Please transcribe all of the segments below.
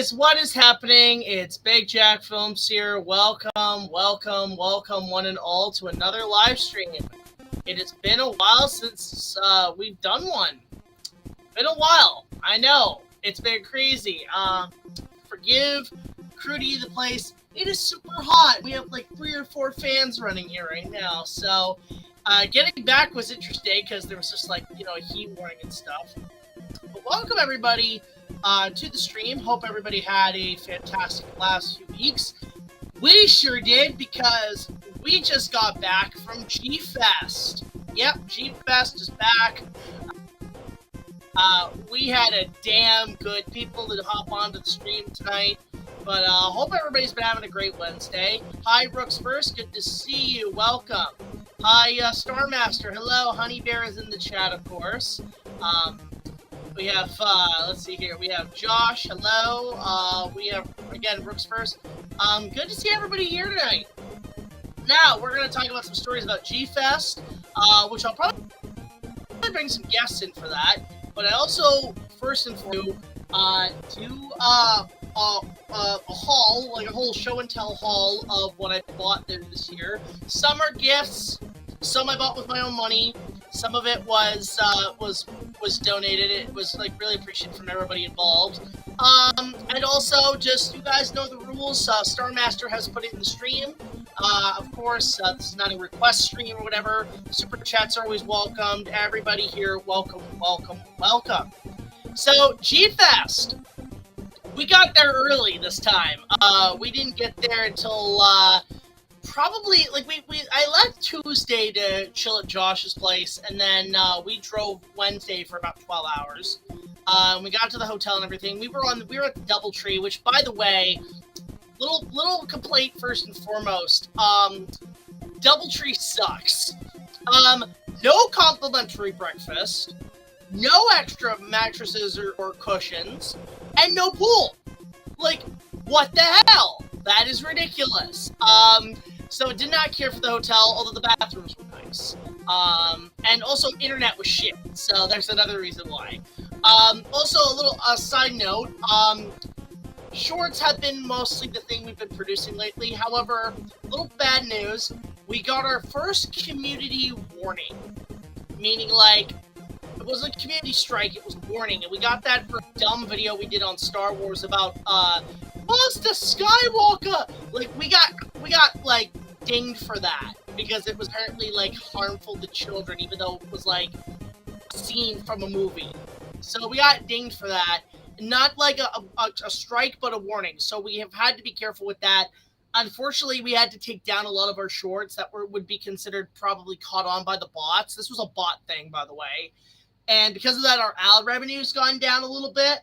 guys, what is happening? It's BigJackFilms here. Welcome, one and all to another live stream. It has been a while since we've done one. Been a while. I know. It's been crazy. Forgive crudity the place. It is super hot. We have like 3 or 4 fans running here right now. So getting back was interesting because there was just like, a heat warning and stuff. But welcome everybody to the stream. Hope everybody had a fantastic last few weeks. We sure did, because we just got back from G-Fest. Yep, G-Fest is back. We had a damn good people to hop onto the stream tonight. But hope everybody's been having a great Wednesday. Hi, Rooks first. Good to see you. Welcome. Hi, Starmaster. Hello. Honey Bear is in the chat, of course. We have, let's see here. We have Josh. Hello. We have, again, Rooks first. Good to see everybody here tonight. Now, we're going to talk about some stories about G-Fest, which I'll probably bring some guests in for that. But I also, first and foremost, do a haul, like a whole show and tell haul of what I bought this year. Some are gifts, some I bought with my own money. Some of it was donated. It was like really appreciated from everybody involved. And also, just you guys know the rules. Starmaster has put it in the stream. Of course, this is not a request stream or whatever. Super chats are always welcomed. Everybody here, welcome. So, G-Fest. We got there early this time. We didn't get there until probably like I left Tuesday to chill at Josh's place, and then we drove Wednesday for about 12 hours. We got to the hotel and everything. We were at the DoubleTree, which, by the way, little complaint first and foremost. DoubleTree sucks. No complimentary breakfast, no extra mattresses or cushions, and no pool. Like, what the hell? That is ridiculous. So did not care for the hotel, although the bathrooms were nice. And also internet was shit, so there's another reason why. Also, a little side note, shorts have been mostly the thing we've been producing lately. However, little bad news, we got our first community warning. Meaning, like, it wasn't a community strike, it was warning. And we got that for a dumb video we did on Star Wars about, Master Skywalker! Like, we got, like, dinged for that. Because it was apparently, like, harmful to children, even though it was, like, a scene from a movie. So we got dinged for that. Not like a strike, but a warning. So we have had to be careful with that. Unfortunately, we had to take down a lot of our shorts that would be considered probably caught on by the bots. This was a bot thing, by the way. And because of that, our ad revenue's gone down a little bit,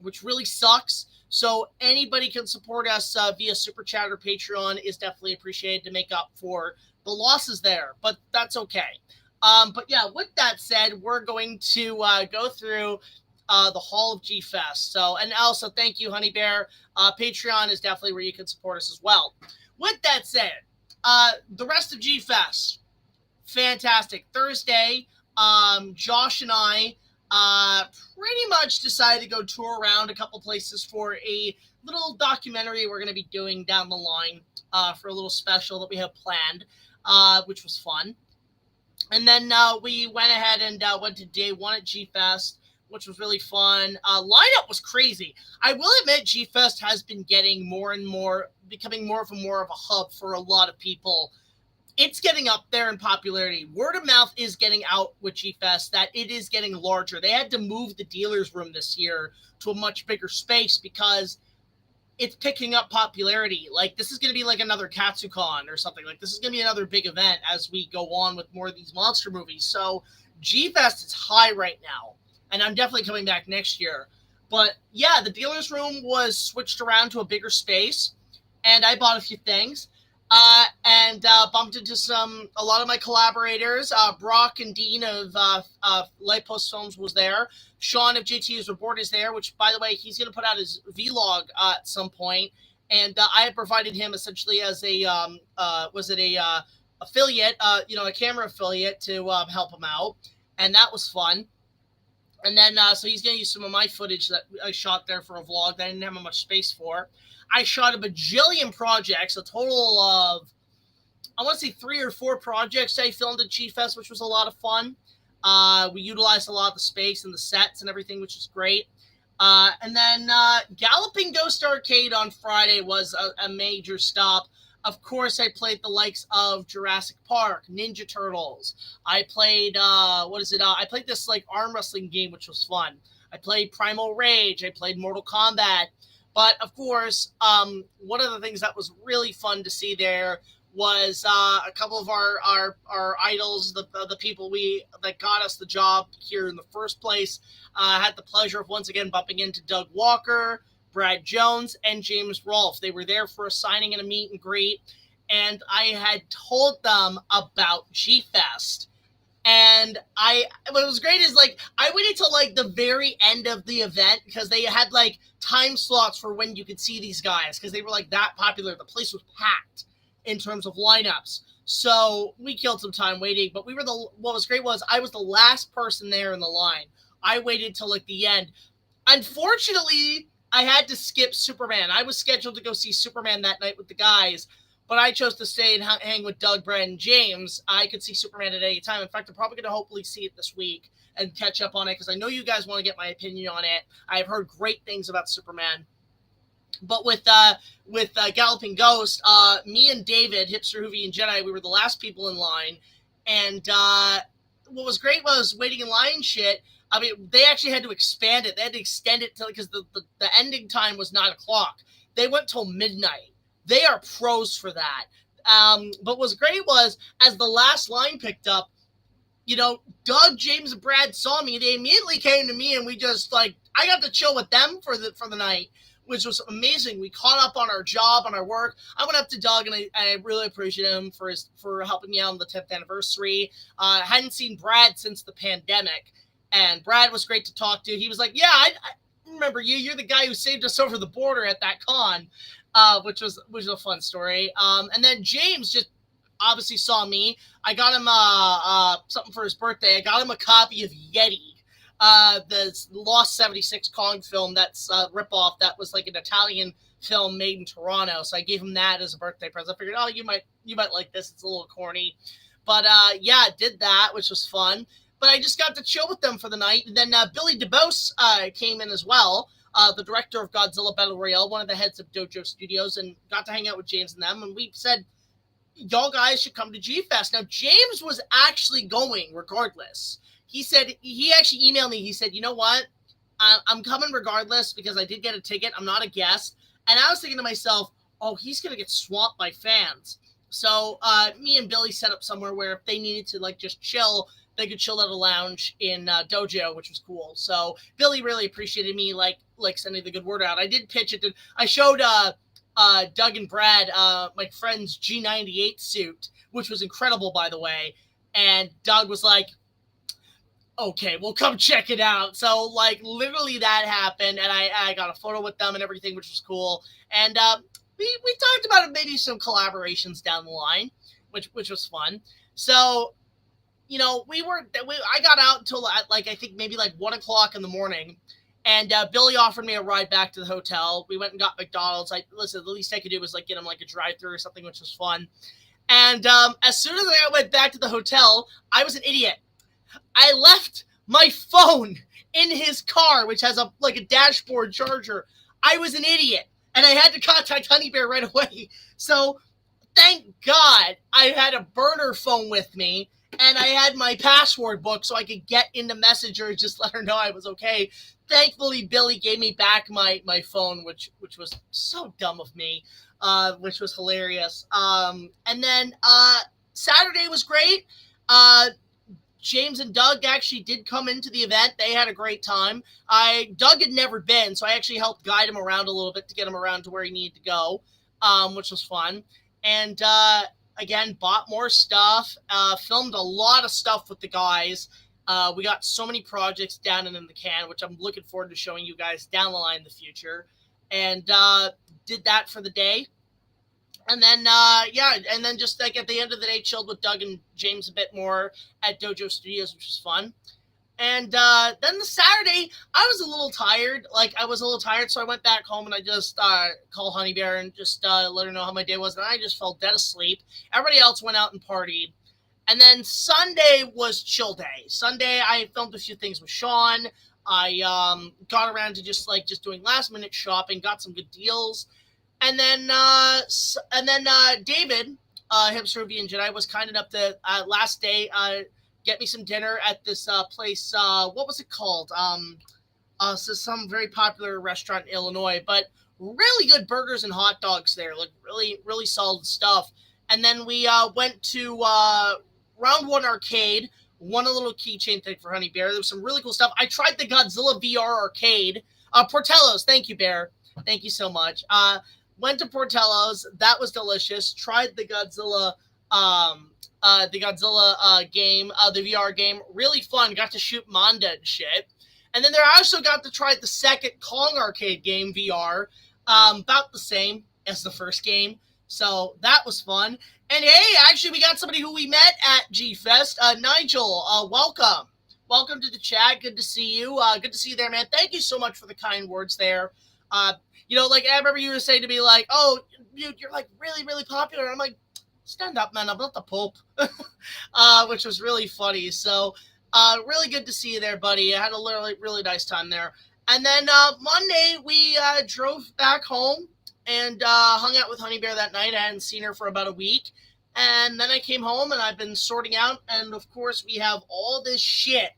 which really sucks. So anybody can support us via Super Chat or Patreon is definitely appreciated to make up for the losses there. But that's okay. But yeah, with that said, we're going to go through the Hall of G-Fest. So, and also thank you, Honey Bear. Patreon is definitely where you can support us as well. With that said, the rest of G-Fest, fantastic. Thursday, Josh and I pretty much decided to go tour around a couple places for a little documentary we're going to be doing down the line for a little special that we have planned, which was fun. And then we went ahead and went to day 1 at G-Fest, which was really fun. Lineup was crazy. I will admit G-Fest has been getting more and more, becoming more of a hub for a lot of people. It's getting up there in popularity. Word of mouth is getting out with G-Fest that it is getting larger. They had to move the dealer's room this year to a much bigger space because it's picking up popularity. Like, this is going to be like another KatsuCon or something. Like, this is going to be another big event as we go on with more of these monster movies. So G-Fest is high right now, and I'm definitely coming back next year. But yeah, the dealer's room was switched around to a bigger space, and I bought a few things. And bumped into a lot of my collaborators. Brock and Dean of Light Post Films was there. Sean of JT's Report is there, which, by the way, he's going to put out his vlog at some point. And I had provided him essentially as a, affiliate, a camera affiliate to help him out. And that was fun. And then, so he's going to use some of my footage that I shot there for a vlog that I didn't have much space for. I shot a bajillion projects, a total of, I want to say 3 or 4 projects I filmed at G-Fest, which was a lot of fun. We utilized a lot of the space and the sets and everything, which was great. And then Galloping Ghost Arcade on Friday was a major stop. Of course, I played the likes of Jurassic Park, Ninja Turtles. I played, I played this like arm wrestling game, which was fun. I played Primal Rage. I played Mortal Kombat. But of course, one of the things that was really fun to see there was a couple of our idols, the people that got us the job here in the first place. Had the pleasure of once again bumping into Doug Walker, Brad Jones, and James Rolfe. They were there for a signing and a meet and greet, and I had told them about G-Fest. And what was great is, like, I waited till, like, the very end of the event because they had, like, time slots for when you could see these guys because they were, like, that popular. The place was packed in terms of lineups. So we killed some time waiting, but what was great was I was the last person there in the line. I waited till, like, the end. Unfortunately, I had to skip Superman. I was scheduled to go see Superman that night with the guys, but I chose to stay and hang with Doug, Brad, and James. I could see Superman at any time. In fact, I'm probably going to hopefully see it this week and catch up on it because I know you guys want to get my opinion on it. I've heard great things about Superman. But with Galloping Ghost, me and David, Hipster, Hoovie, and Jedi, we were the last people in line. And what was great was waiting in line and shit. I mean, they actually had to expand it. They had to extend it because the ending time was 9 o'clock. They went till midnight. They are pros for that. But what was great was, as the last line picked up, you know, Doug, James, and Brad saw me. They immediately came to me, and we just, like, I got to chill with them for the night, which was amazing. We caught up on our job, on our work. I went up to Doug, and I really appreciate him for helping me out on the 10th anniversary. I hadn't seen Brad since the pandemic, and Brad was great to talk to. He was like, yeah, I remember you. You're the guy who saved us over the border at that con, which was a fun story. And then James just obviously saw me. I got him something for his birthday. I got him a copy of Yeti, the Lost 76 Kong film that's a ripoff that was like an Italian film made in Toronto. So I gave him that as a birthday present. I figured, oh, you might like this. It's a little corny. But yeah, did that, which was fun. But I just got to chill with them for the night. And then Billy DeBose came in as well, the director of Godzilla Battle Royale, one of the heads of Dojo Studios, and got to hang out with James and them. And we said, y'all guys should come to G-Fest. Now, James was actually going regardless. He said, he actually emailed me. He said, you know what? I'm coming regardless because I did get a ticket. I'm not a guest. And I was thinking to myself, oh, he's going to get swamped by fans. So me and Billy set up somewhere where if they needed to, like, just chill, they could chill at a lounge in Dojo, which was cool. So Billy really appreciated me, like sending the good word out. I did pitch it. I showed Doug and Brad my friend's G98 suit, which was incredible, by the way. And Doug was like, okay, we'll come check it out. So, like, literally that happened, and I got a photo with them and everything, which was cool. And we talked about maybe some collaborations down the line, which was fun. So, you know, I got out until, like, I think maybe like 1 o'clock in the morning, and Billy offered me a ride back to the hotel. We went and got McDonald's. Listen, the least I could do was, like, get him, like, a drive-thru or something, which was fun. And as soon as I went back to the hotel, I was an idiot. I left my phone in his car, which has a dashboard charger. I was an idiot, and I had to contact Honey Bear right away. So thank God I had a burner phone with me, and I had my password book so I could get into Messenger and just let her know I was okay. Thankfully, Billy gave me back my phone, which was so dumb of me, which was hilarious. And then Saturday was great. James and Doug actually did come into the event. They had a great time. Doug had never been, so I actually helped guide him around a little bit to get him around to where he needed to go, which was fun. And again, bought more stuff, filmed a lot of stuff with the guys. We got so many projects down and in the can, which I'm looking forward to showing you guys down the line in the future. And did that for the day. And then, and then just like at the end of the day, chilled with Doug and James a bit more at Dojo Studios, which was fun. And then the Saturday, I was a little tired. So I went back home and I just called Honey Bear and just let her know how my day was. And I just fell dead asleep. Everybody else went out and partied. And then Sunday was chill day. Sunday, I filmed a few things with Sean. I got around to just doing last minute shopping, got some good deals. And then David, Hipster Review and Jedi, was kind enough to last day get me some dinner at this place. What was it called? So some very popular restaurant in Illinois, but really good burgers and hot dogs there. Like really, really solid stuff. And then we went to Round One Arcade, won a little keychain thing for Honey Bear. There was some really cool stuff. I tried the Godzilla VR arcade. Portello's, thank you, Bear. Thank you so much. Went to Portello's. That was delicious. Tried the Godzilla game, the VR game. Really fun. Got to shoot Manda and shit. And then I also got to try the second Kong arcade game VR. About the same as the first game. So that was fun. And hey, actually, we got somebody who we met at G-Fest. Nigel, welcome. Welcome to the chat. Good to see you. Good to see you there, man. Thank you so much for the kind words there. I remember you were saying to me, like, oh, you're like really, really popular. I'm like, stand up, man. I'm not the Pope. Which was really funny. So really good to see you there, buddy. I had a really, really nice time there. And then Monday, we drove back home and hung out with Honey Bear that night. I hadn't seen her for about a week. And then I came home and I've been sorting out. And of course, we have all this shit,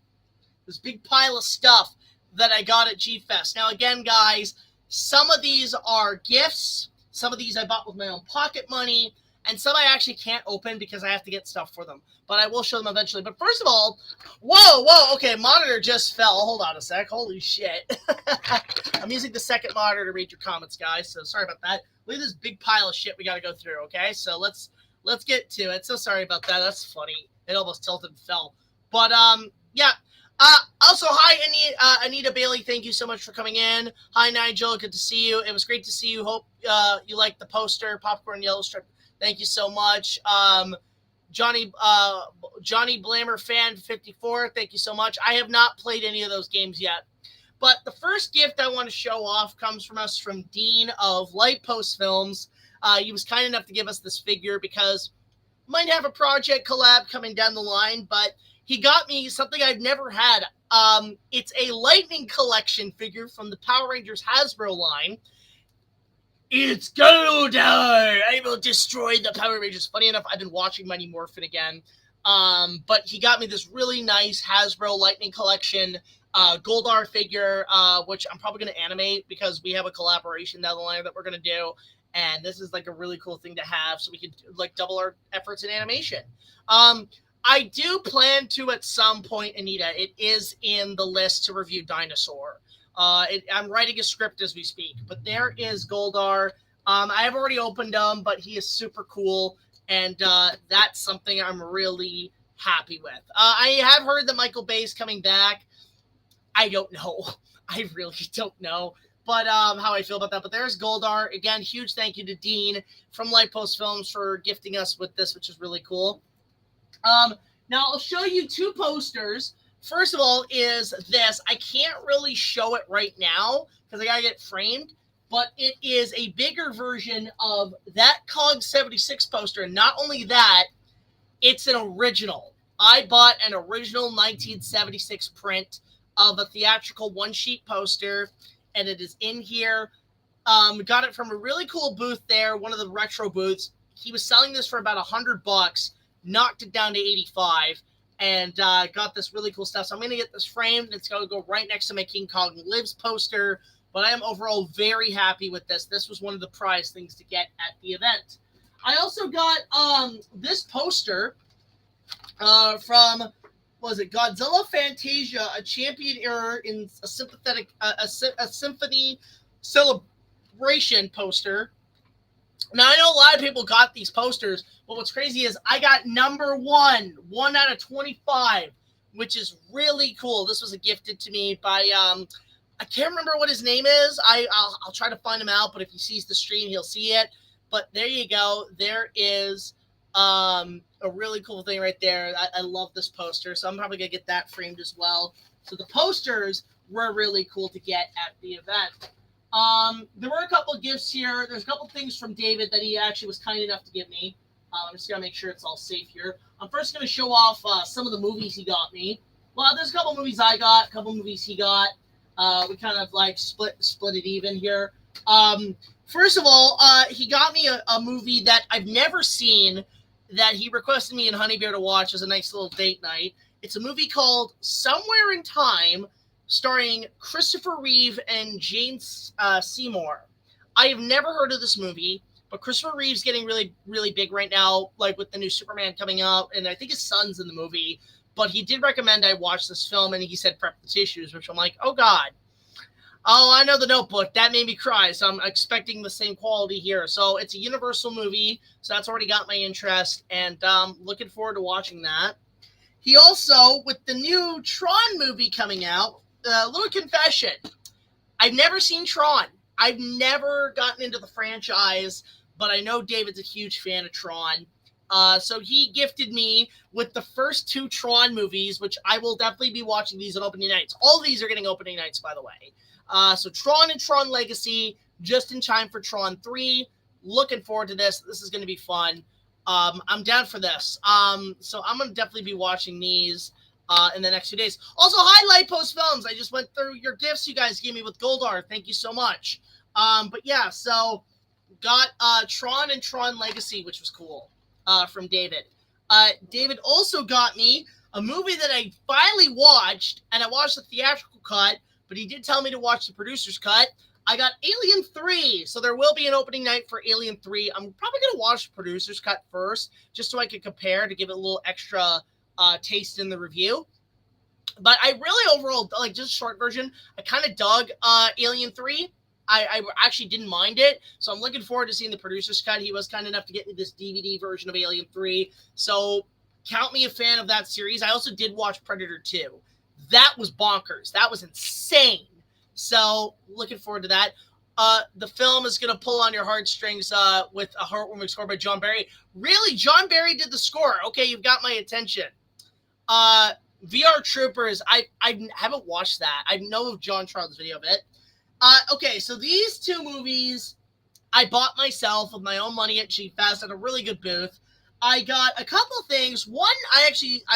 this big pile of stuff that I got at G-Fest. Now, again, guys, some of these are gifts. Some of these I bought with my own pocket money. And some I actually can't open because I have to get stuff for them. But I will show them eventually. But first of all, whoa, okay, monitor just fell. Hold on a sec. Holy shit. I'm using the second monitor to read your comments, guys. So sorry about that. Look at this big pile of shit we got to go through, okay? So let's get to it. So sorry about that. That's funny. It almost tilted and fell. But, yeah. Also, hi, Anita Bailey. Thank you so much for coming in. Hi, Nigel. Good to see you. It was great to see you. Hope you liked the poster, Popcorn Yellow Strip. Thank you so much. Johnny Blamer Fan 54. Thank you so much. I have not played any of those games yet. But the first gift I want to show off comes from Dean of Light Post Films. He was kind enough to give us this figure because might have a project collab coming down the line, but he got me something I've never had. It's a Lightning Collection figure from the Power Rangers Hasbro line. It's Gallaghar! I will destroy the Power Rangers. Funny enough, I've been watching Mighty Morphin again. But he got me this really nice Hasbro Lightning Collection Goldar figure, which I'm probably going to animate because we have a collaboration down the line that we're going to do. And this is like a really cool thing to have so we can like double our efforts in animation. I do plan to at some point, Anita, it is in the list to review Dinosaur. I'm writing a script as we speak, but there is Goldar. I have already opened him, but he is super cool, and that's something I'm really happy with. I have heard that Michael Bay is coming back. I don't know. I really don't know. But how I feel about that. But there's Goldar. Again, huge thank you to Dean from Light Post Films for gifting us with this, which is really cool. Now, I'll show you two posters. First of all is this. I can't really show it right now because I got to get it framed. But it is a bigger version of that COG 76 poster. And not only that, it's an original. I bought an original 1976 print of a theatrical one-sheet poster. And it is in here. Got it from a really cool booth there, one of the retro booths. He was selling this for about $100, knocked it down to 85, and got this really cool stuff. So I'm going to get this framed. It's going to go right next to my King Kong Lives poster. But I am overall very happy with this. This was one of the prize things to get at the event. I also got this poster from... was it Godzilla Fantasia, a champion era in a sympathetic, a symphony celebration poster. Now, I know a lot of people got these posters, but what's crazy is I got number 1 out of 25, which is really cool. This was gifted to me by, I can't remember what his name is. I'll try to find him out, but if he sees the stream, he'll see it. But there you go. There is A really cool thing right there. I love this poster, so I'm probably going to get that framed as well. So the posters were really cool to get at the event. There were a couple of gifts here. There's a couple of things from David that he actually was kind enough to give me. I'm just going to make sure it's all safe here. I'm first going to show off some of the movies he got me. Well, there's a couple movies I got, a couple movies he got. We kind of like split it even here. First of all, he got me a movie that I've never seen that he requested me and Honeybear to watch as a nice little date night. It's a movie called Somewhere in Time, starring Christopher Reeve and Jane Seymour. I have never heard of this movie, but Christopher Reeve's getting really, really big right now, like with the new Superman coming out, and I think his son's in the movie. But he did recommend I watch this film, and he said prep the tissues, which I'm like, oh, God. Oh, I know The Notebook. That made me cry, so I'm expecting the same quality here. So it's a Universal movie, so that's already got my interest, and looking forward to watching that. He also, with the new Tron movie coming out, a little confession. I've never seen Tron. I've never gotten into the franchise, but I know David's a huge fan of Tron. So he gifted me with the first two Tron movies, which I will definitely be watching these on opening nights. All of these are getting opening nights, by the way. So Tron and Tron Legacy, just in time for Tron 3. Looking forward to this. This is going to be fun. I'm down for this. So I'm going to definitely be watching these in the next few days. Also, hi, Lightpost Films. I just went through your gifts you guys gave me with Goldar. Thank you so much. But yeah, so got Tron and Tron Legacy, which was cool, from David. David also got me a movie that I finally watched, and I watched the theatrical cut, but he did tell me to watch the producer's cut. I got Alien 3, so there will be an opening night for Alien 3. I'm probably going to watch the producer's cut first, just so I can compare to give it a little extra taste in the review. But I really overall, like, just short version, I kind of dug Alien 3. I actually didn't mind it, so I'm looking forward to seeing the producer's cut. He was kind enough to get me this DVD version of Alien 3, so count me a fan of that series. I also did watch Predator 2. That was bonkers. That was insane. So, looking forward to that. The film is going to pull on your heartstrings with a heartwarming score by John Barry. Really? John Barry did the score. Okay, you've got my attention. VR Troopers, I haven't watched that. I know of John Charles' video of it. Okay, so these two movies I bought myself with my own money at Cheap Fast at a really good booth. I got a couple things. One, I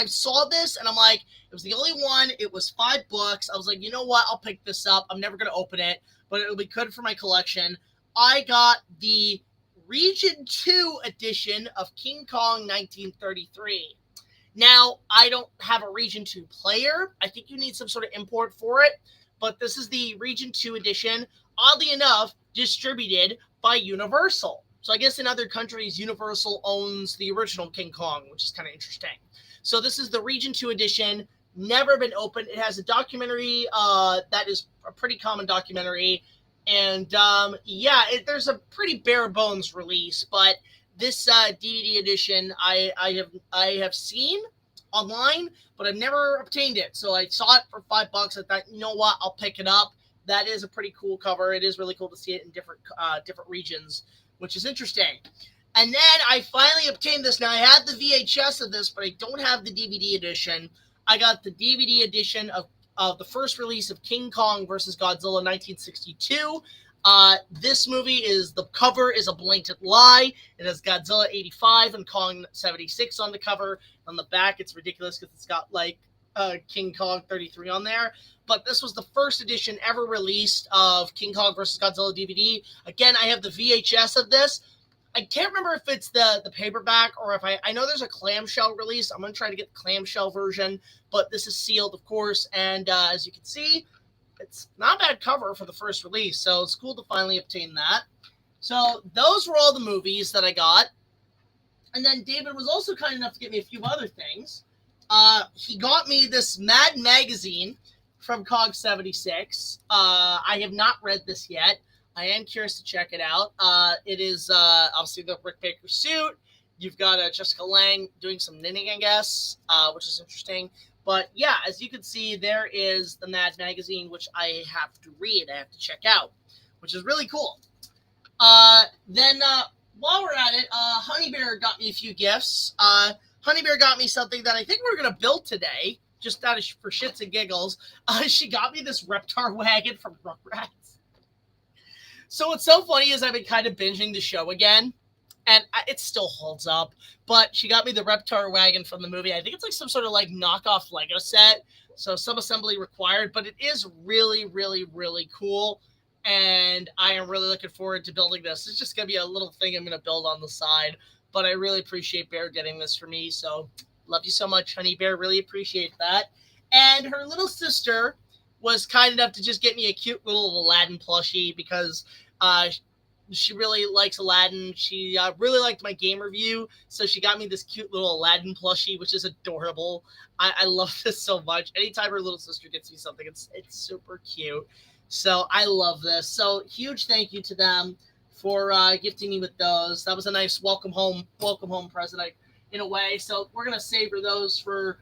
saw this and I'm like, it was the only one. It was $5. I was like, you know what? I'll pick this up. I'm never going to open it, but it'll be good for my collection. I got the Region 2 edition of King Kong 1933. Now, I don't have a Region 2 player. I think you need some sort of import for it, but this is the Region 2 edition, oddly enough, distributed by Universal. So I guess in other countries, Universal owns the original King Kong, which is kind of interesting. So this is the Region 2 edition, never been opened. It has a documentary that is a pretty common documentary. And there's a pretty bare bones release, but this DVD edition I have seen online, but I've never obtained it. So I saw it for $5. I thought, you know what, I'll pick it up. That is a pretty cool cover. It is really cool to see it in different regions, which is interesting. And then I finally obtained this. Now, I had the VHS of this, but I don't have the DVD edition. I got the DVD edition of the first release of King Kong versus Godzilla 1962. This movie the cover is a blatant lie. It has Godzilla 85 and Kong 76 on the cover. On the back, it's ridiculous because it's got like King Kong 33 on there. But this was the first edition ever released of King Kong versus Godzilla DVD. Again, I have the VHS of this. I can't remember if it's the paperback or if I know there's a clamshell release. I'm going to try to get the clamshell version, but this is sealed, of course. And as you can see, it's not a bad cover for the first release, so it's cool to finally obtain that. So those were all the movies that I got. And then David was also kind enough to get me a few other things. He got me this Mad magazine from Cog 76. I have not read this yet. I am curious to check it out. It is obviously the Rick Baker suit. You've got Jessica Lange doing some knitting, I guess, which is interesting. But yeah, as you can see, there is the Mad magazine, which I have to read. I have to check out, which is really cool. Then while we're at it, Honey Bear got me a few gifts. Honey Bear got me something that I think we're going to build today, just out of for shits and giggles. She got me this Reptar wagon from Rugrats. So what's so funny is I've been kind of binging the show again, and it still holds up. But she got me the Reptar wagon from the movie. I think it's like some sort of like knockoff Lego set, so some assembly required. But it is really, really, really cool, and I am really looking forward to building this. It's just gonna be a little thing I'm gonna build on the side. But I really appreciate Bear getting this for me. So love you so much, Honey Bear. Really appreciate that. And her little sister was kind enough to just get me a cute little Aladdin plushie because she really likes Aladdin. She really liked my game review, so she got me this cute little Aladdin plushie, which is adorable. I love this so much. Anytime her little sister gets me something, it's super cute. So I love this. So huge thank you to them for gifting me with those. That was a nice welcome home present in a way. So we're gonna savor those for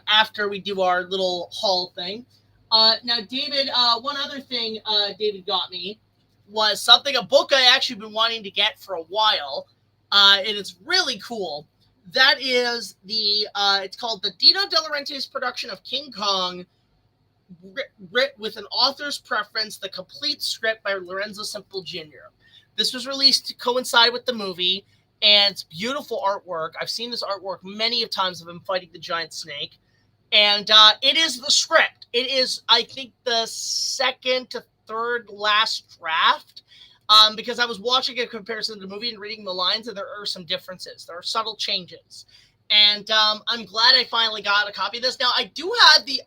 after we do our little haul thing. Now, David, one other thing David got me was a book I actually been wanting to get for a while, and it's really cool. That is it's called the Dino De Laurentiis production of King Kong, writ with an author's preference, the complete script by Lorenzo Semple Jr. This was released to coincide with the movie, and it's beautiful artwork. I've seen this artwork many of times of him fighting the giant snake, and it is the script. It is, I think, the second to third last draft, because I was watching a comparison to the movie and reading the lines, and there are some differences. There are subtle changes, and I'm glad I finally got a copy of this. Now, I do have an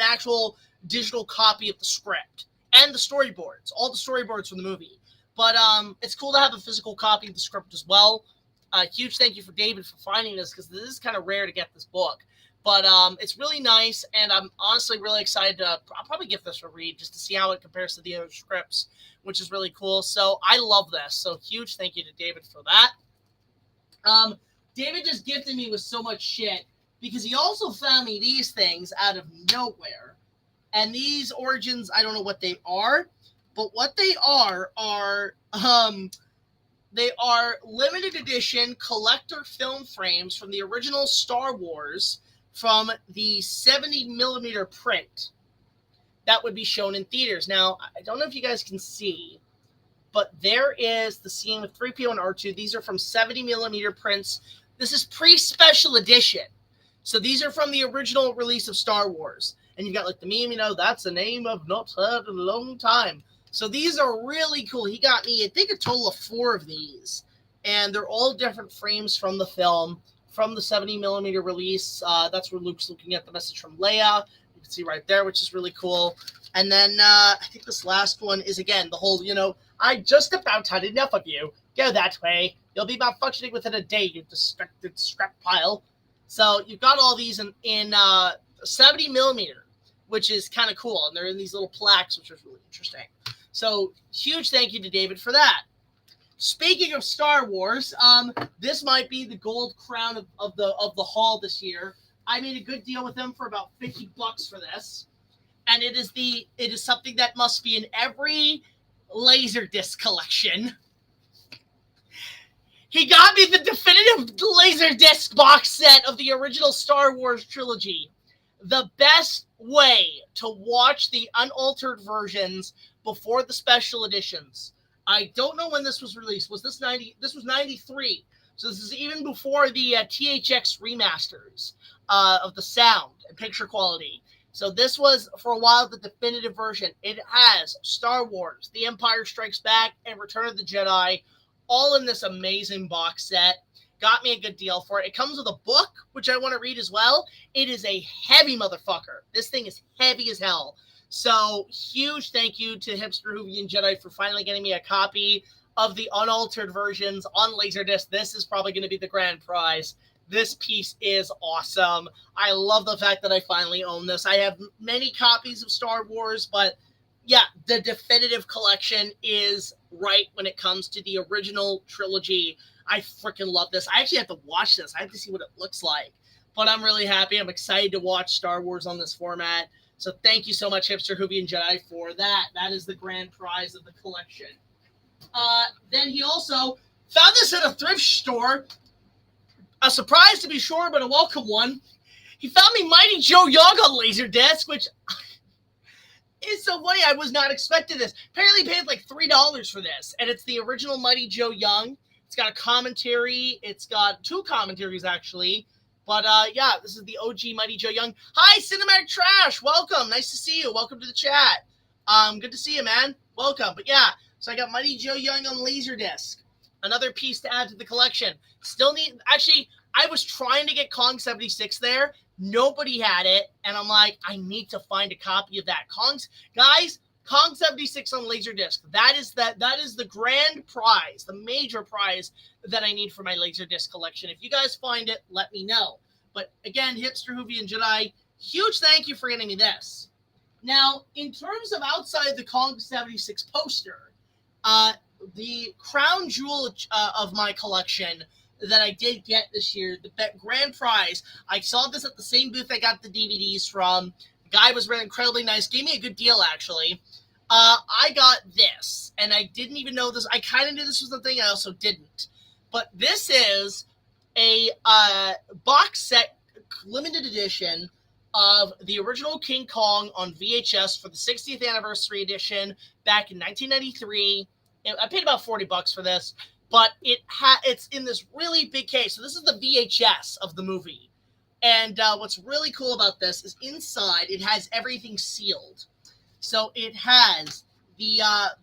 actual digital copy of the script and the storyboards, all the storyboards from the movie. But it's cool to have a physical copy of the script as well. Huge thank you for David for finding this, because this is kind of rare to get this book. But it's really nice, and I'm honestly really excited to I'll probably give this a read just to see how it compares to the other scripts, which is really cool. So I love this. So huge thank you to David for that. David just gifted me with so much shit because he also found me these things out of nowhere. And these Origins, I don't know what they are, but what they are they are limited edition collector film frames from the original Star Wars from the 70mm print that would be shown in theaters. Now, I don't know if you guys can see, but there is the scene with 3PO and R2. These are from 70mm prints. This is pre-special edition. So these are from the original release of Star Wars. And you've got like the meme, that's a name I've not heard in a long time. So these are really cool. He got me, I think, a total of 4 of these. And they're all different frames from the film, from the 70mm release. That's where Luke's looking at the message from Leia. You can see right there, which is really cool. And then I think this last one is, again, the whole, I just about had enough of you. Go that way. You'll be malfunctioning within a day, you distracted scrap pile. So you've got all these in 70mm, which is kind of cool. And they're in these little plaques, which is really interesting. So huge thank you to David for that. Speaking of Star Wars, this might be the gold crown of the haul this year. I made a good deal with them for about $50 for this, and it is something that must be in every Laserdisc collection. He got me the definitive Laserdisc box set of the original Star Wars trilogy. The best way to watch the unaltered versions before the special editions. I don't know when this was released. Was this 90? This was 93. So this is even before the THX remasters of the sound and picture quality. So this was, for a while, the definitive version. It has Star Wars, The Empire Strikes Back, and Return of the Jedi, all in this amazing box set. Got me a good deal for it. It comes with a book, which I want to read as well. It is a heavy motherfucker. This thing is heavy as hell. So huge thank you to Hipster Hoovian Jedi for finally getting me a copy of the unaltered versions on Laserdisc. This is probably going to be the grand prize. This piece is awesome. I love the fact that I finally own this. I have many copies of Star Wars, but yeah, the definitive collection is right when it comes to the original trilogy. I freaking love this. I actually have to watch this. I have to see what it looks like. But I'm really happy. I'm excited to watch Star Wars on this format. So thank you so much, Hipster Hoovian Jedi, for that. That is the grand prize of the collection. Then he also Found this at a thrift store. A surprise to be sure, but a welcome one. He found me Mighty Joe Young on Laserdisc, which is so funny. I was not expecting this. Apparently paid like $3 for this, and it's the original Mighty Joe Young. It's got a commentary. It's got 2 commentaries, actually. But, yeah, this is the OG Mighty Joe Young. Hi, Cinematic Trash. Welcome. Nice to see you. Welcome to the chat. Good to see you, man. Welcome. But, yeah, so I got Mighty Joe Young on Laserdisc. Another piece to add to the collection. Still need... Actually, I was trying to get Kong 76 there. Nobody had it. And I'm like, I need to find a copy of that. Guys, Kong 76 on Laserdisc. That is the grand prize, the major prize that I need for my Laserdisc collection. If you guys find it, let me know. But again, Hipster, Hoovy, and Jedi, huge thank you for getting me this. Now, in terms of outside the Kong 76 poster, the crown jewel of my collection that I did get this year, the grand prize, I saw this at the same booth I got the DVDs from. The guy was really incredibly nice, gave me a good deal, actually. I got this, and I didn't even know this. I kind of knew this was the thing, I also didn't. But this is a box set, limited edition, of the original King Kong on VHS for the 60th anniversary edition back in 1993. I paid about $40 for this, but it's in this really big case. So this is the VHS of the movie. And what's really cool about this is inside it has everything sealed. So it has the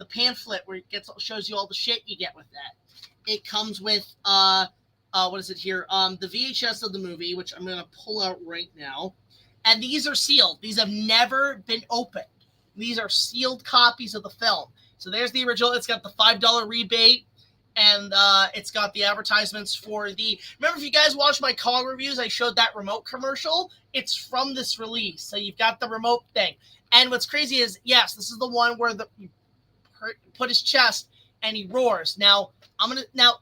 pamphlet where it shows you all the shit you get with that. It comes with what is it here? The VHS of the movie, which I'm going to pull out right now. And these are sealed. These have never been opened. These are sealed copies of the film. So there's the original. It's got the $5 rebate. And it's got the advertisements for the... Remember, if you guys watched my Kong reviews, I showed that remote commercial. It's from this release. So you've got the remote thing. And what's crazy is, yes, this is the one where you put his chest and he roars. Now,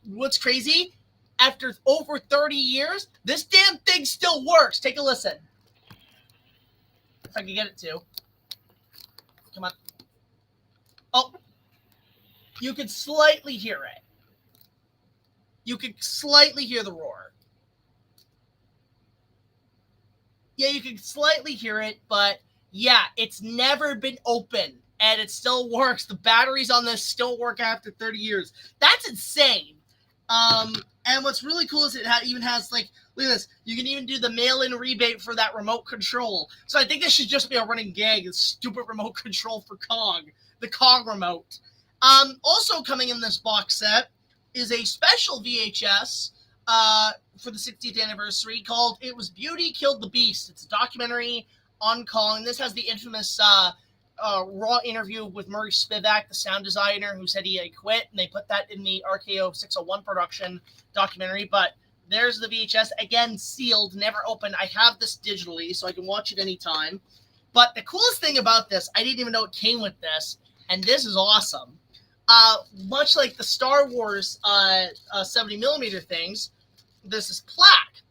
what's crazy? After over 30 years, this damn thing still works. Take a listen. If I can get it to. Come on. Oh. You could slightly hear it. You could slightly hear the roar. Yeah, you can slightly hear it, but yeah, it's never been opened, and it still works. The batteries on this still work after 30 years. That's insane. And what's really cool is it even has, like, look at this. You can even do the mail-in rebate for that remote control. So I think this should just be a running gag, this stupid remote control for Kong, the Kong remote. Also coming in this box set is a special VHS for the 60th anniversary called It Was Beauty Killed the Beast. It's a documentary on Kong. This has the infamous raw interview with Murray Spivak, the sound designer, who said he quit, and they put that in the RKO 601 production documentary. But there's the VHS, again, sealed, never opened. I have this digitally, so I can watch it anytime. But the coolest thing about this, I didn't even know it came with this, and this is awesome. Much like the Star Wars 70mm things, this is plaque.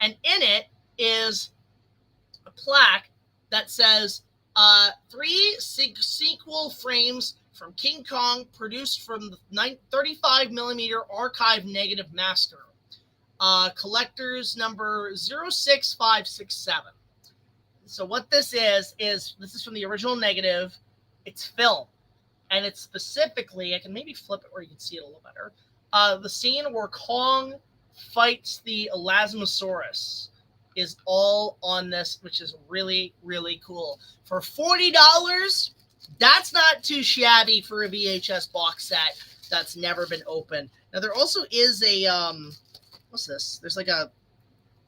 And in it is a plaque that says 3 sequel frames from King Kong produced from the 35mm archive negative master. Collector's number 06567. So what this is this is from the original negative. It's film. And it's specifically, I can maybe flip it where you can see it a little better. The scene where Kong fights the Elasmosaurus is all on this, which is really, really cool. For $40, that's not too shabby for a VHS box set that's never been opened. Now, there also is a, what's this? There's like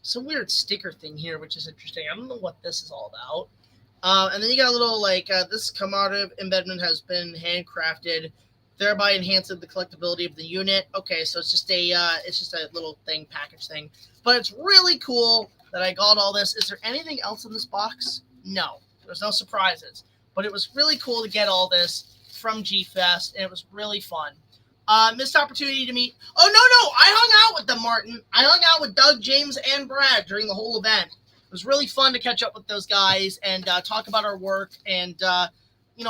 some weird sticker thing here, which is interesting. I don't know what this is all about. And then you got a little, like, this commemorative embedment has been handcrafted, thereby enhancing the collectability of the unit. Okay, so it's just a little thing, package thing. But it's really cool that I got all this. Is there anything else in this box? No. There's no surprises. But it was really cool to get all this from G-Fest, and it was really fun. Missed opportunity to meet... Oh, no, I hung out with them, Martin. I hung out with Doug, James, and Brad during the whole event. It was really fun to catch up with those guys and talk about our work. And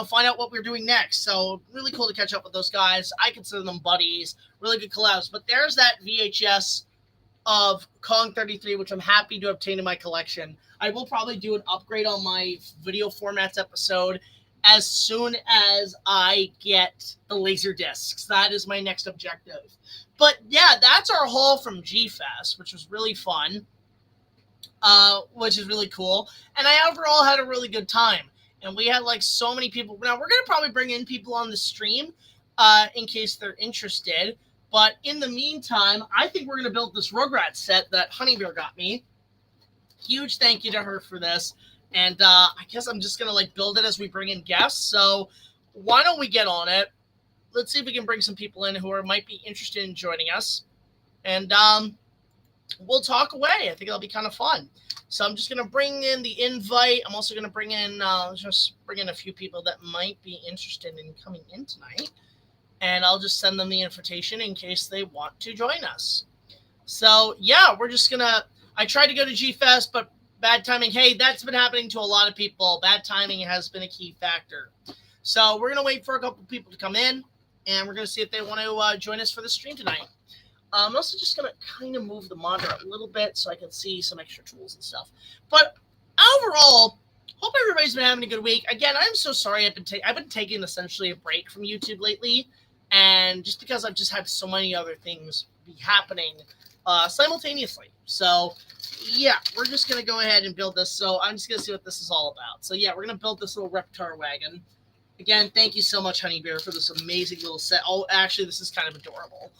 find out what we're doing next. So really cool to catch up with those guys. I consider them buddies. Really good collabs. But there's that VHS of Kong 33, which I'm happy to obtain in my collection. I will probably do an upgrade on my video formats episode as soon as I get the laser discs. That is my next objective. But yeah, that's our haul from G-Fest, which was really fun, which is really cool. And I overall had a really good time. And we had like so many people. Now, we're going to probably bring in people on the stream in case they're interested. But in the meantime, I think we're going to build this Rugrats set that Honeybear got me. Huge thank you to her for this. And I guess I'm just going to like build it as we bring in guests. So why don't we get on it? Let's see if we can bring some people in who might be interested in joining us. And we'll talk away. I think it'll be kind of fun. So I'm just going to bring in the invite. I'm also going to bring in a few people that might be interested in coming in tonight. And I'll just send them the invitation in case they want to join us. So, yeah, we're just going to... I tried to go to G-Fest, but bad timing. Hey, that's been happening to a lot of people. Bad timing has been a key factor. So we're going to wait for a couple people to come in, and we're going to see if they want to join us for the stream tonight. I'm also just going to kind of move the monitor a little bit so I can see some extra tools and stuff. But overall, hope everybody's been having a good week. Again, I'm so sorry. I've been taking essentially a break from YouTube lately. And just because I've just had so many other things be happening simultaneously. So, yeah, we're just going to go ahead and build this. So I'm just going to see what this is all about. So, yeah, we're going to build this little Reptar wagon. Again, thank you so much, Honeybear, for this amazing little set. Oh, actually, this is kind of adorable.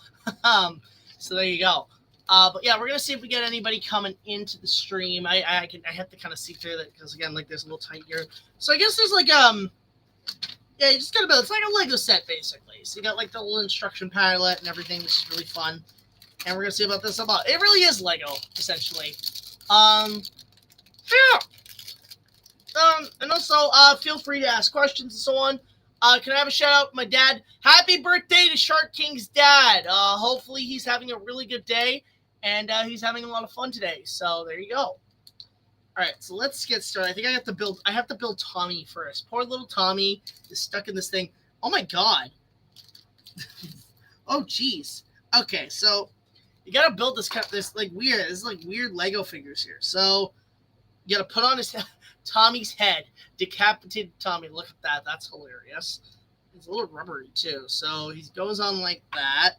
So there you go. But, yeah, we're going to see if we get anybody coming into the stream. I have to kind of see through that because, again, like, there's a little tight here. So I guess there's, like, yeah, you just gotta build. It's like a Lego set, basically. So you got like the little instruction palette and everything, which is really fun. And we're gonna see about this. It really is Lego, essentially. Yeah. And also, feel free to ask questions and so on. Can I have a shout out to my dad? Happy birthday to Shark King's dad. Hopefully he's having a really good day and he's having a lot of fun today. So there you go. All right, so let's get started. I think I have to build Tommy first. Poor little Tommy is stuck in this thing. Oh my god. Oh jeez. Okay, so you gotta build this like weird Lego figures here. So you gotta put on Tommy's head, decapitated Tommy. Look at that. That's hilarious. It's a little rubbery too. So he goes on like that.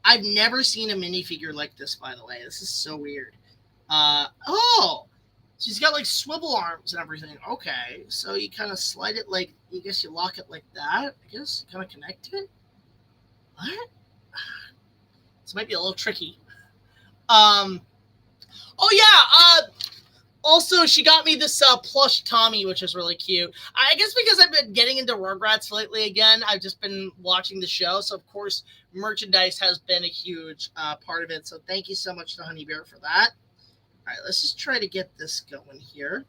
I've never seen a minifigure like this, by the way. This is so weird. Oh. She's got like swivel arms and everything. Okay, so you kind of slide it like, I guess you lock it like that. I guess you kind of connect it. What? This might be a little tricky. Oh yeah. Also, she got me this plush Tommy, which is really cute. I guess because I've been getting into Rugrats lately again. I've just been watching the show, so of course merchandise has been a huge part of it. So thank you so much to Honeybear for that. All right, let's just try to get this going here.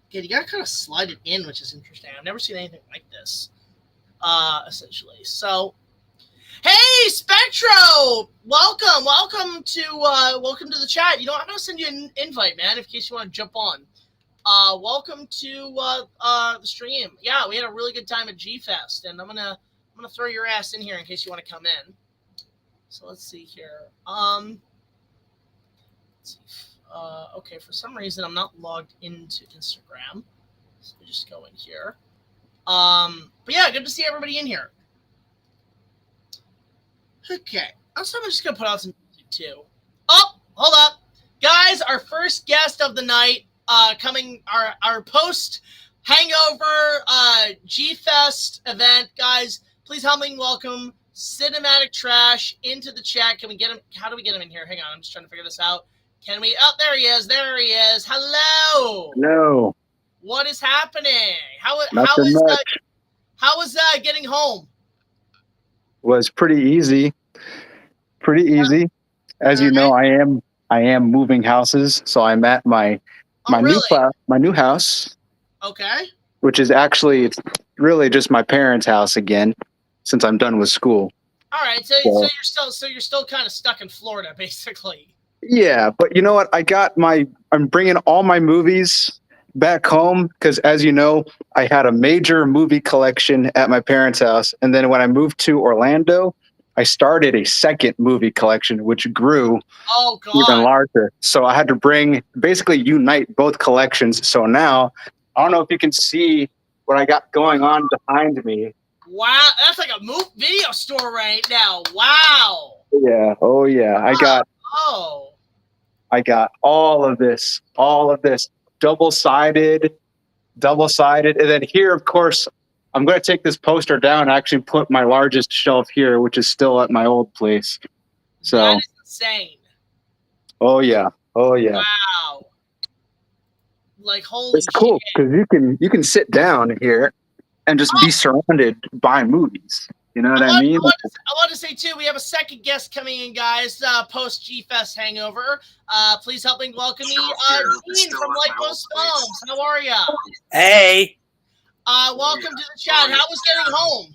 Okay, you gotta kind of slide it in, which is interesting. I've never seen anything like this, essentially. So, hey, Spectro, welcome to the chat. You know, I'm gonna send you an invite, man, in case you want to jump on. Welcome to the stream. Yeah, we had a really good time at G-Fest, and I'm gonna throw your ass in here in case you want to come in. So let's see here. Okay, for some reason I'm not logged into Instagram, so we just go in here. But yeah, good to see everybody in here. Okay, also I'm just gonna put out some music too. Oh, hold up, guys! Our first guest of the night, coming our post hangover G-Fest event, guys. Please help me welcome Cinematic Trash into the chat. Can we get him? How do we get him in here? Hang on, I'm just trying to figure this out. Can we? Oh, there he is. There he is. Hello. Hello. What is happening? How is getting home? Was pretty easy. Pretty easy. As you know, I am moving houses, so I'm at my new house. Okay. Which is actually, it's really just my parents' house again, since I'm done with school. All right. So you're still kind of stuck in Florida, basically. Yeah, but you know what? I'm bringing all my movies back home, because as you know, I had a major movie collection at my parents' house. And then when I moved to Orlando, I started a second movie collection, which grew Oh even God! larger. So I had to basically unite both collections. So now, I don't know if you can see what I got going on behind me. Wow, that's like a video store right now. Wow. Yeah. Oh yeah. Oh. I got all of this, double-sided, and then here, of course, I'm going to take this poster down and actually put my largest shelf here, which is still at my old place. So that is insane. oh yeah. Wow. Like holy It's cool shit. because you can sit down here and just be surrounded by movies. You know what I mean? I want to say too, we have a second guest coming in, guys. Post G Fest hangover. Please help me welcome me, Dean from Lightpost Films. How are ya? Hey. Welcome to the chat. How was getting home?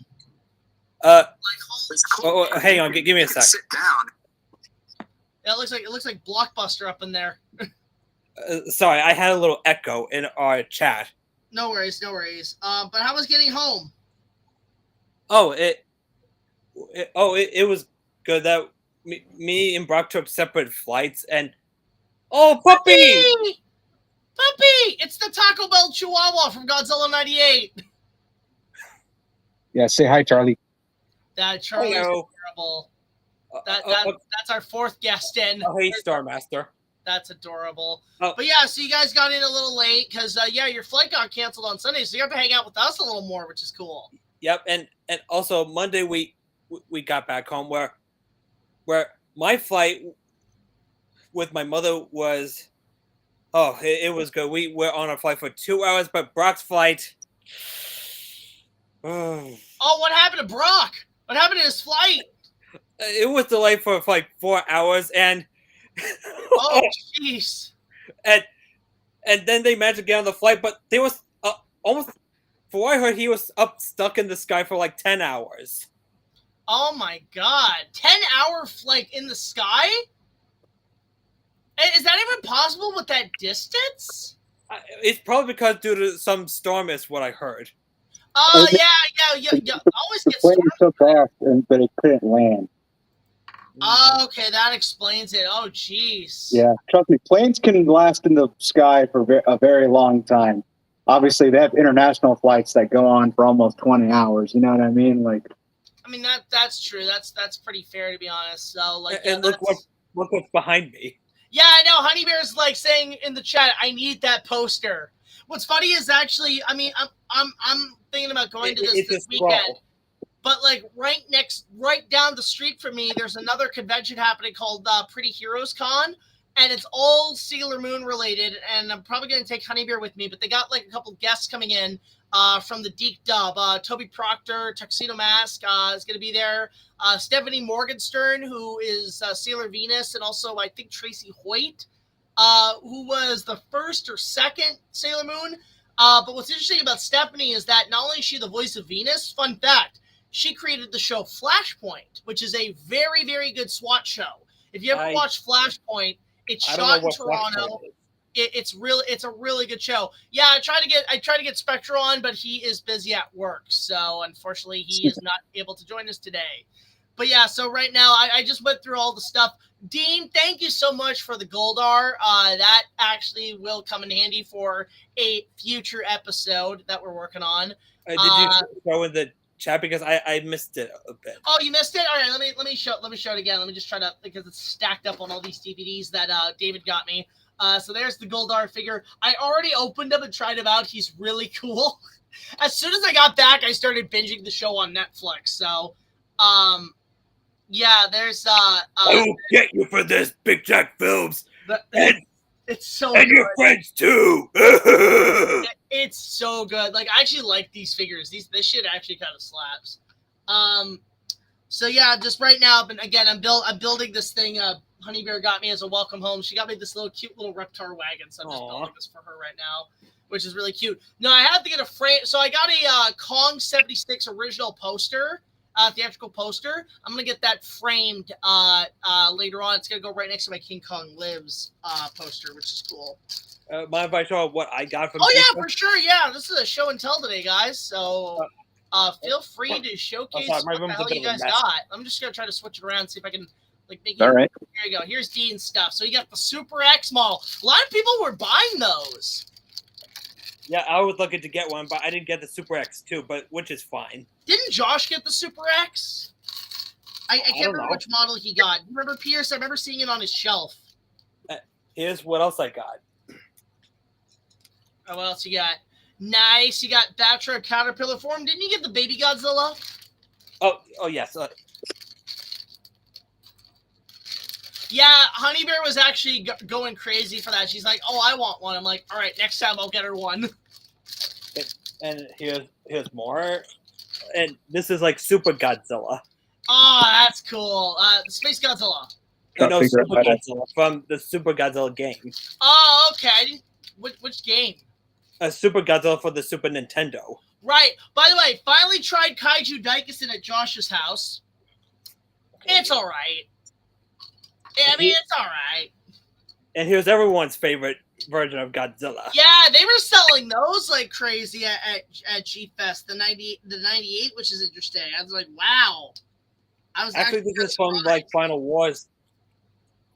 Hang on, give me a sec. Sit down. Yeah, it looks like Blockbuster up in there. Sorry, I had a little echo in our chat. No worries. But how was getting home? Oh, it was good. That me and Brock took separate flights, and puppy! It's the Taco Bell Chihuahua from Godzilla '98. Yeah, say hi, Charlie. That Charlie's adorable. That's our fourth guest in. Oh, hey, Starmaster. That's adorable. Oh. But yeah, so you guys got in a little late because your flight got canceled on Sunday, so you got to hang out with us a little more, which is cool. Yep, and also Monday we got back home where my flight with my mother was it was good. We were on a flight for 2 hours, but Brock's flight. What happened to Brock? What happened to his flight? It was delayed for like 4 hours, and oh jeez. And then they managed to get on the flight, but there was almost. For what I heard, he was stuck in the sky for like 10 hours. Oh my God. 10-hour flight in the sky? Is that even possible with that distance? It's probably because due to some storm is what I heard. Oh, yeah. Always get storms. The plane took off, but it couldn't land. Oh, okay, that explains it. Oh, jeez. Yeah, trust me, planes can last in the sky for a very long time. Obviously, they have international flights that go on for almost 20 hours. You know what I mean? I mean that's true. That's pretty fair, to be honest. So, and look what's behind me. Yeah, I know. Honey Bear's saying in the chat, "I need that poster." What's funny is actually, I mean, I'm thinking about going to this weekend, but right down the street from me, there's another convention happening called Pretty Heroes Con. And it's all Sailor Moon related, and I'm probably going to take Honeybear with me, but they got a couple guests coming in from the Deke Dub. Toby Proctor, Tuxedo Mask is going to be there. Stephanie Morgenstern, who is Sailor Venus, and also I think Tracy Hoyt, who was the first or second Sailor Moon. But what's interesting about Stephanie is that not only is she the voice of Venus, fun fact, she created the show Flashpoint, which is a very, very good SWAT show. If you ever watch Flashpoint, it's shot in Toronto. It's a really good show. Yeah, I try to get Spectre on, but he is busy at work, so unfortunately he is not able to join us today. But yeah, so right now I just went through all the stuff. Dean, thank you so much for the Goldar. That actually will come in handy for a future episode that we're working on. Did you show in the chat because I missed it a bit? Oh, you missed it? All right, let me show it again. Let me just try to, because it's stacked up on all these DVDs that David got me. So there's the Goldar figure. I already opened him and tried him out. He's really cool. As soon as I got back, I started binging the show on Netflix. So, yeah, there's I will get you for this, BigJackFilms. It's so and good. Your friends too. It's so good. I actually like these figures. This shit actually kind of slaps. So yeah, just right now, but again, I'm building this thing. Honey Bear got me as a welcome home. She got me this cute little Reptar wagon, so I'm just building this for her right now, which is really cute. No, I have to get a frame. So I got a Kong 76 original poster theatrical poster. I'm gonna get that framed later on. It's gonna go right next to my King Kong Lives poster, which is cool. Mind if I show what I got from? Oh yeah, for sure. Yeah, this is a show and tell today, guys. So feel free to showcase what the hell you guys got. I'm just gonna try to switch it around and see if I can like make it. All right. Here you go. Here's Dean's stuff. So you got the Super X model. A lot of people were buying those. Yeah, I was looking to get one, but I didn't get the Super X too, but which is fine. Didn't Josh get the Super X? I can't remember which model he got. Remember Pierce? I remember seeing it on his shelf. Here's what else I got. Oh, what else you got? Nice. You got Batra Caterpillar form. Didn't you get the Baby Godzilla? Oh yes. Yeah, Honey Bear was actually going crazy for that. She's like, "Oh, I want one." I'm like, "All right, next time I'll get her one." And here's more. And this is like Super Godzilla. Oh, that's cool. Space Godzilla. No, Super Godzilla from the Super Godzilla game. Oh, okay. Which game? Super Godzilla for the Super Nintendo. Right. By the way, finally tried Kaiju Daikison at Josh's house. Okay. It's all right. I mean, it's all right. And here's everyone's favorite version of Godzilla. Yeah, they were selling those like crazy at G-Fest, the 98, which is interesting. I was like, wow. Actually this is from like Final Wars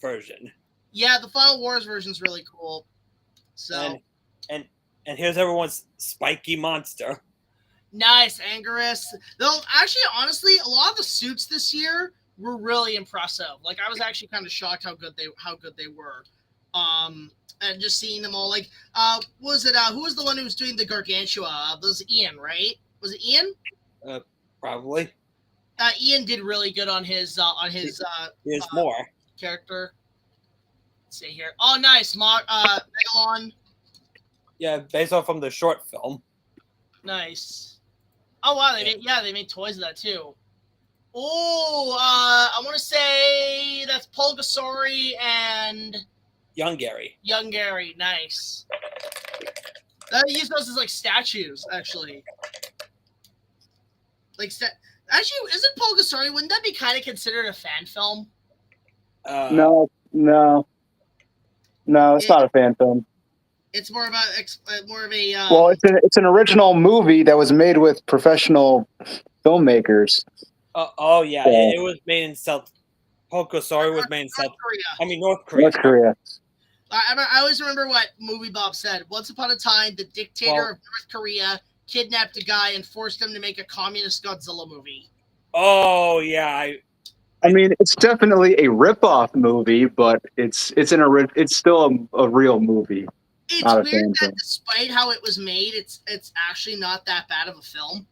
version. Yeah, the Final Wars version is really cool. So and here's everyone's spiky monster. Nice, Anguirus. Though actually, honestly, a lot of the suits this year were really impressive. Like I was actually kind of shocked how good they were. And just seeing them all, like, was it who was the one who was doing the Gargantua? It was Ian, right? Was it Ian? Probably. Ian did really good on his Here's more character. Let's see here. Oh, nice, Megalon. Yeah, based off from the short film. Nice. Oh wow, they made toys of that too. Oh, I want to say that's Pulgasori and Young Gary. Nice. They use those as like statues, actually. Like, actually, isn't Pulgasori? Wouldn't that be kind of considered a fan film? No, it's not a fan film. It's more about more of a. Well, it's an original movie that was made with professional filmmakers. Oh yeah, it was made in South. Pulgasori was made in South Korea. I mean North Korea. North Korea. I always remember what Movie Bob said. Once upon a time, the dictator of North Korea kidnapped a guy and forced him to make a communist Godzilla movie. Oh yeah, I mean, it's definitely a rip-off movie, but it's still a real movie. It's weird that despite how it was made, it's actually not that bad of a film.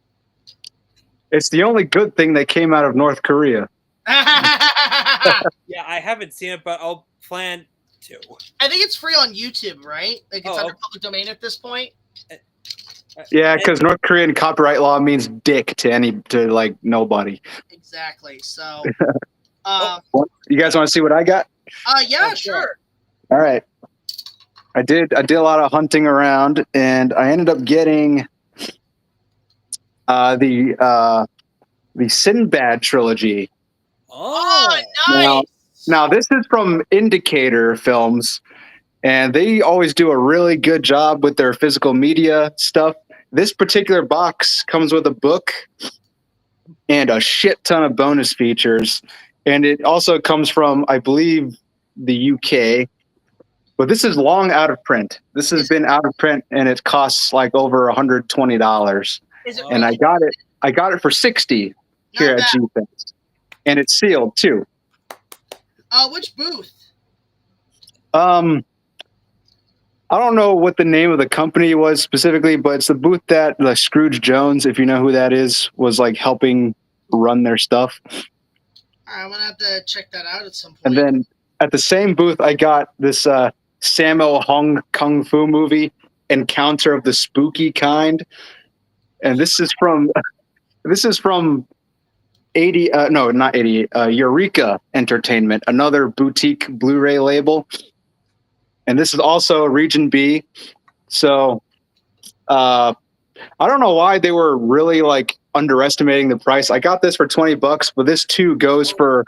It's the only good thing that came out of North Korea. Yeah, I haven't seen it, but I'll plan to. I think it's free on YouTube, right? Like it's under public domain at this point. Yeah, because North Korean copyright law means dick to nobody. Exactly. So, you guys want to see what I got? Yeah, sure. All right. I did a lot of hunting around, and I ended up getting the Sinbad trilogy. Oh, nice. Now this is from Indicator Films, and they always do a really good job with their physical media stuff. This particular box comes with a book and a shit ton of bonus features, and it also comes from, I believe, the UK. But this is long out of print. This has been out of print, and it costs like over $120. And I got it for $60 here at G-Fest. And it's sealed too. Which booth? I don't know what the name of the company was specifically, but it's the booth that Scrooge Jones, if you know who that is, was like helping run their stuff. I'm gonna have to check that out at some point. And then at the same booth, I got this Sammo Hung Kung Fu movie, Encounter of the Spooky Kind, and this is from 88 Eureka Entertainment, another boutique Blu-ray label. And this is also Region B. So I don't know why they were really like underestimating the price. I got this for $20, but this too goes for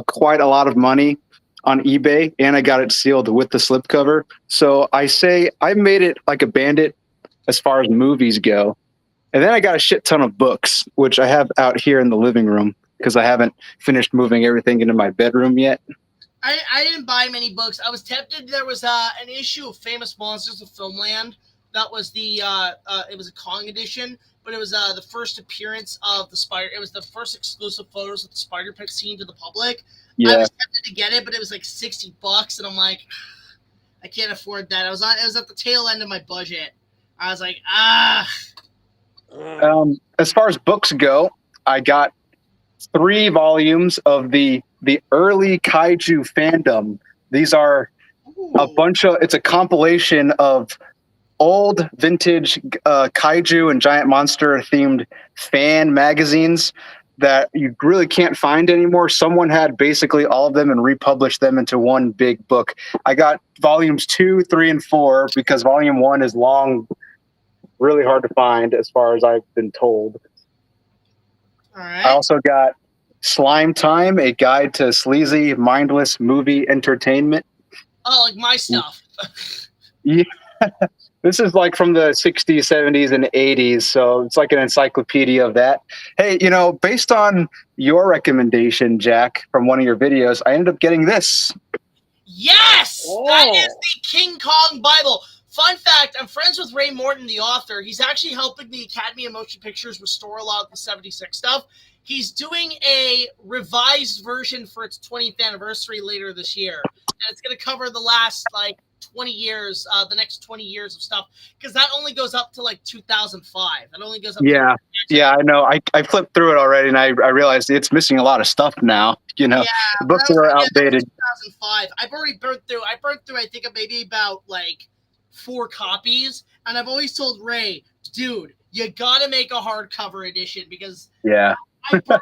quite a lot of money on eBay, and I got it sealed with the slipcover. So I say I made it like a bandit as far as movies go. And then I got a shit ton of books, which I have out here in the living room because I haven't finished moving everything into my bedroom yet. I didn't buy many books. I was tempted. There was an issue of Famous Monsters of Filmland. That was the it was a Kong edition, but it was the first appearance of the spider. It was the first exclusive photos of the Spider Pig seen to the public. Yeah. I was tempted to get it, but it was like $60, and I'm like, I can't afford that. It was at the tail end of my budget. I was like, As far as books go, I got 3 volumes of the early kaiju fandom. These are a bunch of, it's a compilation of old vintage kaiju and giant monster themed fan magazines that you really can't find anymore. Someone had basically all of them and republished them into one big book. I got volumes 2, 3, and 4 because volume 1 is long, really hard to find as far as I've been told. all right. I also got Slime Time, a guide to sleazy, mindless movie entertainment. Oh, like my stuff. Yeah. This is like from the 60s, 70s, and 80s, so it's like an encyclopedia of that. Hey, you know, based on your recommendation, Jack, from one of your videos, I ended up getting this. Yes! Oh. That is the King Kong Bible. Fun fact, I'm friends with Ray Morton, the author. He's actually helping the Academy of Motion Pictures restore a lot of the 76 stuff. He's doing a revised version for its 20th anniversary later this year. And it's going to cover the last, 20 years, the next 20 years of stuff. Because that only goes up to, 2005. That only goes up Yeah. to... Yeah, I know. I flipped through it already, and I realized it's missing a lot of stuff now. You know, Yeah, the books that was- are yeah, that was outdated. 2005. I've already burnt through. I burnt through, I think, maybe about, 4 copies. And I've always told Ray, dude, you got to make a hardcover edition because... Yeah. I burnt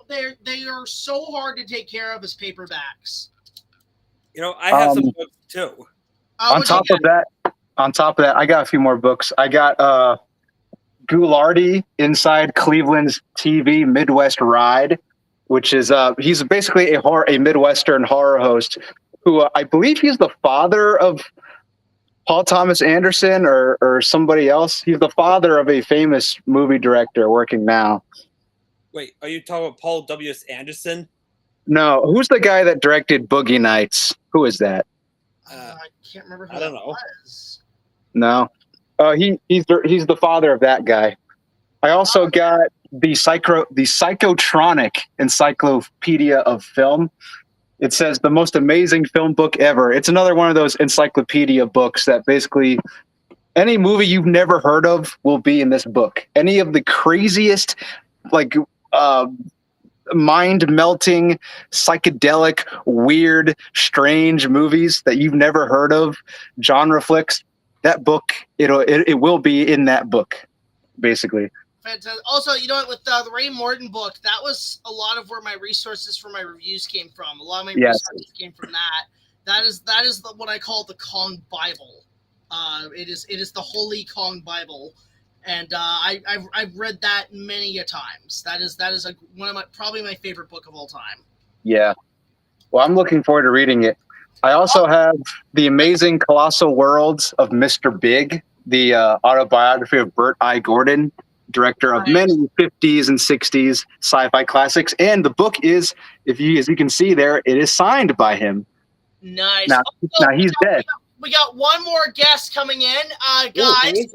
through, they are so hard to take care of as paperbacks. You know, I have some books too. On top of that, I got a few more books. I got Ghoulardi Inside Cleveland's TV Midwest Ride, which is he's basically a Midwestern horror host who I believe he's the father of Paul Thomas Anderson or somebody else. He's the father of a famous movie director working now. Wait, are you talking about Paul W.S. Anderson? No, who's the guy that directed Boogie Nights? Who is that? I can't remember who I don't that know. was. No, he's the father of that guy. I also got the Psychotronic Encyclopedia of Film. It says the most amazing film book ever. It's another one of those encyclopedia books that basically any movie you've never heard of will be in this book. Any of the craziest, mind-melting, psychedelic, weird, strange movies that you've never heard of, genre flicks, that book, it will be in that book, basically. Fantastic. Also, you know what, with the Ray Morton book, that was a lot of where my resources for my reviews came from. A lot of my resources came from that. That is what I call the Kong Bible. It is the Holy Kong Bible. And I've read that many a times. That is one of probably my favorite book of all time. Yeah. Well, I'm looking forward to reading it. I also have The Amazing Colossal Worlds of Mr. Big, the autobiography of Burt I. Gordon, director of many 50s and 60s sci-fi classics. And the book is, as you can see there, it is signed by him. Nice. Now he's dead. We got one more guest coming in, guys.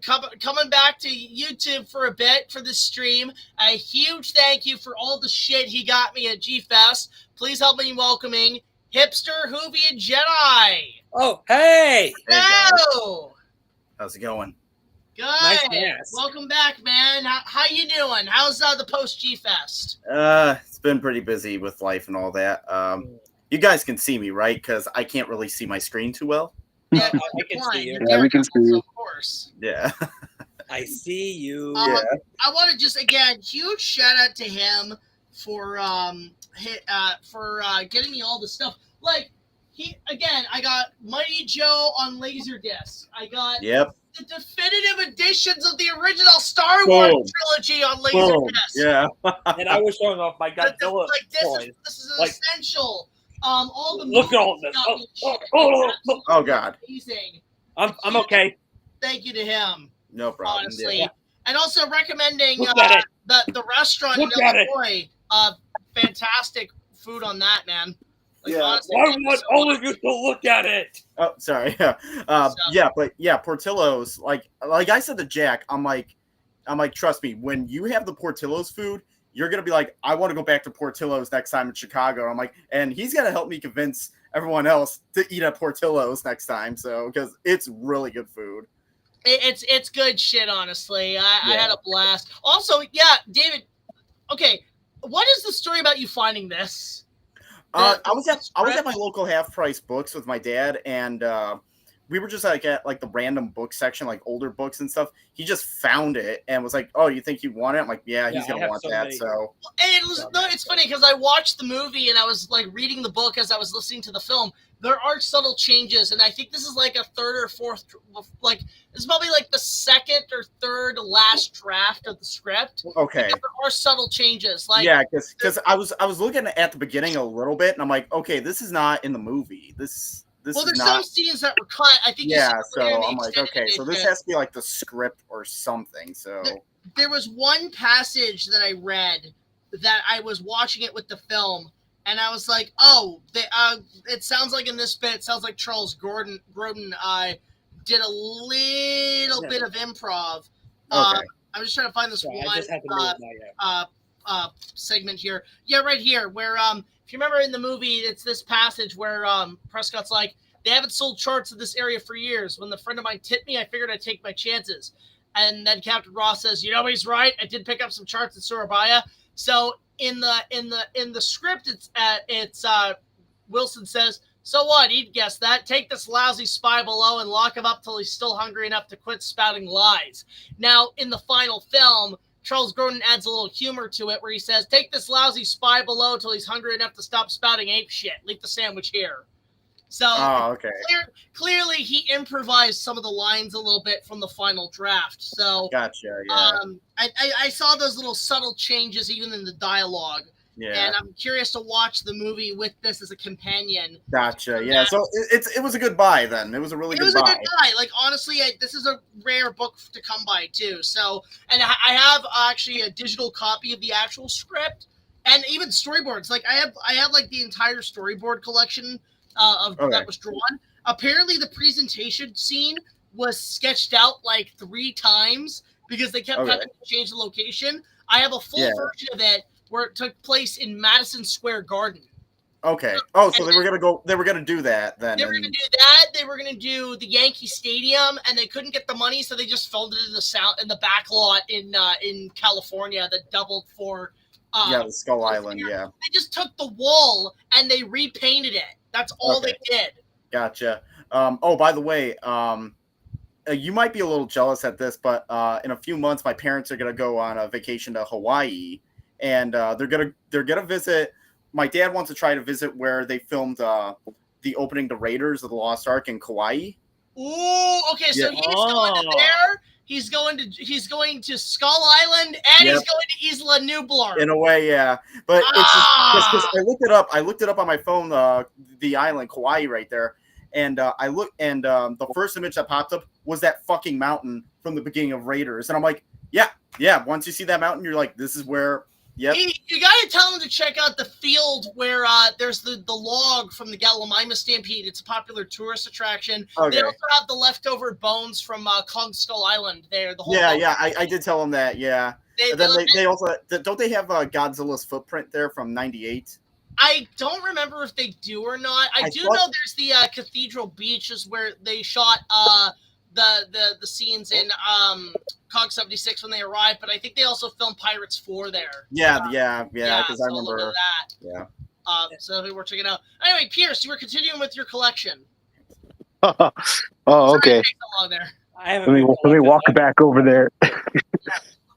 Coming back to YouTube for a bit for the stream. A huge thank you for all the shit he got me at G-Fest. Please help me welcoming Hipster Hoovy and Jedi. Oh, hey! Hello! How's it going? Good. Nice. Welcome back, man. How you doing? How's the post G-Fest? It's been pretty busy with life and all that. You guys can see me, right? Because I can't really see my screen too well. Yeah, I can see you. Yeah, we can see you. Of course. Yeah. I see you. Yeah. I want to just again huge shout out to him for getting me all the stuff. Like I got Mighty Joe on Laserdisc. I got Yep. the definitive editions of the original Star Wars trilogy on Laserdisc. Yeah. And I was showing off my Godzilla toys. This is an essential. All the Look at all movies this. got me shit. Oh God. Amazing. I'm okay. Thank you to him. No problem. Honestly. Yeah. And also recommending Look at it. the restaurant Look in at it. Illinois. Fantastic food on that, man. Like, Yeah. honestly, I thank you want so all much. of you to look at it. Oh, sorry. Yeah, Portillo's, like I said to Jack, I'm like, trust me, when you have the Portillo's food, you're gonna be like, I want to go back to Portillo's next time in Chicago. I'm like, and he's gonna help me convince everyone else to eat at Portillo's next time. So because it's really good food. It's good shit, honestly. I had a blast. Also, yeah, David. Okay, what is the story about you finding this? I was at my local Half Price Books with my dad, and we were just like at like the random book section, like older books and stuff. He just found it and was like, "Oh, you think you want it?" I'm like, "Yeah, he's gonna want that." So and it's funny because I watched the movie and I was like reading the book as I was listening to the film. There are subtle changes, and I think this is like a third or fourth, like this is probably like the second or third last draft of the script. Okay, there are subtle changes, like because I was looking at the beginning a little bit, and I'm like, okay, this is not in the movie. This well, is there's not... some scenes that were cut. I think so I'm like, okay, so this has to be like the script or something. So there was one passage that I read that I was watching it with the film. And I was like, oh, it sounds like in this bit, it sounds like Charles Grodin did a little bit of improv. I'm just trying to find this one segment here. Yeah, right here, where if you remember in the movie, it's this passage where Prescott's like, they haven't sold charts in this area for years. When the friend of mine tipped me, I figured I'd take my chances. And then Captain Ross says, you know, he's right. I did pick up some charts in Surabaya. So in the script, it's Wilson says, so what? He'd guess that. Take this lousy spy below and lock him up till he's still hungry enough to quit spouting lies. Now, in the final film, Charles Grodin adds a little humor to it where he says, take this lousy spy below till he's hungry enough to stop spouting ape shit. Leave the sandwich here. So clearly he improvised some of the lines a little bit from the final draft. So gotcha. Yeah. I saw those little subtle changes even in the dialogue. Yeah. And I'm curious to watch the movie with this as a companion. Gotcha. Yeah. So it was a good buy then. It was a really good buy. It was a good buy. Like honestly, this is a rare book to come by too. So, and I have actually a digital copy of the actual script and even storyboards. Like I have like the entire storyboard collection that was drawn. Apparently, the presentation scene was sketched out like 3 times because they kept having to change the location. I have a full version of it where it took place in Madison Square Garden. Okay. Oh, so they were gonna do that then. They were gonna do that. They were gonna do the Yankee Stadium, and they couldn't get the money, so they just filmed it in the back lot in California that doubled for. The Skull Island. Yeah. They just took the wall and they repainted it. That's all they did. Gotcha. Oh, by the way, you might be a little jealous at this, but in a few months, my parents are gonna go on a vacation to Hawaii, and they're gonna visit. My dad wants to try to visit where they filmed the opening to Raiders of the Lost Ark in Kauai. Ooh, okay, so he's going to there. He's going to Skull Island, and he's going to Isla Nublar. In a way, yeah. But it's just I looked it up. I looked it up on my phone. The island, Kauai, right there. And the first image that popped up was that fucking mountain from the beginning of Raiders. And I'm like, yeah. Once you see that mountain, you're like, this is where. Yep. You gotta tell them to check out the field where there's the log from the Gallaghar Stampede. It's a popular tourist attraction. Okay. They also have the leftover bones from Kong Skull Island there. The whole I did tell them that. Yeah. They also don't they have Godzilla's footprint there from '98? I don't remember if they do or not. I do know there's the Cathedral Beach is where they shot the scenes in Cog 76 when they arrived, but I think they also filmed Pirates 4 there. Yeah, because I remember that. Yeah. So we were checking out. Anyway, Pierce, you were continuing with your collection. Oh, okay. Let me walk back over there.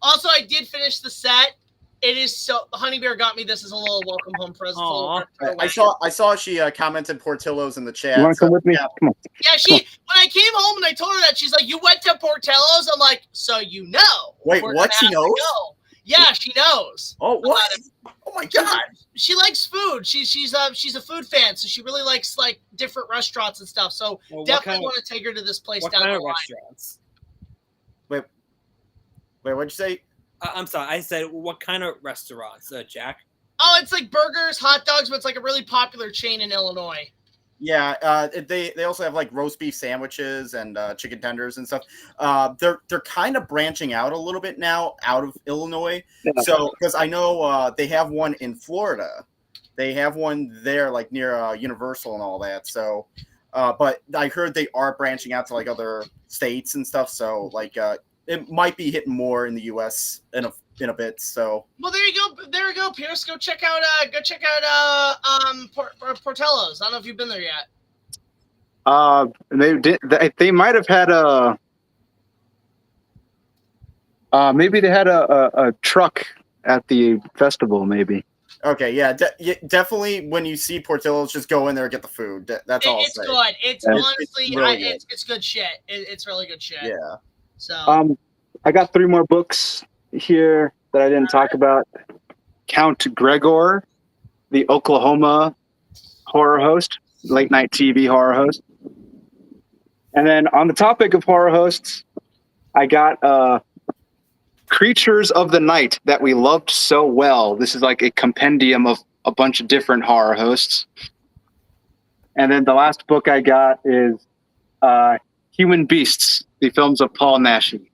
Also, I did finish the set. It is so. Honey Bear got me this as a little welcome home present. Aw. I saw she commented Portillo's in the chat. You want to come with me? Yeah. Come on. Yeah, when I came home and I told her that, she's like, "You went to Portillo's?" I'm like, "So you know?" Wait, we're what? gonna She have to knows? go." Yeah, she knows. Oh, what? Oh my god. She likes food. She's a food fan, so she really likes like different restaurants and stuff. So Well, definitely want to take her to this place What down kind the of line. restaurants? Wait, what'd you say? I'm sorry. I said what kind of restaurants, Jack? Oh, it's like burgers, hot dogs, but it's like a really popular chain in Illinois. Yeah, they also have like roast beef sandwiches and chicken tenders and stuff. They're kind of branching out a little bit now out of Illinois. Yeah. So because I know they have one in Florida, they have one there like near Universal and all that. So, but I heard they are branching out to like other states and stuff. So like it might be hitting more in the U.S. in a bit. So Well, there you go. There we go, Pierce. Go check out Portillo's. I don't know if you've been there yet. They might have had a maybe they had a truck at the festival. Maybe. okay, yeah, definitely. When you see Portillo's, just go in there and get the food. That's all. It's I'll say. good. It's Yeah. honestly, really good. it's good shit. It's really good shit. Yeah. So I got 3 more books here that I didn't talk about. Count Gregor, the Oklahoma horror host, late night TV horror host. And then on the topic of horror hosts, I got Creatures of the Night that we loved so well. This is like a compendium of a bunch of different horror hosts. And then the last book I got is Human Beasts, the films of Paul Naschy.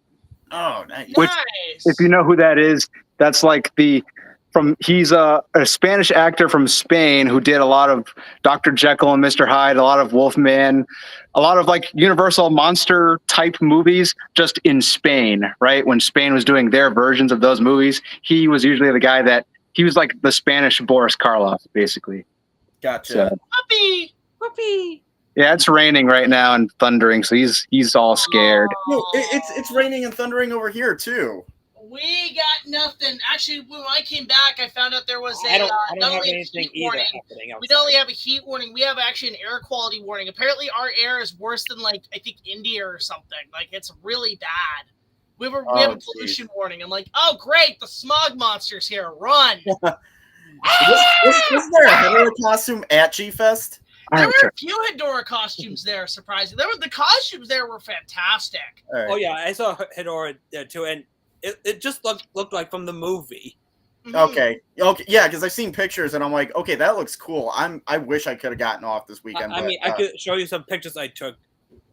Oh, nice. Which, nice. If you know who that is, that's like he's a Spanish actor from Spain who did a lot of Dr. Jekyll and Mr. Hyde, a lot of Wolfman, a lot of like Universal monster type movies just in Spain, right? When Spain was doing their versions of those movies, he was usually the guy he was like the Spanish Boris Karloff, basically. Gotcha. So, Whoopee. yeah, it's raining right now and thundering, so he's all scared. No, it's raining and thundering over here too. We got nothing. Actually, when I came back, I found out there was I don't not have only a anything heat either warning. happening. We don't only have a heat warning. We have actually an air quality warning. Apparently, our air is worse than like I think India or something. Like it's really bad. We have a pollution warning. I'm like, oh great, the smog monster's here. Run. Wasn't there a Hedora costume at G-Fest? There were a few Hedora costumes there, surprisingly. The costumes there were fantastic. All right. Oh yeah, I saw Hedora there too, and it just looked like from the movie. Okay, yeah, because I've seen pictures and I'm like, okay, that looks cool. I wish I could have gotten off this weekend. I mean, I could show you some pictures I took.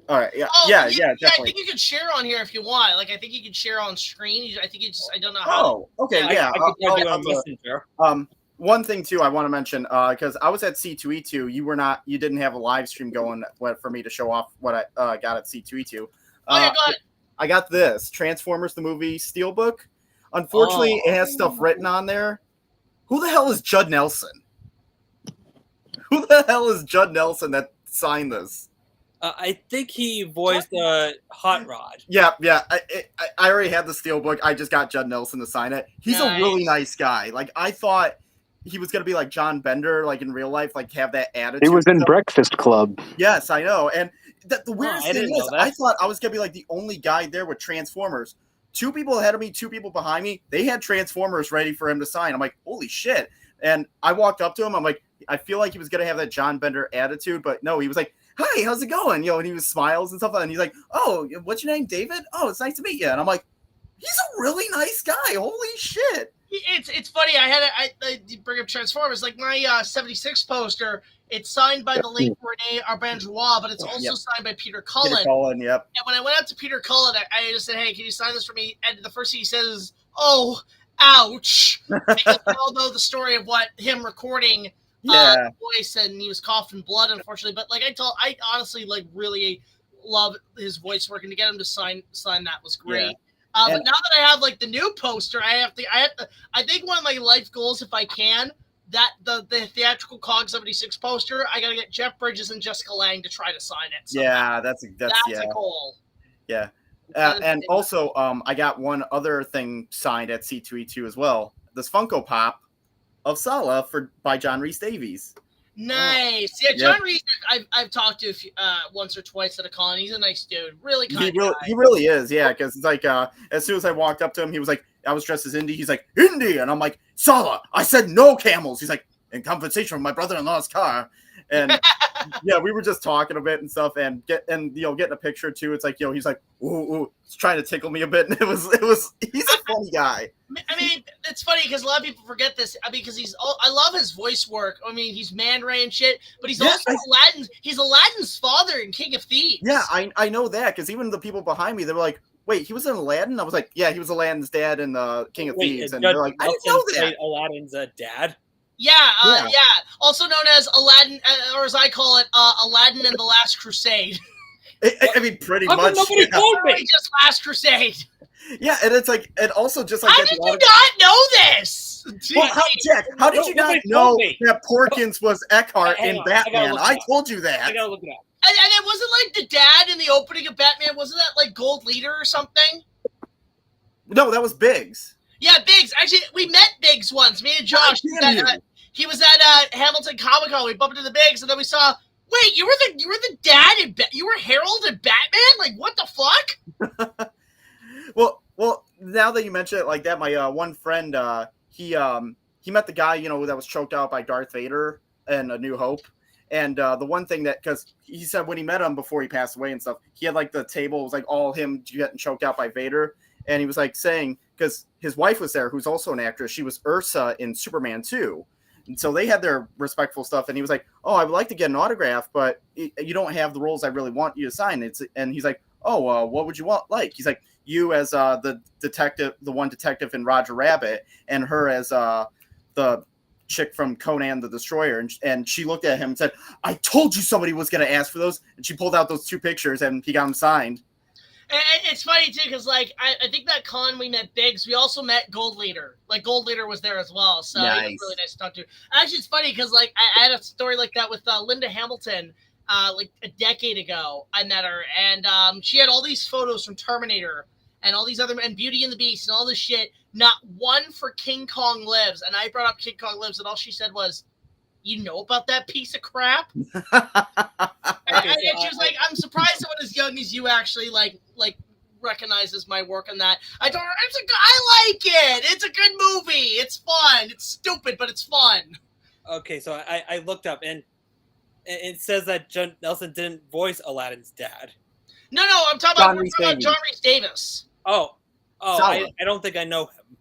All right, yeah, Oh, yeah, I definitely. think you can share on here if you want. Like, I think you can share on screen. I think you just, I don't know how. Oh, okay, yeah. I could tell you I'll on do it. Messenger. One thing too, I want to mention because I was at C2E2. You didn't have a live stream going for me to show off what I got at C2E2. Oh, yeah, go ahead. I got this Transformers the movie Steelbook. Unfortunately, it has stuff written on there. Who the hell is Judd Nelson? Who the hell is Judd Nelson that signed this? I think he voiced Hot Rod. Yeah. I already had the Steelbook. I just got Judd Nelson to sign it. He's a really nice guy. Like, I thought he was gonna be like John Bender, like in real life, like have that attitude. He was in Breakfast Club. Yes, I know. And the weirdest thing is, that. I thought I was gonna be like the only guy there with Transformers. 2 people ahead of me, 2 people behind me. They had Transformers ready for him to sign. I'm like, holy shit! And I walked up to him. I'm like, I feel like he was gonna have that John Bender attitude, but no, he was like, "Hi, how's it going?" You know, and he was smiles and stuff. And he's like, "Oh, what's your name, David? Oh, it's nice to meet you." And I'm like, he's a really nice guy. Holy shit! It's funny. I bring up Transformers. Like my 76 poster, it's signed by the late Rene Arbanjois, but it's also signed by Peter Cullen. Peter Cullen, yep. And when I went out to Peter Cullen, I just said, "Hey, can you sign this for me?" And the first thing he says is, "Oh, ouch," because we all know the story of what him recording the voice, and he was coughing blood, unfortunately. But like I honestly like really love his voice work, and to get him to sign that was great. Yeah. But now that I have like the new poster, I think one of my life goals, if I can, that the theatrical COG 76 poster, I gotta get Jeff Bridges and Jessica Lange to try to sign it. So Yeah, that's a goal. Yeah. And also, I got one other thing signed at C2E2 as well. this Funko Pop of Sallah by John Rhys Davies. Nice. Yeah, John Reeves, I've talked to once or twice at a con. He's a nice dude. Really kind of guy. He really is, yeah, because it's like as soon as I walked up to him, he was like, I was dressed as Indy. He's like, Indy! And I'm like, Sallah, I said no camels. He's like, in compensation for my brother-in-law's car. And yeah, we were just talking a bit and stuff, and getting a picture too. It's like, he's like, ooh, he's trying to tickle me a bit, and it was he's a funny guy. I mean, it's funny because a lot of people forget this. I mean, because I love his voice work. I mean, he's Man Ray and shit, but he's also Aladdin's. He's Aladdin's father in King of Thieves. Yeah, I know that because even the people behind me, they were like, wait, he was in Aladdin? I was like, yeah, he was Aladdin's dad in King of Thieves, and they're like, I didn't know that. Aladdin's dad. Yeah. Also known as Aladdin, or as I call it, Aladdin and the Last Crusade. I mean, pretty much. Nobody told me. Just Last Crusade. Yeah, and it's like, and also just like. How did you not know this? Well, how did you not know that Porkins was Eckhart in Batman? I told you that. I gotta look it up. And it wasn't like the dad in the opening of Batman. Wasn't that like Gold Leader or something? No, that was Biggs. Yeah, Biggs. Actually, we met Biggs once. Me and Josh. He was at Hamilton Comic Con. We bumped into Biggs, and then we saw. Wait, you were the dad in you were Harold in Batman? Like, what the fuck? well, now that you mention it like that, my one friend, he met the guy, that was choked out by Darth Vader in A New Hope. And the one thing because he said when he met him before he passed away and stuff, he had like the table, it was like all him getting choked out by Vader. And he was like saying, because his wife was there, who's also an actress, she was Ursa in Superman 2. And so they had their respectful stuff. And he was like, oh, I would like to get an autograph, but you don't have the roles I really want you to sign. And he's like, oh, what would you want? Like, he's like, you as the detective, the one detective in Roger Rabbit, and her as the chick from Conan the Destroyer. And she looked at him and said, I told you somebody was going to ask for those. And she pulled out those 2 pictures and he got them signed. And it's funny, too, because, like, I think that con we met Biggs, we also met Gold Leader. Like, Gold Leader was there as well, so nice. He was really nice to talk to. Actually, it's funny, because, like, I had a story like that with Linda Hamilton, like, a decade ago. I met her, and she had all these photos from Terminator, and all these other, and Beauty and the Beast, and all this shit. Not one for King Kong Lives, and I brought up King Kong Lives, and all she said was, you know about that piece of crap? and she was like, I'm surprised someone as young as you actually like recognizes my work on that. I told her, I like it. It's a good movie. It's fun. It's stupid, but it's fun. Okay, so I looked up, and it says that John Nelson didn't voice Aladdin's dad. No, I'm talking about John Rhys Davies. Oh, I don't think I know him.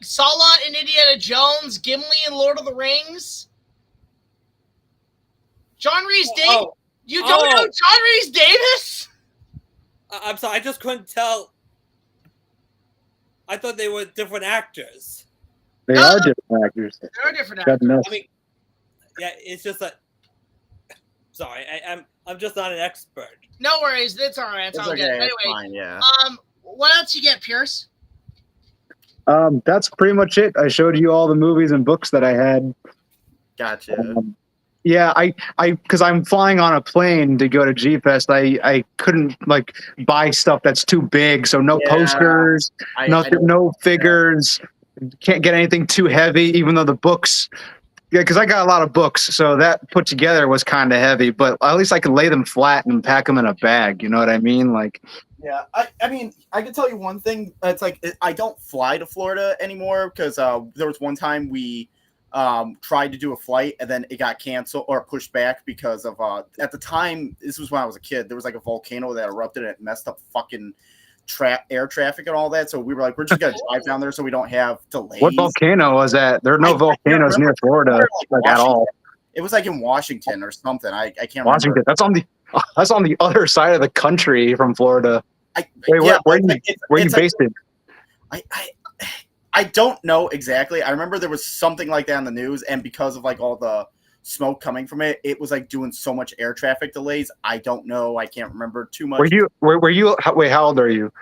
Sallah in Indiana Jones, Gimli in Lord of the Rings. John Rhys Davies? You don't know John Rhys Davies? I'm sorry, I just couldn't tell. I thought they were different actors. They are different actors. They are different actors. I mean, yeah, it's just that. Sorry, I'm just not an expert. No worries, it's all right. It's all okay, good. Anyway, fine, yeah. What else you get, Pierce? That's pretty much it. I showed you all the movies and books that I had. Gotcha. Yeah, because I'm flying on a plane to go to G-Fest. I couldn't like buy stuff that's too big, so no posters, no figures. Can't get anything too heavy, even though the books. Yeah, because I got a lot of books, so that put together was kind of heavy. But at least I could lay them flat and pack them in a bag. You know what I mean? Like. Yeah, I mean, I can tell you one thing. It's like I don't fly to Florida anymore because there was one time we tried to do a flight and then it got canceled or pushed back because of at the time, this was when I was a kid, there was like a volcano that erupted and it messed up fucking air traffic and all that. So we were like, we're just gonna drive down there so we don't have delays. What volcano was that? There are no volcanoes near Florida like at all. It was like in Washington or something. I can't Washington. remember. That's on the other side of the country from Florida. Where are you based in? I don't know exactly. I remember there was something like that in the news, and because of like all the smoke coming from it, it was like doing so much air traffic delays. I don't know. I can't remember too much. Wait, how old are you?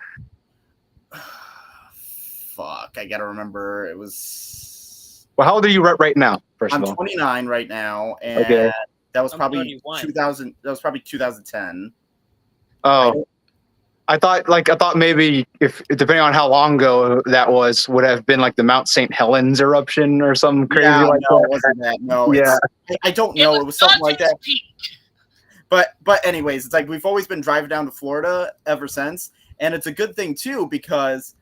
Fuck, I gotta remember. It was. Well, how old are you right now? I'm 29 right now, and that was probably 2000. That was probably 2010. Oh. I thought maybe if depending on how long ago that was, would have been like the Mount St. Helens eruption or something crazy like no, that. it wasn't that. No, Yeah. I don't know. It was something like that. Peak. But anyways, it's like we've always been driving down to Florida ever since, and it's a good thing too because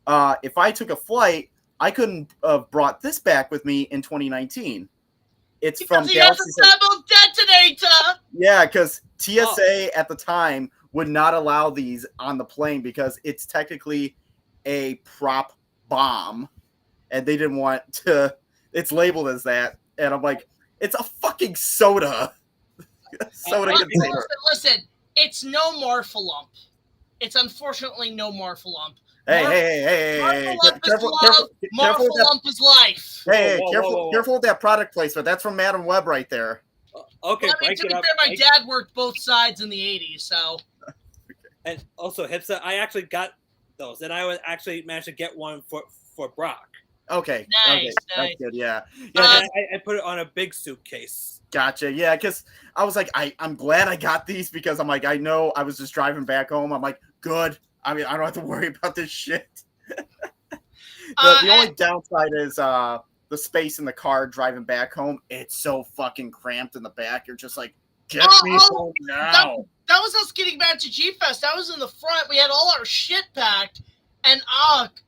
if I took a flight, I couldn't have brought this back with me in 2019. It's Because from he has Galaxy. a thermal detonator. Yeah, because TSA at the time would not allow these on the plane because it's technically a prop bomb, and they didn't want to. It's labeled as that, and I'm like, it's a fucking soda. Soda container. Listen, it's no Morphalump. It's unfortunately no Morphalump. Hey! Morphalump is love. Morphalump is life. Hey, Whoa. careful with that product placement. That's from Madam Web right there. Okay, Well, I mean, break to be it up. fair, my dad worked both sides in the 80s, so. And also, Hipsa, I actually got those, and I would actually managed to get one for Brock. Okay. Nice. That's good, yeah. I put it on a big suitcase. Gotcha. Yeah, because I was like, I'm glad I got these because I'm like, I know I was just driving back home. I'm like, good. I mean, I don't have to worry about this shit. The only downside is the space in the car driving back home. It's so fucking cramped in the back. You're just like, get me home now. That was us getting back to G-Fest. I was in the front. We had all our shit packed. And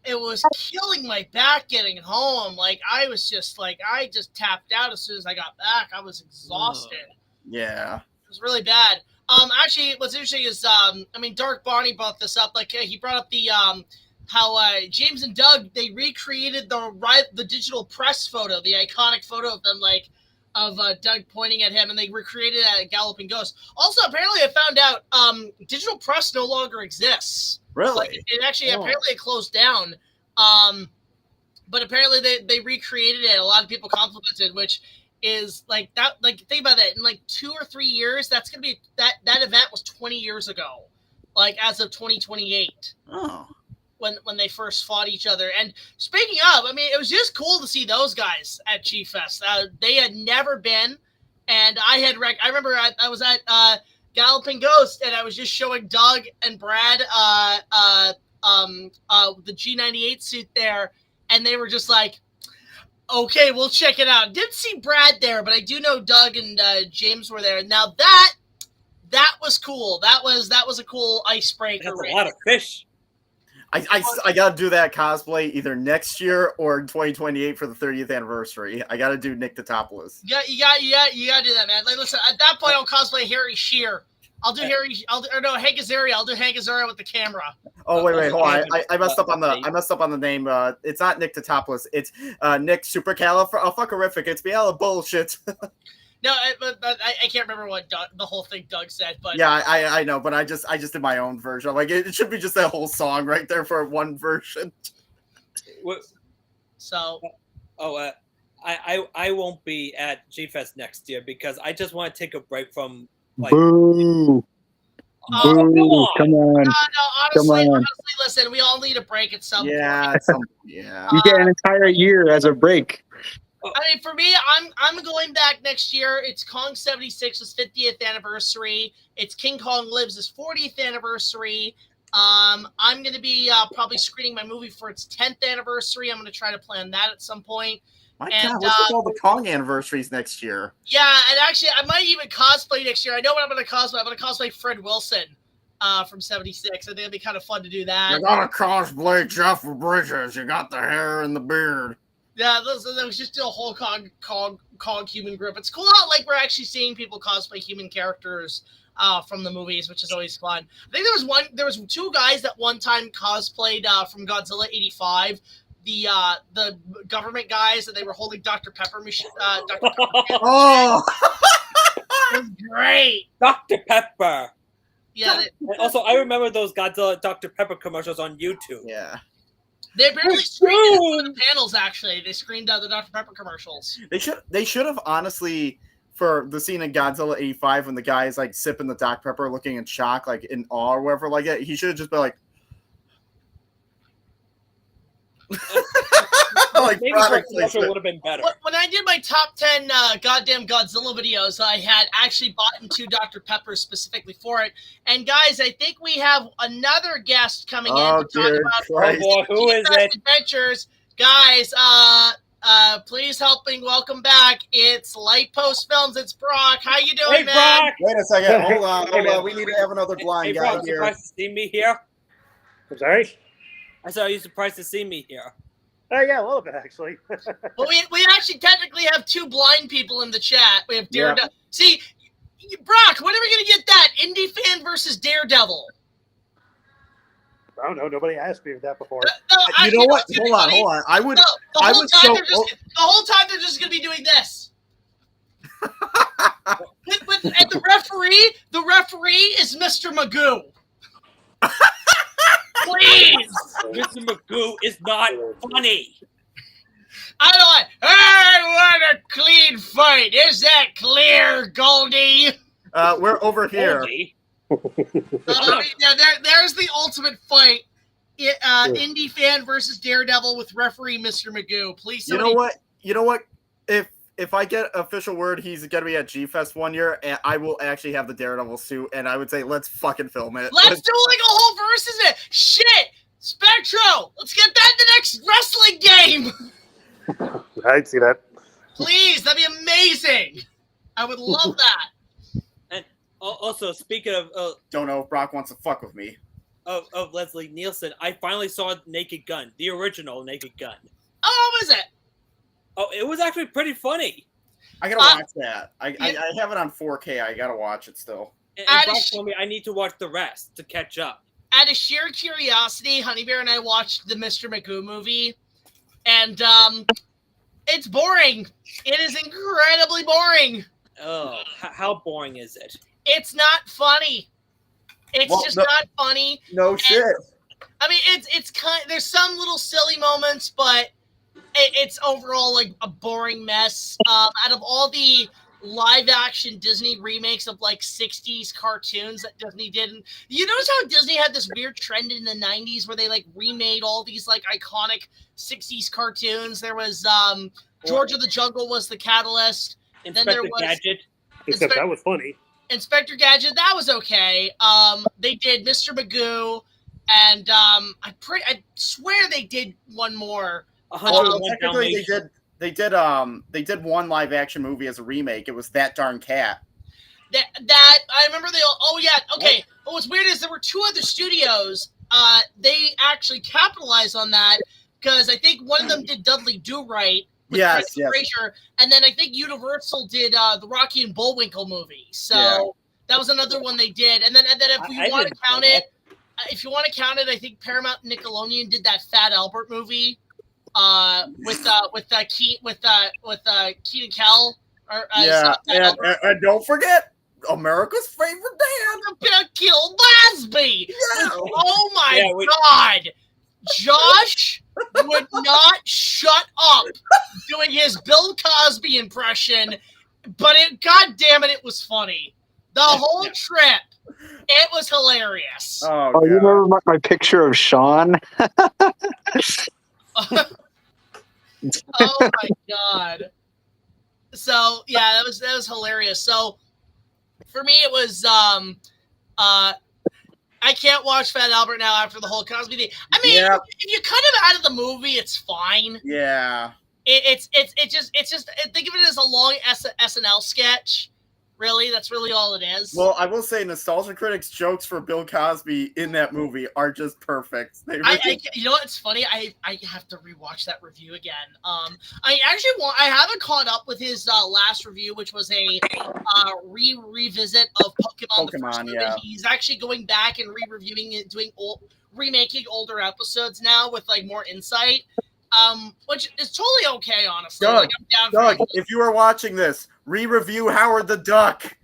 it was killing my back getting home. Like, I was just like, I just tapped out as soon as I got back. I was exhausted. Yeah. It was really bad. Actually, what's interesting is, Dark Bonnie brought this up. Like, he brought up the, how James and Doug, they recreated the digital press photo, the iconic photo of them, like, of Doug pointing at him, and they recreated it at Galloping Ghost. Also, apparently I found out digital press no longer exists. Really? Like, it actually apparently it closed down. But apparently they recreated it. A lot of people complimented, which is like that. Like, think about that. In like 2 or 3 years, that's gonna be that event was 20 years ago. Like, as of 2028. Oh. When they first fought each other. And speaking of, I mean, it was just cool to see those guys at G-Fest. They had never been, and I remember I was at Galloping Ghost, and I was just showing Doug and Brad the G98 suit there, and they were just like, okay, we'll check it out. Didn't see Brad there, but I do know Doug and James were there. Now that was cool. That was a cool icebreaker. That's a lot of fish. I gotta do that cosplay either next year or in 2028 for the 30th anniversary. I gotta do Nick Totopoulos. Yeah, you gotta do that, man. Like, listen, at that point, I'll cosplay Harry Shearer. I'll do Hank Azaria. I'll do Hank Azaria with the camera. Oh wait, hold on. I messed up on the name. It's not Nick Totopoulos. It's Nick Supercalifragilistic. It's Biella bullshit. No, but I can't remember what the whole thing Doug said, but yeah, I know, but I just did my own version. Like, it should be just that whole song right there for one version. So, I won't be at G-Fest next year because I just want to take a break from like. Boo! Boo! Come on! No, honestly, listen, we all need a break at some point. Yeah. You get an entire year as a break. I mean, for me, I'm going back next year. It's Kong 76's 50th anniversary. It's King Kong Lives' 40th anniversary. I'm going to be probably screening my movie for its 10th anniversary. I'm going to try to plan that at some point. My God, what's with all the Kong anniversaries next year? Yeah, and actually, I might even cosplay next year. I know what I'm going to cosplay. I'm going to cosplay Fred Wilson from 76. I think it'd be kind of fun to do that. You got to cosplay Jeff Bridges. You got the hair and the beard. Yeah, that was just a whole Kong human group. It's cool how like we're actually seeing people cosplay human characters from the movies, which is always fun. I think there was 2 guys that one time cosplayed from Godzilla 85. The government guys, and they were holding Dr. Pepper machine. Dr. Pepper. Oh, it was great. Dr. Pepper. Yeah. Also, I remember those Godzilla Dr. Pepper commercials on YouTube. Yeah. They barely screened one of the panels. Actually, they screened the Dr. Pepper commercials. They should have honestly, for the scene in Godzilla 85 when the guy is like sipping the Dr. Pepper, looking in shock, like in awe or whatever, like that. He should have just been like like maybe product commercial placement. would have been better. When I did my top 10 goddamn Godzilla videos, I had actually bought into Dr. Pepper specifically for it. And guys, I think we have another guest coming in to talk about Oh boy, who is it? Adventures. Guys, please help me welcome back. It's Lightpost Films. It's Brock. How you doing, Hey, man? Brock! Wait a second. Hold on. We need to have another blind Hey, guy Brock, here. surprised to see me here? I'm sorry? I saw you surprised to see me here. Oh, yeah, a little bit, actually. Well, we actually technically have two blind people in the chat. We have Daredevil. Yep. See, Brock, when are we going to get that? IndiFan versus Daredevil. I don't know. Nobody asked me that before. You know what? Hold on. I would. No, the I whole would time so. the whole time they're just going to be doing this. And the referee is Mr. Magoo. Please. Mr. Magoo is not funny. I want a clean fight. Is that clear, Goldie? We're over here. Goldie? Yeah, there's the ultimate fight. IndiFan versus Daredevil with referee Mr. Magoo. Please. You know what? If I get official word he's gonna be at G-Fest one year, and I will actually have the Daredevil suit, and I would say let's fucking film it. Let's do like a whole versus it. Shit, Spectro. Let's get that in the next wrestling game. I'd see that. Please, that'd be amazing. I would love that. And also, speaking of Don't know if Brock wants to fuck with me. of Leslie Nielsen, I finally saw Naked Gun, the original Naked Gun. Oh, what is it? Oh, it was actually pretty funny. I gotta watch that. I have it on 4K. I gotta watch it still. And I Brock just- told me I need to watch the rest to catch up. Out of sheer curiosity, Honey Bear and I watched the Mr. Magoo movie, and it's boring. It is incredibly boring. Oh, how boring is it? It's not funny. It's just not funny. No shit. I mean, it's kind. There's some little silly moments, but it's overall like a boring mess. Out of all the live-action Disney remakes of like 60s cartoons that Disney did, and you notice how Disney had this weird trend in the 90s where they like remade all these like iconic 60s cartoons. There was George of the Jungle was the catalyst. Inspector there was- Gadget. Except that was funny. Inspector Gadget, that was okay. They did Mr. Magoo, and I swear they did one more. 101 Technically, Dalmatians. they did one live action movie as a remake. It was That Darn Cat. That I remember they all. Oh yeah, okay. But what's weird is there were two other studios. They actually capitalized on that because I think one of them did Dudley Do Right. Yes. Fraser, and then I think Universal did the Rocky and Bullwinkle movie. So Yeah. that was another one they did. And then if you want to count it, I think Paramount and Nickelodeon did that Fat Albert movie with Keaton Kell. And don't forget America's favorite band, Bill Cosby. Yeah. Oh my God. Josh would not shut up doing his Bill Cosby impression, but God damn it, it was funny. The whole trip, it was hilarious. Oh, you remember my picture of Sean? Oh my God. So yeah, that was hilarious. So for me, it was I can't watch Fat Albert now after the whole Cosby thing. I mean, if you cut him out of the movie, it's fine. Yeah. It's just think of it as a long SNL sketch. Really, that's really all it is. Well, I will say, Nostalgia Critics' jokes for Bill Cosby in that movie are just perfect. You know what's funny? I have to rewatch that review again. I haven't caught up with his last review, which was a revisit of Pokemon. The first movie. Yeah. He's actually going back and re-reviewing it, remaking older episodes now with like more insight. Which is totally okay, honestly. Doug, I'm down for it. if you are watching this, re-review Howard the Duck.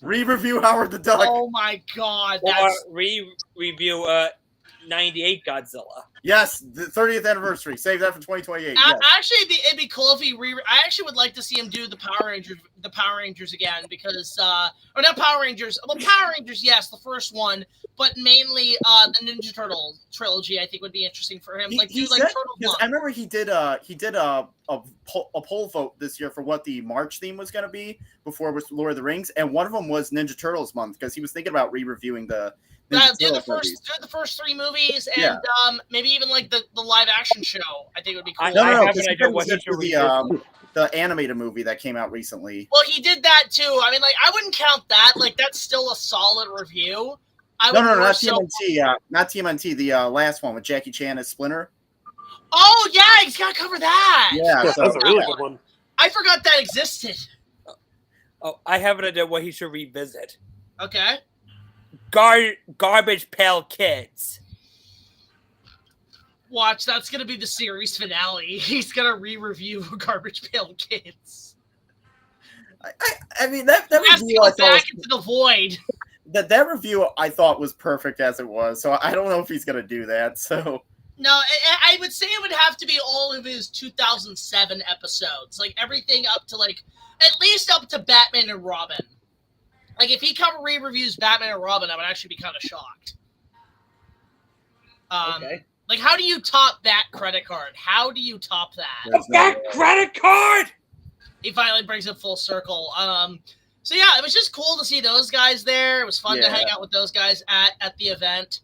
Re-review Howard the Duck. Oh my God! Or re-review 98 Godzilla. Yes, the 30th anniversary. Save that for 2028. Yes. Actually, it'd be cool if he I actually would like to see him do the Power Rangers again because or not Power Rangers. Well, Power Rangers, yes, the first one, but mainly the Ninja Turtle trilogy. I think would be interesting for him. Turtles. I remember he did a poll vote this year for what the March theme was going to be before it was Lord of the Rings, and one of them was Ninja Turtles month because he was thinking about re-reviewing the. Do the first 3 movies and maybe even like the live action show. I think would be cool. No, the animated movie that came out recently. Well, he did that too. I mean, like I wouldn't count that. Like that's still a solid review. No, not TMNT. Not TMNT. The last one with Jackie Chan as Splinter. Oh yeah, he's got to cover that. Yeah, that's a really good one. I forgot that existed. Oh, I have an idea what he should revisit. Okay. Garbage Pail Kids. Watch, that's gonna be the series finale. He's gonna re-review Garbage Pail Kids. I mean that review I thought into the void. That review I thought was perfect as it was. So I don't know if he's gonna do that. So no, I would say it would have to be all of his 2007 episodes, like everything up to like at least up to Batman and Robin. Like, if he re-reviews Batman and Robin, I would actually be kind of shocked. Okay. Like, how do you top that credit card? How do you top that? That credit card! He finally brings it full circle. So, yeah, it was just cool to see those guys there. It was fun to hang out with those guys at the event.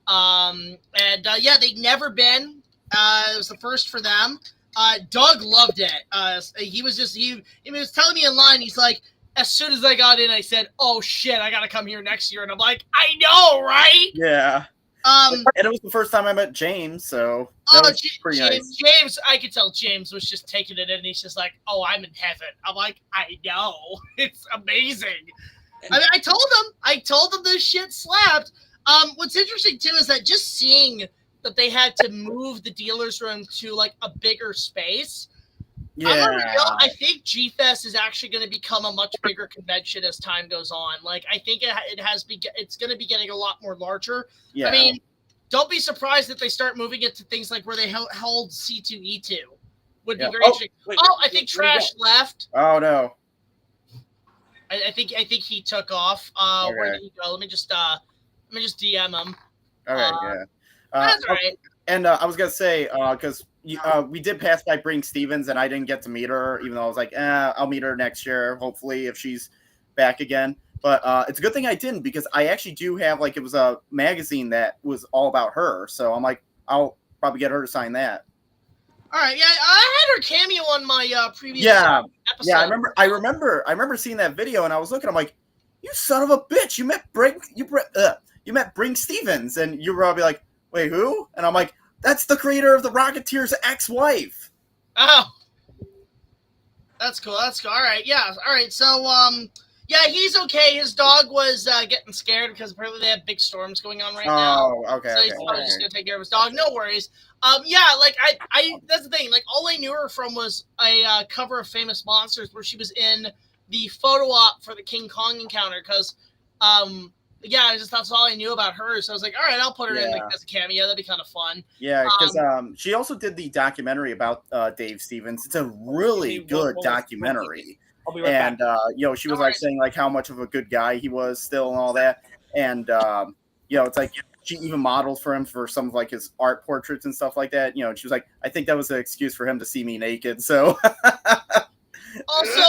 They'd never been. It was the first for them. Doug loved it. He was telling me in line, he's like, as soon as I got in, I said, "Oh shit, I gotta come here next year." And I'm like, "I know, right?" Yeah. And it was the first time I met James, so that was pretty nice. James, I could tell James was just taking it in. And he's just like, "Oh, I'm in heaven." I'm like, "I know, it's amazing." I mean, I told him this shit slapped. What's interesting too is that just seeing that they had to move the dealer's room to like a bigger space. Yeah, I think G-Fest is actually going to become a much bigger convention as time goes on. Like, I think it's going to be getting a lot more larger. Yeah. I mean, don't be surprised if they start moving it to things like where they held C2E2. Would be very interesting. I think Trash left. Oh no. I think he took off. Where did he go? Let me just DM him. All right, That's all right. And I was gonna say because we did pass by Brink Stevens, and I didn't get to meet her, even though I was like, I'll meet her next year, hopefully, if she's back again. But it's a good thing I didn't, because I actually do have, like, it was a magazine that was all about her. So I'm like, I'll probably get her to sign that. All right, yeah, I had her cameo on my previous episode. Yeah, I remember seeing that video, and I was looking, I'm like, you son of a bitch, you met Brink Stevens, and you were probably like, wait, who? And I'm like, that's the creator of the Rocketeer's ex-wife. Oh. That's cool. All right. Yeah. All right. So, yeah, he's okay. His dog was getting scared because apparently they have big storms going on right now. Oh, okay. So he's probably just going to take care of his dog. No worries. Yeah, like, I that's the thing. Like, all I knew her from was a cover of Famous Monsters where she was in the photo op for the King Kong encounter because, yeah, that's all I knew about her. So I was like, all right, I'll put her in as a cameo. That'd be kind of fun. Yeah, because she also did the documentary about Dave Stevens. It's a really good documentary. I'll be right back. She was saying like how much of a good guy he was still and all that. And it's like she even modeled for him for some of like his art portraits and stuff like that. And she was like, I think that was an excuse for him to see me naked. So. Also,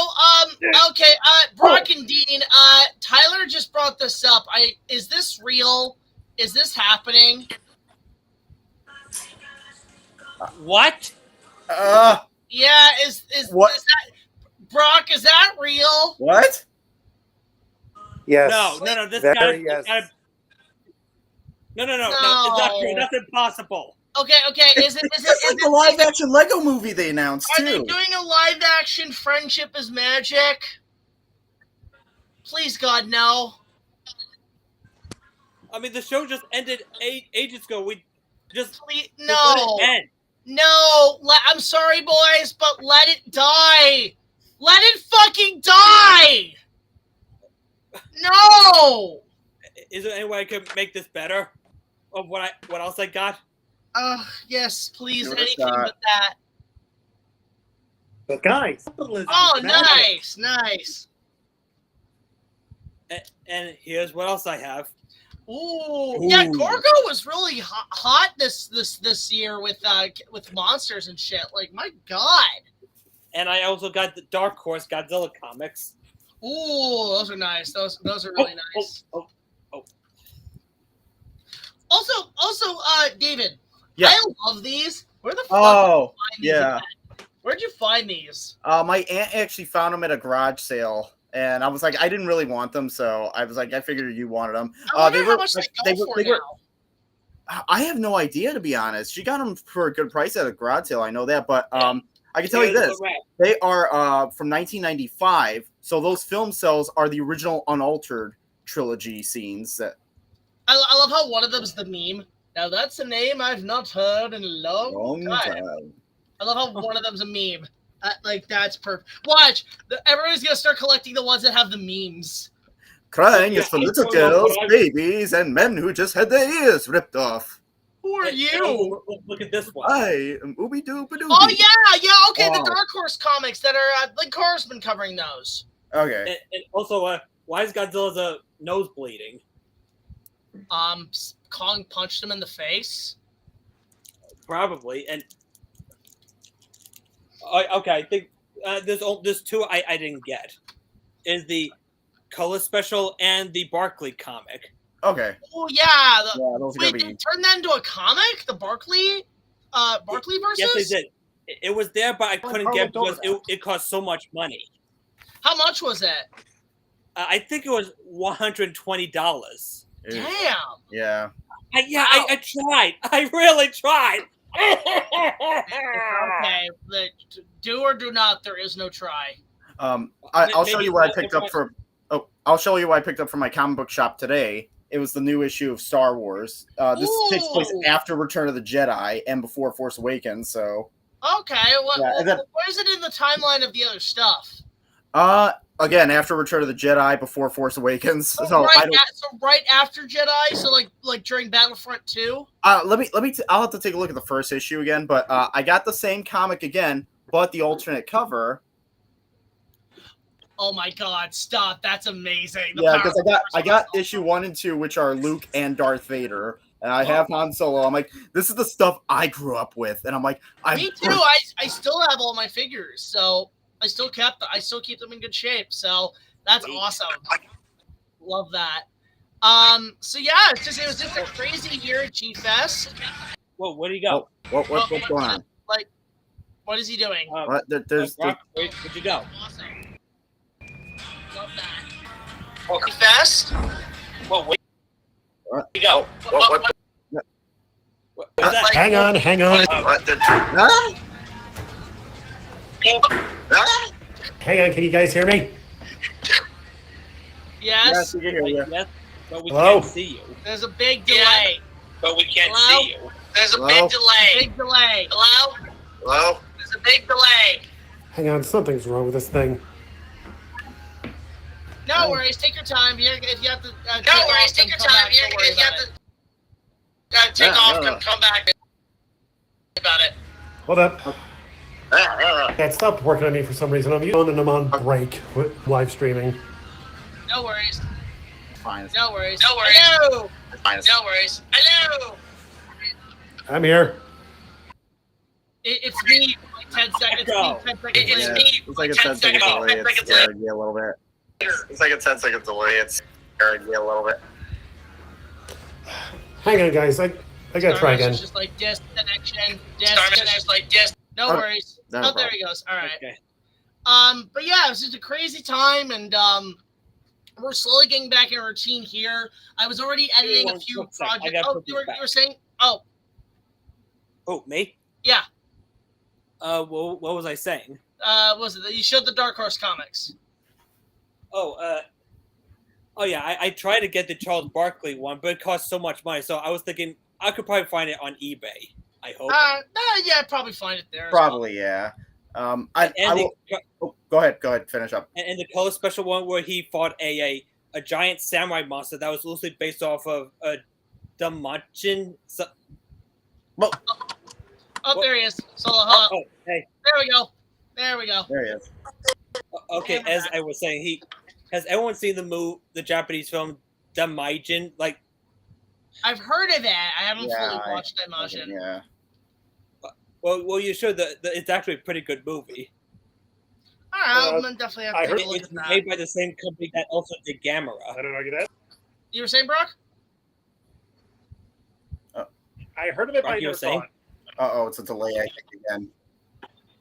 okay, Brock and Dean, Tyler just brought this up. Is this real? Is this happening? What? Yeah, is what? Is that Brock? Is that real? What? Yes. No. This gotta. Yes. No. It's not true. That's impossible. Okay. Is it like the live action Lego movie they announced too? Are they doing a live action Friendship is Magic? Please, God, no. I mean, the show just ended ages ago. We just no. I'm sorry, boys, but let it die. Let it fucking die. No. Is there any way I could make this better? of what else I got? Yes, please, Give it a anything shot. but that. But guys, Oh, nice. And here's what else I have. Ooh. Yeah, Gorgo was really hot this year with monsters and shit. Like, my God. And I also got the Dark Horse Godzilla comics. Ooh, those are nice. Those are really nice. Oh. Also, David. Yeah. I love these. Where the fuck Oh, did you find these yeah. at? Where'd you find these? My aunt actually found them at a garage sale, and I was like, I didn't really want them, so I was like, I figured you wanted them. I wonder how much they go for now. I have no idea, to be honest. She got them for a good price at a garage sale. I know that, but I can tell you this: they are from 1995. So those film cells are the original unaltered trilogy scenes. That I love how one of them's the meme. Now that's a name I've not heard in a long time. I love how one of them's a meme. Like, that's perfect. Watch, everybody's gonna start collecting the ones that have the memes. Crying is for little girls, babies, and men who just had their ears ripped off. Who are you? Look at this one. I am Ooby Dooby Dooby. Oh yeah, okay. Wow. The Dark Horse comics that are like Car's been covering those. Okay. And also, why is Godzilla's nose bleeding? Kong punched him in the face. Probably. And okay, I think there's two I didn't get. Is the color special and the Barkley comic. Okay. Oh yeah. Those are Wait, gonna they be. turned that into a comic? The Barkley versus? Yes, they did. It was there, but I couldn't get it because it cost so much money. How much was it? I think it was $120. Damn. Yeah. I tried. I really tried. Okay, do or do not. There is no try. I'll show you what I picked up for. Oh, I'll show you what I picked up from my comic book shop today. It was the new issue of Star Wars. This takes place after Return of the Jedi and before Force Awakens. So. Okay. Where is it in the timeline of the other stuff? Again, after Return of the Jedi, before Force Awakens. So right after Jedi. So like during Battlefront 2. Let me. I'll have to take a look at the first issue again. But I got the same comic again, but the alternate cover. Oh my God! Stop! That's amazing. Yeah, because I got issue 1 and 2, which are Luke and Darth Vader, and I have Han Solo. I'm like, this is the stuff I grew up with, and I'm like, me too. I still have all my figures, so I still keep them in good shape. So that's awesome. Love that. So yeah, it was just a crazy year at G Fest. Whoa, where do you go? What's going on? Like, what is he doing? What? Where'd you go? Awesome. Love that. G Fest. Whoa, where you go? What? Hang on. Huh? Hang on, can you guys hear me? Yes. We can hear you. Yes, but we Hello? can't see you. There's a big delay. But we can't Hello? see you. There's a big delay. Big delay. Hello? There's a big delay. Hang on, something's wrong with this thing. No worries. Take your time. If you have to. No worries. Take your time. If you have to take off and come back about it. Hold up. It stopped working on me for some reason. I'm on and I'm on break with live streaming. No worries. Fine. No worries. No worries. Hello. No worries. Hello. I'm here. It's me. Like 10 seconds. It's me. It's like a 10 second delay. It's scaring you a little bit. It's like a 10 second delay. It's scaring you a little bit. Hang on, guys. I gotta try again. It's just like disconnection. Starman's just like this. No worries. No Oh, problem. there he goes. All right. Okay. But yeah, it was just a crazy time, and we're slowly getting back in routine here. I was already editing a few projects. Oh, you were saying? Oh. Oh, me? Yeah. What was I saying? Was it that you showed the Dark Horse comics? Oh yeah, I tried to get the Charles Barkley one, but it cost so much money. So I was thinking I could probably find it on eBay. I hope. Yeah, I'd probably find it there. Probably, yeah. I will. Go ahead. Finish up. And the color special one where he fought a giant samurai monster that was loosely based off of Damachin. Well, Oh, there he is. So, Oh, hey. there we go. There we go. there he is. Okay, as I was saying, has everyone seen the Japanese film Damajin? Like, I've heard of it. I haven't Yeah, fully watched Daimajin. Yeah. well, you should. It's actually a pretty good movie. All right, I'm definitely have to take a look It's at that. made by the same company that also did Gamera. I don't argue that. You were saying, Brock? I heard of it, but I You were never saw saying? it. Uh-oh, it's a delay, I think, again.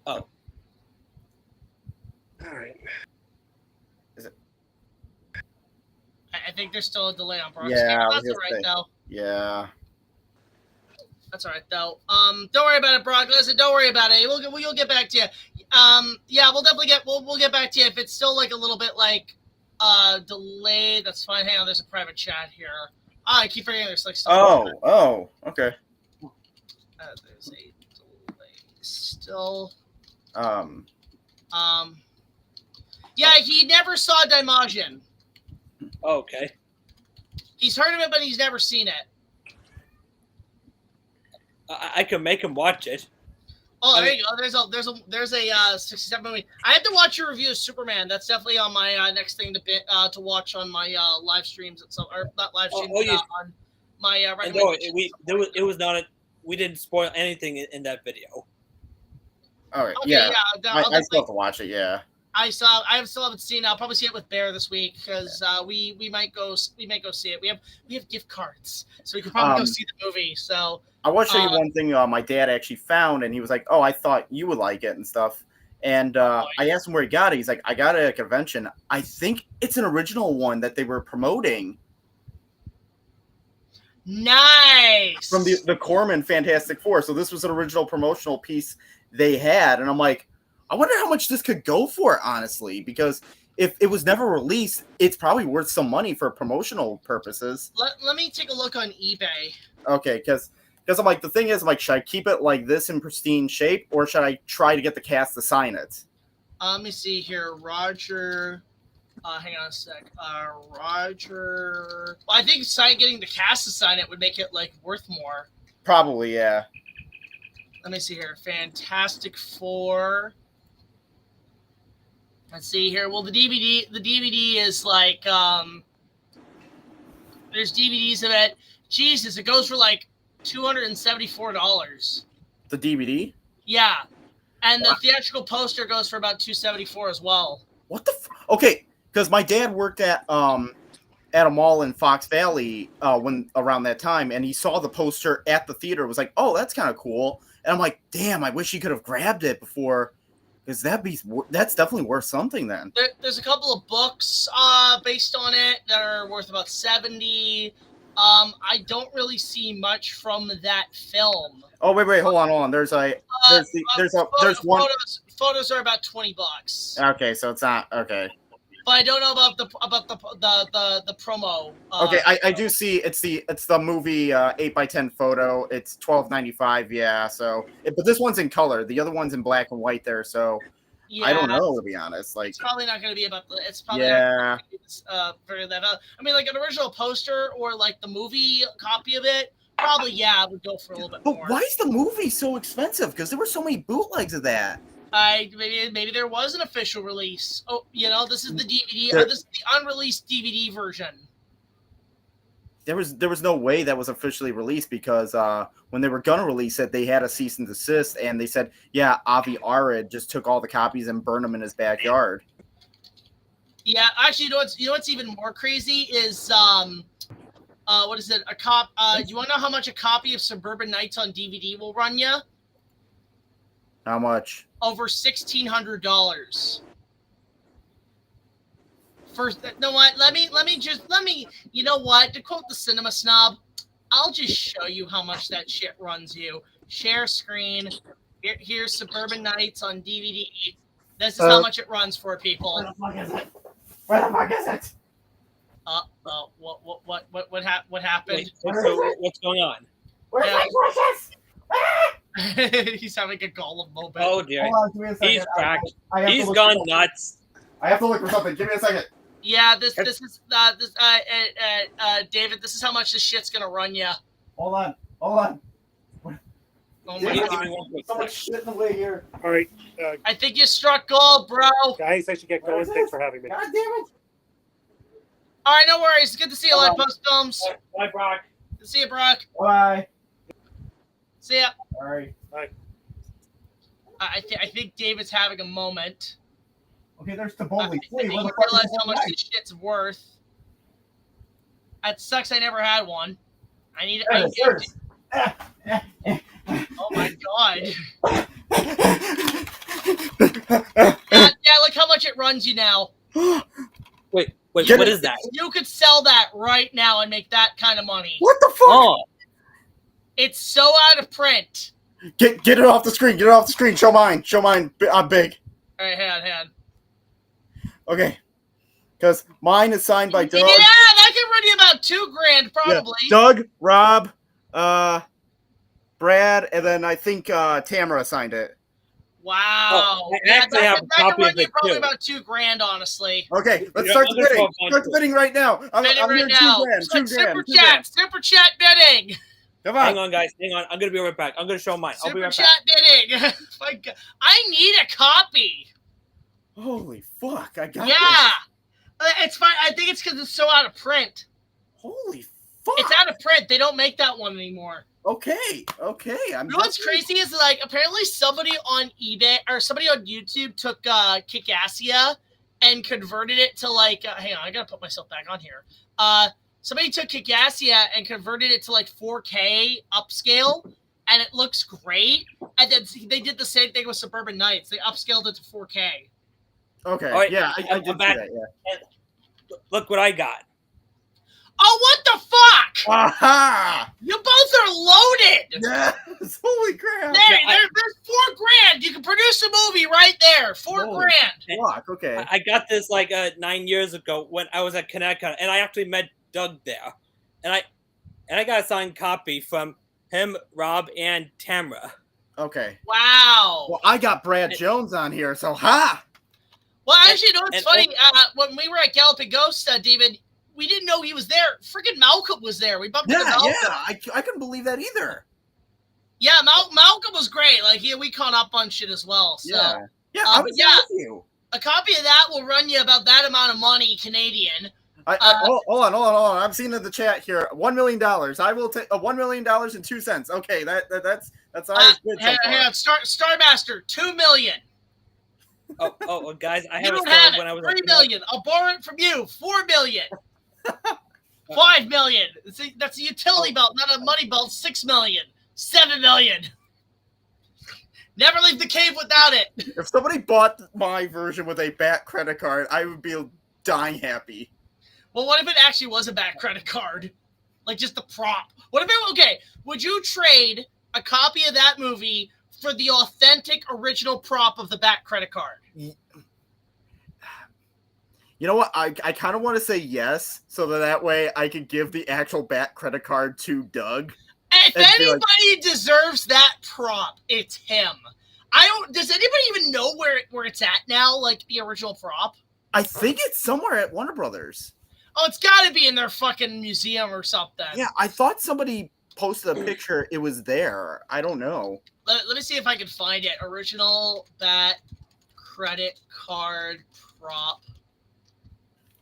Oh, All right. I think there's still a delay on Brock's Yeah, camera. I was That's all gonna right, say. though. Yeah. That's all right, though. Don't worry about it, Brock. Listen, don't worry about it. We'll get back to you. Yeah, we'll definitely we'll get back to you. If it's still like a little bit like delayed, that's fine. Hang on, there's a private chat here. I keep forgetting there's like stuff. Oh, okay. There's a delay still. Yeah, he never saw Daimajin. okay. He's heard of it, but he's never seen it. I can make him watch it. Oh, there you go. There's a 67 movie. I have to watch your review of Superman. That's definitely on my next thing to watch on my live streams at some, or not live streams, on my And no, it was not. We didn't spoil anything in that video. All right. Okay, Yeah. I'll I still have to watch it. Yeah. I still haven't seen it. I'll probably see it with Bear this week because we might go see it. We have gift cards, so we could probably go see the movie. So I want to show you one thing my dad actually found, and he was like, "Oh, I thought you would like it and stuff." And I asked him where he got it. He's like, "I got it at a convention. I think it's an original one that they were promoting." Nice. From the Corman Fantastic Four. So this was an original promotional piece they had, and I'm like, I wonder how much this could go for, honestly, because if it was never released, it's probably worth some money for promotional purposes. Let me take a look on eBay. Okay, because I'm like, the thing is, like, should I keep it like this in pristine shape, or should I try to get the cast to sign it? Let me see here, Roger. Hang on a sec. Roger. Well, I think getting the cast to sign it would make it like worth more. Probably, yeah. Let me see here. Fantastic Four. Let's see here. Well, the DVD is like there's DVDs of it. Jesus, it goes for like $274. The DVD? Yeah. And the theatrical poster goes for about $274 as well. What the okay, because my dad worked at a mall in Fox Valley when around that time, and he saw the poster at the theater. Was like, oh, that's kind of cool. And I'm like, damn, I wish he could have grabbed it before, because that's definitely worth something then. There's a couple of books based on it that are worth about $70. I don't really see much from that film. Oh wait, hold on. There's one. Photos are about $20. Okay, so it's not okay. But I don't know about the promo. Okay, I do see it's the movie 8x10 photo. It's $12.95. Yeah, so but this one's in color. The other one's in black and white there. So yeah, I don't know, to be honest. Like, it's probably not going to be about the. It's probably yeah. not for that. I mean, like an original poster or like the movie copy of it. Probably, yeah, it would go for a little bit more. But why is the movie so expensive? Because there were so many bootlegs of that. Maybe there was an official release. Oh, this is the DVD. This is the unreleased DVD version. There was no way that was officially released, because when they were gonna release it, they had a cease and desist, and they said, yeah, Avi Arad just took all the copies and burned them in his backyard. Yeah, actually, you know what's even more crazy is what is it? You want to know how much a copy of Suburban Nights on DVD will run you? How much? Over $1,600. First, you know what? Let me. You know what? To quote the Cinema Snob, I'll just show you how much that shit runs you. Share screen. Here's Suburban Nights on DVD. This is how much it runs for people. Where the fuck is it? Where the fuck is it? What happened? Wait, so what's going on? Where's my precious? He's having a Gollum moment. Oh dear, Hold on, give me a second. he's cracked. I have to He's look gone for something. nuts. I have to look for something. Give me a second. Yeah, David, this is how much this shit's gonna run you. Hold on. Hold on. Oh Give my me god. one quick So sec. much shit in the way here. All right, I think you struck gold, bro. guys, I should get going. Thanks for having me. God damn it. All right, no worries. Good to see you, Hold Live on. Post Films. Bye, Brock. Good to see you, Brock. Bye. See ya. All right. I think David's having a moment. Okay, there's I Taboli. think Wait, you where the fuck realize is how much that this shit's worth. That sucks. I never had one. I need guy? it. Oh my god. Yeah, look how much it runs you now. Wait, Get what it. is that? You could sell that right now and make that kind of money. What the fuck? Oh, It's so out of print. Get it off the screen. Get it off the screen. Show mine. Show mine. I'm big. All right, hang on. Okay. Because mine is signed by Doug. Yeah, that could run you about $2,000 probably. Yeah. Doug, Rob, Brad, and then I think Tamara signed it. Wow. Oh, I actually have a that could copy run of you it, probably too. about $2,000, honestly. Okay, let's Yeah, start I'm the gonna bidding. go on Start the bidding right now. I'm Bidding here right now. Super chat bidding. Come hang on. on, guys. Hang on. I'm gonna be right back. I'm gonna show mine. I'll be Super right chat back. bidding. My God. I need a copy. Holy fuck! I got Yeah. this. It's fine. I think it's because it's so out of print. Holy fuck! It's out of print. They don't make that one anymore. Okay. You know what's crazy is like apparently somebody on eBay or somebody on YouTube took Kickassia and converted it to like hang on, I gotta put myself back on here. Somebody took Kickassia and converted it to like 4K upscale, and it looks great. And then they did the same thing with Suburban Nights. They upscaled it to 4K. Okay. All right, Yeah, I I'm did see back. that. Yeah. Look what I got. Oh, what the fuck! Aha! You both are loaded. Yes! Holy crap! There's $4,000. You can produce a movie right there. Holy $4,000. fuck! Okay. I got this like 9 years ago when I was at Connecticut, and I actually met Doug there, and I got a signed copy from him, Rob, and Tamara. Okay. Wow. Well, I got Brad Jones on here, so ha! Well, actually, you know what's and- funny? When we were at Galloping Ghost, David, we didn't know he was there. Freaking Malcolm was there. We bumped into Malcolm. I couldn't believe that either. Yeah, Malcolm was great. Like, we caught up on shit as well. So, Yeah, I was there with you. a copy of that will run you about that amount of money Canadian. Hold on. I'm seeing in the chat here, $1 million. I will take $1 million and 2 cents. Okay, that's our good so far. Starmaster, $2 million. Oh, guys, I You have a don't story have when I it. was $3 at million. I'll borrow it from you. $4 million. $5 million. See, that's a utility belt, not a money belt. $6 million. $7 million. Never leave the cave without it. If somebody bought my version with a BAT credit card, I would be dying happy. Well, what if it actually was a back credit card? Like just the prop. What if it, okay, would you trade a copy of that movie for the authentic original prop of the back credit card? You know what? I kind of want to say yes, so that way I could give the actual BAT credit card to Doug. If anybody deserves that prop, it's him. Does anybody even know where it's at now, like the original prop? I think it's somewhere at Warner Brothers. Oh, it's got to be in their fucking museum or something. Yeah, I thought somebody posted a picture. It was there. I don't know. Let me see if I can find it. Original BAT credit card prop.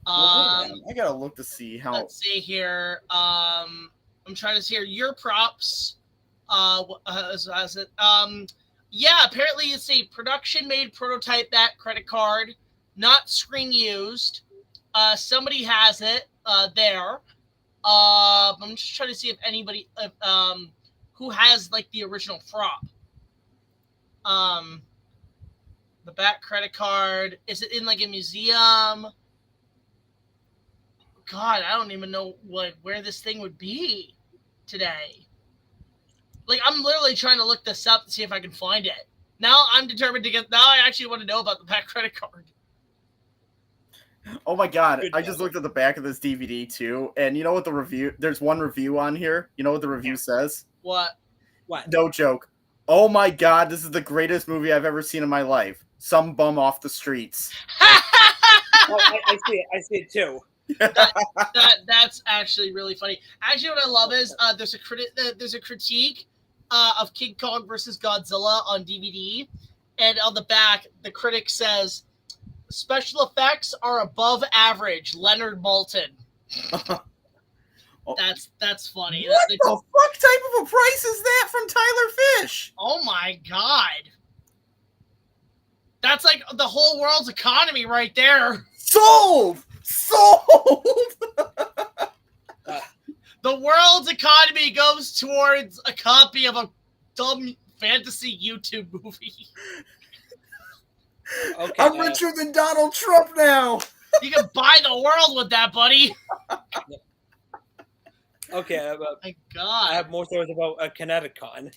I gotta look to see how. Let's see here. I'm trying to see here. Your props. Is it? Yeah, apparently it's a production made prototype BAT credit card, not screen used. Somebody has it there. I'm just trying to see if anybody who has like the original prop. The BAT credit card. Is it in like a museum? God, I don't even know where this thing would be today. Like, I'm literally trying to look this up to see if I can find it. Now I'm determined to get. Now I actually want to know about the BAT credit card. Oh my god, I just looked at the back of this DVD too, and you know what the review? There's one review on here. You know what the review says? What? No joke. Oh my god, this is the greatest movie I've ever seen in my life. Some bum off the streets. Oh, I see it. I see it too. That's actually really funny. Actually, what I love is there's a critique of King Kong versus Godzilla on DVD, and on the back the critic says special effects are above average. Leonard Maltin. That's funny. What the fuck type of a price is that from Tyler Fish? Oh my god. That's like the whole world's economy right there. Sold! The world's economy goes towards a copy of a dumb fantasy YouTube movie. Okay, I'm richer than Donald Trump now. You can buy the world with that, buddy. Okay, My God. I have more stories about Kineticon.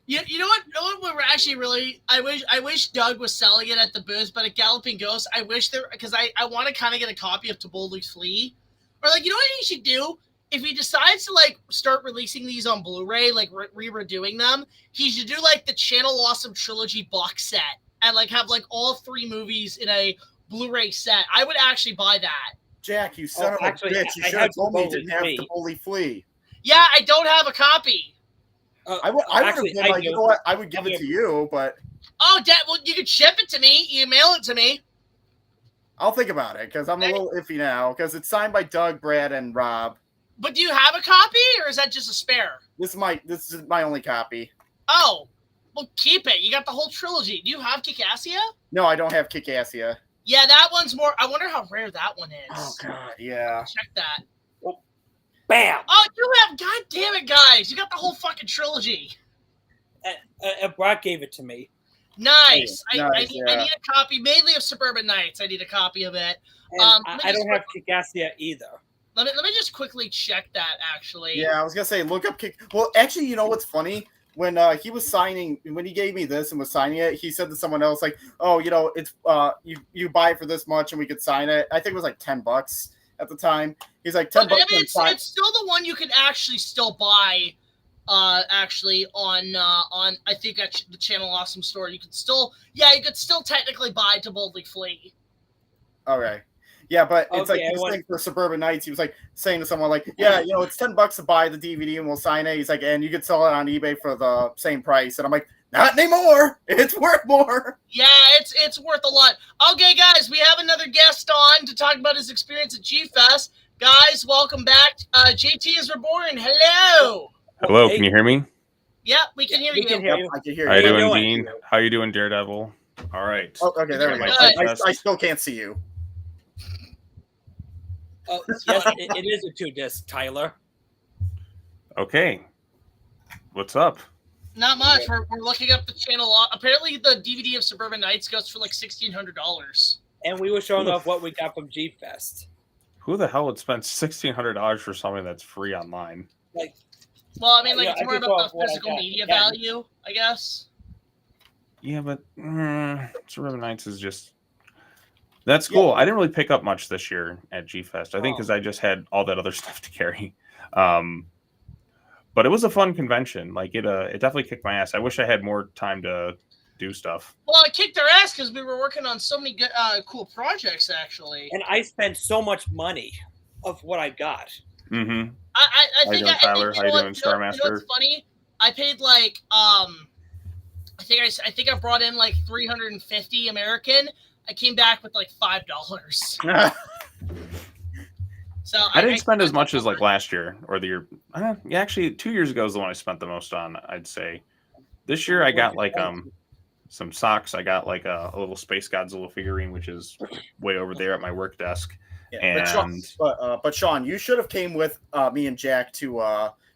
You know what? We're actually really. I wish Doug was selling it at the booth, but at Galloping Ghost, I wish there because I want to kind of get a copy of To Boldly Flee, or like you know what he should do if he decides to like start releasing these on Blu-ray, like redoing them. He should do like the Channel Awesome trilogy box set and like have like all 3 movies in a Blu-ray set. I would actually buy that. Jack, you son of a bitch! You should have told me you didn't have To Boldly Flee. Yeah, I don't have a copy. I would have been like, you know what? I would give it to you, but oh, Dad, well, you could ship it to me. You can mail it to me. I'll think about it because I'm a little iffy now because it's signed by Doug, Brad, and Rob. But do you have a copy, or is that just a spare? This is my only copy. Oh, well, keep it. You got the whole trilogy. Do you have Kikassia? No, I don't have Kikassia. Yeah, that one's more. I wonder how rare that one is. Oh God, yeah. Check that. Bam! Oh, you have. God damn it, guys! You got the whole fucking trilogy. Brock gave it to me. Nice. Yeah, I need a copy, mainly of Suburban Nights. I need a copy of it. And I don't have Kikassia either. Let me just quickly check that. Actually. Yeah, I was gonna say look up Kick. Well, actually, you know what's funny? When he was signing, when he gave me this and was signing it, he said to someone else like, "Oh, you know, it's you buy it for this much and we could sign it." I think it was like $10 at the time. He's like $10. I mean, it's still the one you can actually still buy. Actually on I think at the Channel Awesome store, you could still technically buy To Boldly Flee. Okay. Yeah, but it's like this thing for Suburban Nights. He was like saying to someone like, "Yeah, you know, it's $10 to buy the DVD and we'll sign it." He's like, "And you could sell it on eBay for the same price." And I'm like, "Not anymore. It's worth more." Yeah, it's worth a lot. Okay, guys, we have another guest on to talk about his experience at G-Fest. Guys, welcome back. JT is reborn. Hello. Hello, can you hear me? Yeah, we can hear you. I can hear you. How you doing, Dean? How you doing, Daredevil? All right. Oh, okay, there we go. I still can't see you. Oh, yes, it is a 2-disc, Tyler. Okay. What's up? Not much. We're looking up the channel. Apparently, the DVD of Suburban Nights goes for like $1,600. And we were showing off what we got from G-Fest. Who the hell would spend $1,600 for something that's free online? Like, well, I mean, like it's more about the physical media value, I guess. Yeah, but Suburban Nights is just... That's cool. I didn't really pick up much this year at G-Fest. I think because I just had all that other stuff to carry. But it was a fun convention. Like it definitely kicked my ass. I wish I had more time to do stuff. Well, it kicked our ass because we were working on so many good, cool projects, actually. And I spent so much money of what I got. Mm-hmm. I think Tyler? How you doing, Starmaster? You know what's funny? I paid like I think I brought in like $350 American. I came back with like $5. So I didn't spend as much as like last year or the year. Actually, 2 years ago is the one I spent the most on. I'd say this year I got like some socks. I got like a little Space Godzilla figurine, which is way over there at my work desk. Yeah, but Sean, you should have came with me and Jack to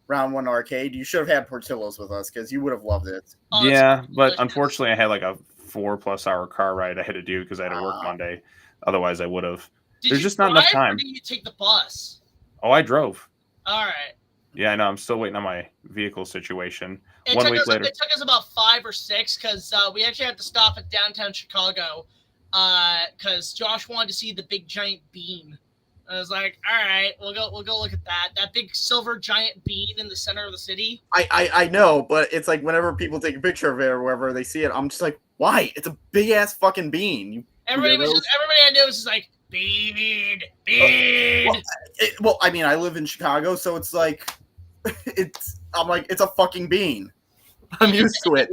Round 1 Arcade. You should have had Portillo's with us because you would have loved it. Oh, yeah, but unfortunately, I had like a 4+ hour car ride I had to do because I had to work Monday. Otherwise, I would have. There's just not enough time. Or did you take the bus? Oh, I drove. All right. Yeah, I know. I'm still waiting on my vehicle situation. It 1 week later. It took us about 5 or 6 because we actually had to stop at downtown Chicago because Josh wanted to see the big giant bean. I was like, all right, we'll go look at that big silver giant bean in the center of the city. I know, but it's like whenever people take a picture of it or wherever they see it, I'm just like, why? It's a big ass fucking bean. Everybody I knew was just like, Bean. Well, I mean, I live in Chicago, so it's like, I'm like, it's a fucking bean. I'm used to it.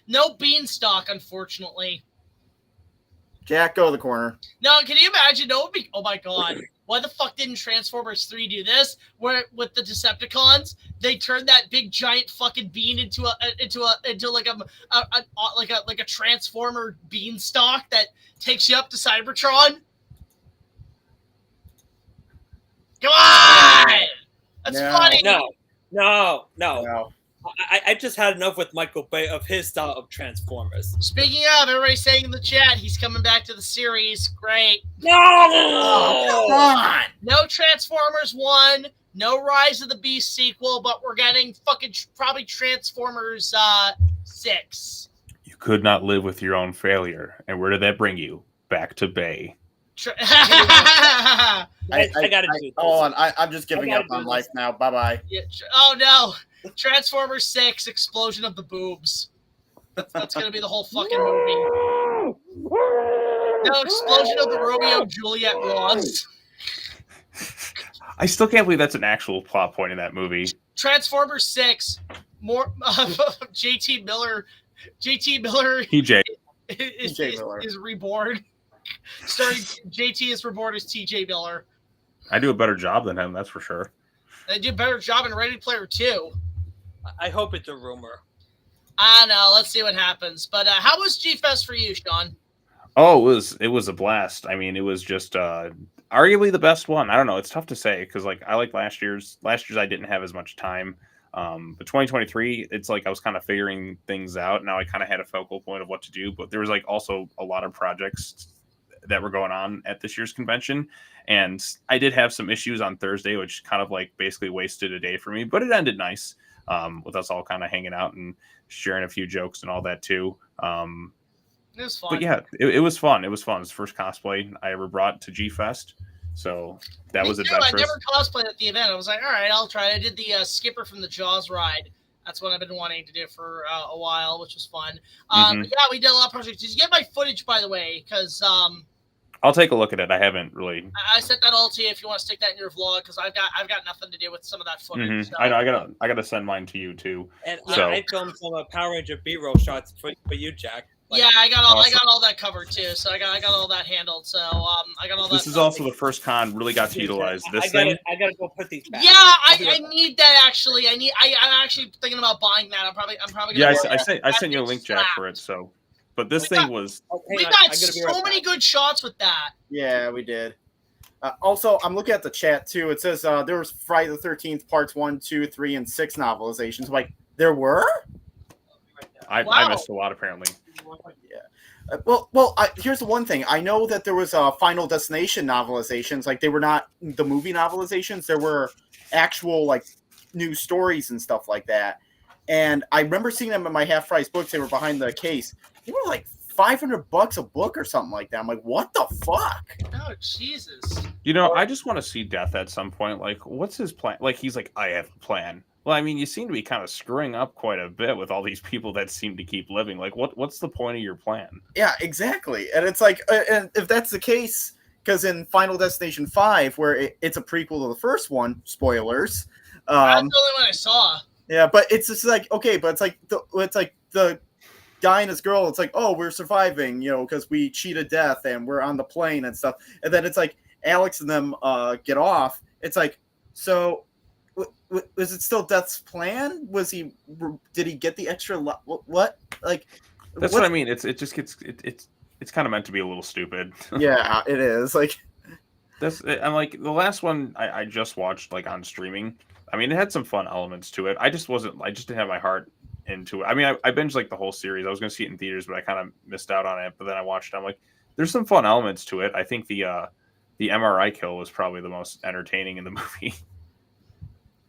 No beanstalk, unfortunately. Jack, go to the corner. No, can you imagine? No, would be. Oh my god. Why the fuck didn't Transformers 3 do this? Where with the Decepticons, they turned that big giant fucking bean into like a Transformer beanstalk that takes you up to Cybertron. Come on! That's funny. No. I just had enough with Michael Bay of his style of Transformers. Speaking of, everybody's saying in the chat he's coming back to the series. Great. No! Oh, come on! No Transformers 1, no Rise of the Beast sequel, but we're getting fucking probably Transformers 6. You could not live with your own failure. And where did that bring you? Back to Bay. I gotta do this. Hold on, I'm just giving up on life now. Bye-bye. Yeah, oh no! Transformers 6, Explosion of the Boobs. That's gonna be the whole fucking movie. No, Explosion of the Romeo and Juliet blondes. I still can't believe that's an actual plot point in that movie. Transformers 6, more JT Miller TJ is reborn. Starring JT is reborn as TJ Miller. I do a better job than him, that's for sure. They did a better job in Ready Player 2. I hope it's a rumor. I don't know. Let's see what happens. But how was G-Fest for you, Sean? Oh, it was a blast. I mean, it was just arguably the best one. I don't know. It's tough to say because like I like last year's. Last year's I didn't have as much time. But 2023, it's like I was kind of figuring things out. Now I kind of had a focal point of what to do. But there was like also a lot of projects that were going on at this year's convention. And I did have some issues on Thursday, which kind of like basically wasted a day for me. But it ended nice with us all kind of hanging out and sharing a few jokes and all that too. It was fun. But yeah, it was fun. It was fun. It's the first cosplay I ever brought to G-Fest. So that was adventurous. I never cosplayed at the event. I was like, all right, I'll try it. I did the Skipper from the Jaws ride. That's what I've been wanting to do for a while, which was fun. But yeah, we did a lot of projects. Did you get my footage, by the way? Because I'll take a look at it. I haven't really. I sent that all to you if you want to stick that in your vlog because I've got nothing to do with some of that footage. So. I know. I gotta send mine to you too. And so. I filmed some Power Ranger B-roll shots for you, Jack. Like, yeah, I got all that covered too. So I got all that handled. So I got all that. This is also the first con really got to utilize this thing. I gotta go put these back. Yeah, I need that actually. I'm actually thinking about buying that. I'm probably gonna. Yeah, I sent you a link, Jack, for it. So, but this thing was. We got so many good shots with that. Yeah, we did. Also, I'm looking at the chat too. It says there was Friday the 13th parts 1, 2, 3, and 6 novelizations. Like there were. I missed a lot apparently. Yeah. Well, here's the one thing. I know that there was Final Destination novelizations. Like they were not the movie novelizations. There were actual like new stories and stuff like that. And I remember seeing them in my half price books. They were behind the case. They were like $500 a book or something like that. I'm like, what the fuck? Oh Jesus! You know, I just want to see Death at some point. Like, what's his plan? Like, he's like, I have a plan. Well, I mean, you seem to be kind of screwing up quite a bit with all these people that seem to keep living. Like, what's the point of your plan? Yeah, exactly. And it's like, and if that's the case, because in Final Destination 5, where it's a prequel to the first one, spoilers. That's the only one I saw. Yeah, but it's just like, okay, but it's like the guy and his girl. It's like, oh, we're surviving, because we cheated death and we're on the plane and stuff. And then it's like Alex and them get off. It's like, so. Was it still Death's plan? Did he get the extra? What? Like, that's what I mean. It's kind of meant to be a little stupid. Yeah, it is. Like, I'm like the last one I just watched like on streaming. I mean, it had some fun elements to it. I just didn't have my heart into it. I mean, I binged like the whole series. I was going to see it in theaters, but I kind of missed out on it. But then I watched it. I'm like, there's some fun elements to it. I think the MRI kill was probably the most entertaining in the movie.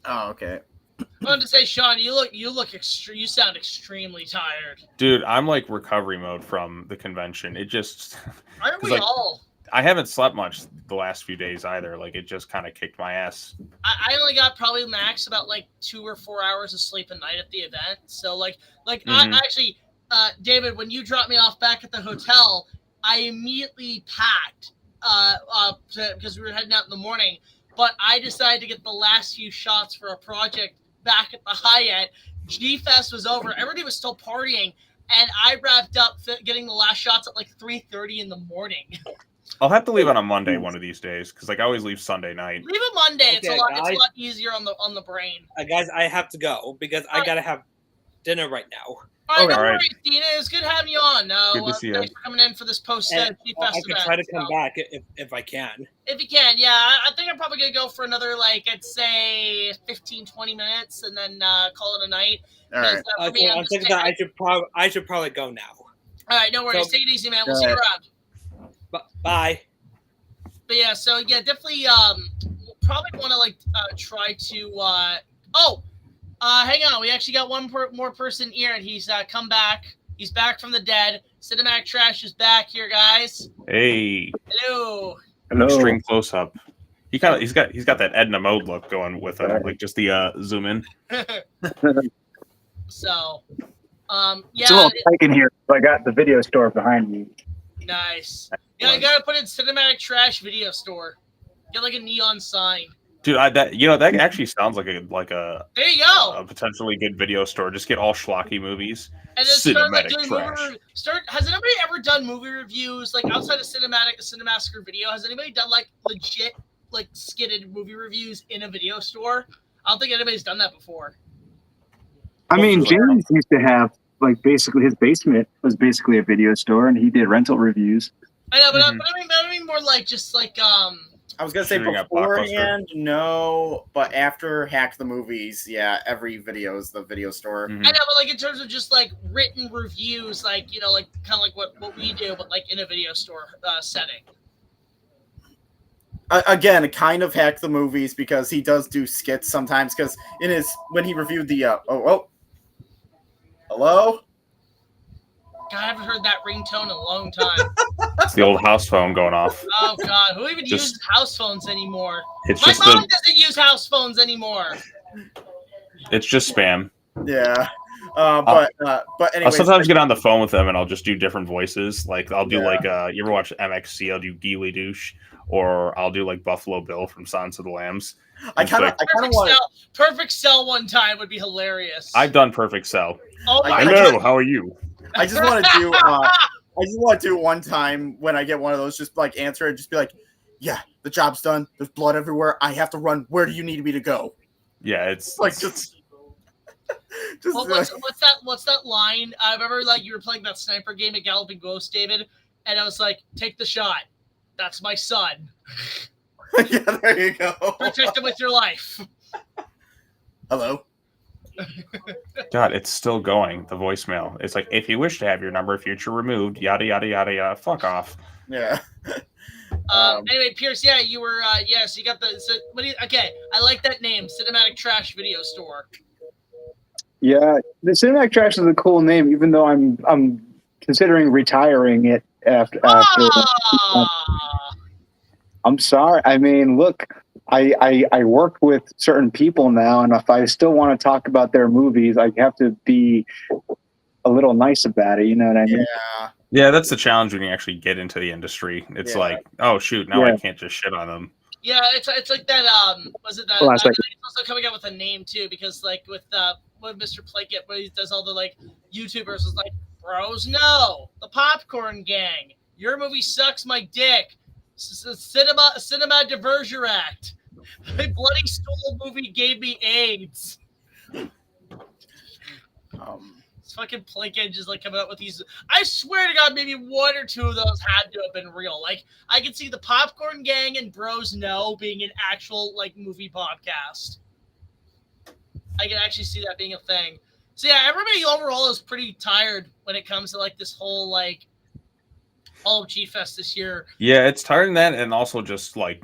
Oh, okay. I wanted to say, Sean, you sound extremely tired. Dude, I'm like recovery mode from the convention. It just aren't we all? I haven't slept much the last few days either. Like it just kind of kicked my ass. I only got probably max about like 2 or 4 hours of sleep a night at the event. So like I actually, David, when you dropped me off back at the hotel, I immediately packed because we were heading out in the morning. But I decided to get the last few shots for a project back at the Hyatt. G-Fest was over. Everybody was still partying. And I wrapped up getting the last shots at like 3:30 in the morning. I'll have to leave on a Monday one of these days because like I always leave Sunday night. Leave a Monday. Okay, it's a lot easier on the brain. Guys, I have to go because I gotta have dinner right now. All right, All right. Dina. It was good having you on. Good to see you. Thanks for coming in for this post And, G-Fest I could event. try to come back if I can. If you can, yeah. I think I'm probably going to go for another, like, I'd say 15, 20 minutes and then call it a night. All right. For me, I'm thinking that I should probably go now. All right, no worries. So- Take it easy, man. We'll see you around. Bye. But yeah, so yeah, definitely we'll probably want to like try to hang on. We actually got one more person here, and he's come back. He's back from the dead. Cinematic Trash is back here, guys. Hey, Hello. extreme close up. He's got that Edna mode look going with him, like just the zoom in. So, It's a little tight in here. So I got the video store behind me. nice. Yeah, you gotta put in Cinematic Trash Video Store. Get like a neon sign. Dude, that actually sounds like a There you go. a potentially good video store. Just get all schlocky movies. And then start like Cinematic doing Trash. Has anybody ever done movie reviews like outside of Cinemassacre Video? Has anybody done like legit like skidded movie reviews in a video store? I don't think anybody's done that before. I mean, James used to have like basically his basement was basically a video store, and he did rental reviews. I know, but I mean more like just like I was gonna say Shooting at beforehand, no, but after Hack the Movies, yeah, every video is the video store. Mhm. I know, but like in terms of just like written reviews, like like kind of like what we do, but like in a video store setting. Again, kind of Hack the Movies because he does do skits sometimes. Because when he reviewed the hello. God, I haven't heard that ringtone in a long time. It's the old house phone going off. Oh God, who even uses house phones anymore? It's My just mom doesn't use house phones anymore. it's just spam. Yeah, but I'll anyway. sometimes get on the phone with them and I'll just do different voices. Like I'll do Yeah. like you ever watch MXC? I'll do Geely Douche, or I'll do like Buffalo Bill from Silence of the Lambs. I kind of want. Perfect Cell one time would be hilarious. I've done Perfect Cell. Oh my Hello, God. how are you? I just want to do. I just want to do one time when I get one of those. Just like answer it. Just be like, "Yeah, the job's done. There's blood everywhere. I have to run. Where do you need me to go?" Yeah, it's Like just. What's that line? I remember like you were playing that sniper game at Galloping Ghost, David, and I was like, "Take the shot. That's my son. Yeah, there you go. Protect him with your life." Hello. God, it's still going. The voicemail. It's like if you wish to have your number future removed, yada yada yada yada. Fuck off. Yeah. Anyway, Pierce, yeah, you were, so you got okay, I like that name, Cinematic Trash Video Store. Yeah, the Cinematic Trash is a cool name, even though I'm considering retiring it after. I'm sorry. I mean, look, I work with certain people now, and if I still want to talk about their movies, I have to be a little nice about it. You know what I mean? Yeah. Yeah, that's the challenge when you actually get into the industry. It's like, oh shoot, now I can't just shit on them. Yeah, it's like that. Was it that? Hold on a He's second. also coming up with a name too, because like with Mr. Plinkett, when he does all the like YouTubers, is like, bros, no, the Popcorn Gang, your movie sucks my dick. Cinema Divergeract. My bloody stool movie gave me AIDS. It's fucking Plinkett just like coming up with these. I swear to God, maybe one or two of those had to have been real. Like I can see the Popcorn Gang and Bros No being an actual like movie podcast. I can actually see that being a thing. So yeah, everybody overall is pretty tired when it comes to like this whole like all of G-Fest this year. Yeah, it's tiring that, and also just like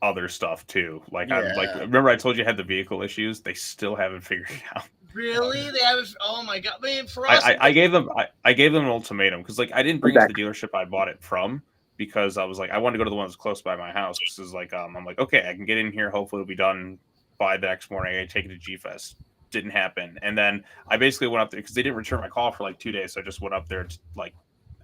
other stuff too. Like I'm like, remember I told you I had the vehicle issues? They still haven't figured it out. Really? They have? Oh my God! I mean, for us, I gave them an ultimatum because like I didn't bring it to the dealership I bought it from because I was like I wanted to go to the one that's close by my house. This is like I'm like okay, I can get in here. Hopefully it'll be done by the next morning. I take it to G-Fest. Didn't happen, and then I basically went up there because they didn't return my call for like 2 days. So I just went up there to, like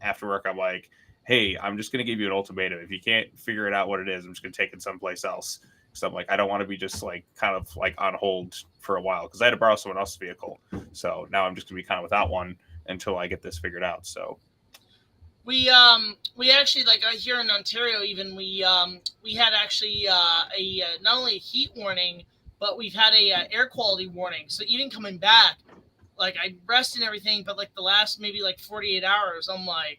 after work. I'm like, hey, I'm just going to give you an ultimatum. If you can't figure it out what it is, I'm just going to take it someplace else. So I'm like, I don't want to be just like kind of like on hold for a while because I had to borrow someone else's vehicle. So now I'm just going to be kind of without one until I get this figured out. So we actually, like here in Ontario, even we had actually a not only a heat warning, but we've had a air quality warning. So even coming back, like I rest and everything, but like the last maybe like 48 hours, I'm like,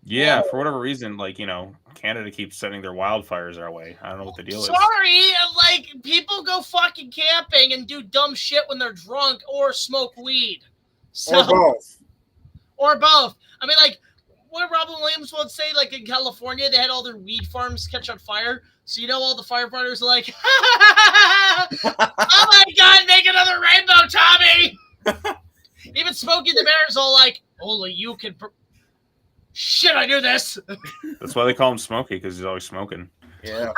yeah, whoa. for whatever reason, like, you know, Canada keeps sending their wildfires our way. I don't know what the deal is. Sorry, like people go fucking camping and do dumb shit when they're drunk or smoke weed. So, Or both. Or both. I mean, like, what did Robin Williams once say? Like, in California, they had all their weed farms catch on fire. So, you know, all the firefighters are like, oh my God, make another rainbow, Tommy! Even Smokey the Bear's all like, only you can... Shit, I knew this! That's why they call him Smokey, because he's always smoking. Yeah.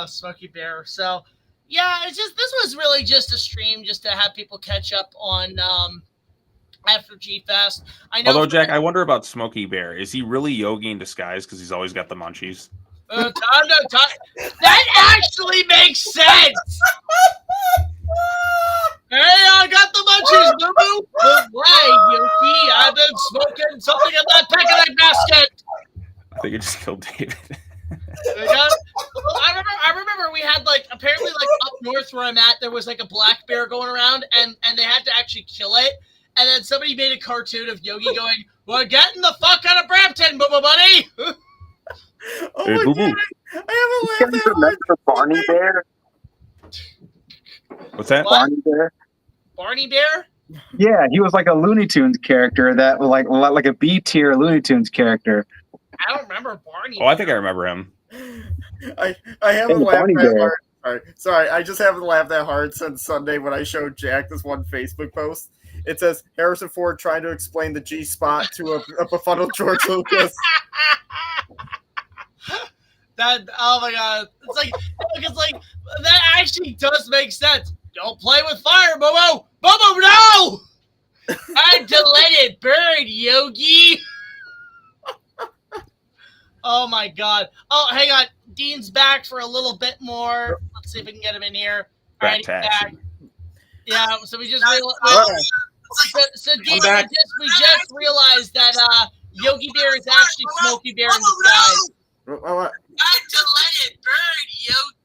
Smokey Bear. So, yeah, it's just, this was really just a stream just to have people catch up on after G-Fest. I know. Although, Jack, I wonder about Smokey Bear. Is he really Yogi in disguise because he's always got the munchies? That actually makes sense. Hey, I got the munchies, boo-boo. Why, Yogi? I've been smoking something in that picnic basket. I think it just killed David. I remember we had like apparently like up north where I'm at there was like a black bear going around and they had to actually kill it, and then somebody made a cartoon of Yogi going, "We're getting the fuck out of Brampton, boo buddy." Oh Hey, my boo-boo. God! I haven't laughed that Remember Barney Bear? What's that? What? Barney Bear? Barney Bear? Yeah, he was like a Looney Tunes character that was like a B tier Looney Tunes character. I don't remember Barney. Oh, I think I remember him. I haven't Hey, laughed Barney that Bear. hard. Sorry, I just haven't laughed that hard since Sunday when I showed Jack this one Facebook post. It says Harrison Ford trying to explain the G spot to a befuddled George Lucas. That, oh my God, it's like that actually does make sense. Don't play with fire, Bobo. Bobo, no! I deleted bird, Yogi. Oh my God. Oh, hang on. Dean's back for a little bit more. Let's see if we can get him in here. All right, he's back. Yeah, so we just realized. So Dean, we just realized that Yogi Bear is actually Smokey Bear in disguise. What? I deleted bird, Yogi.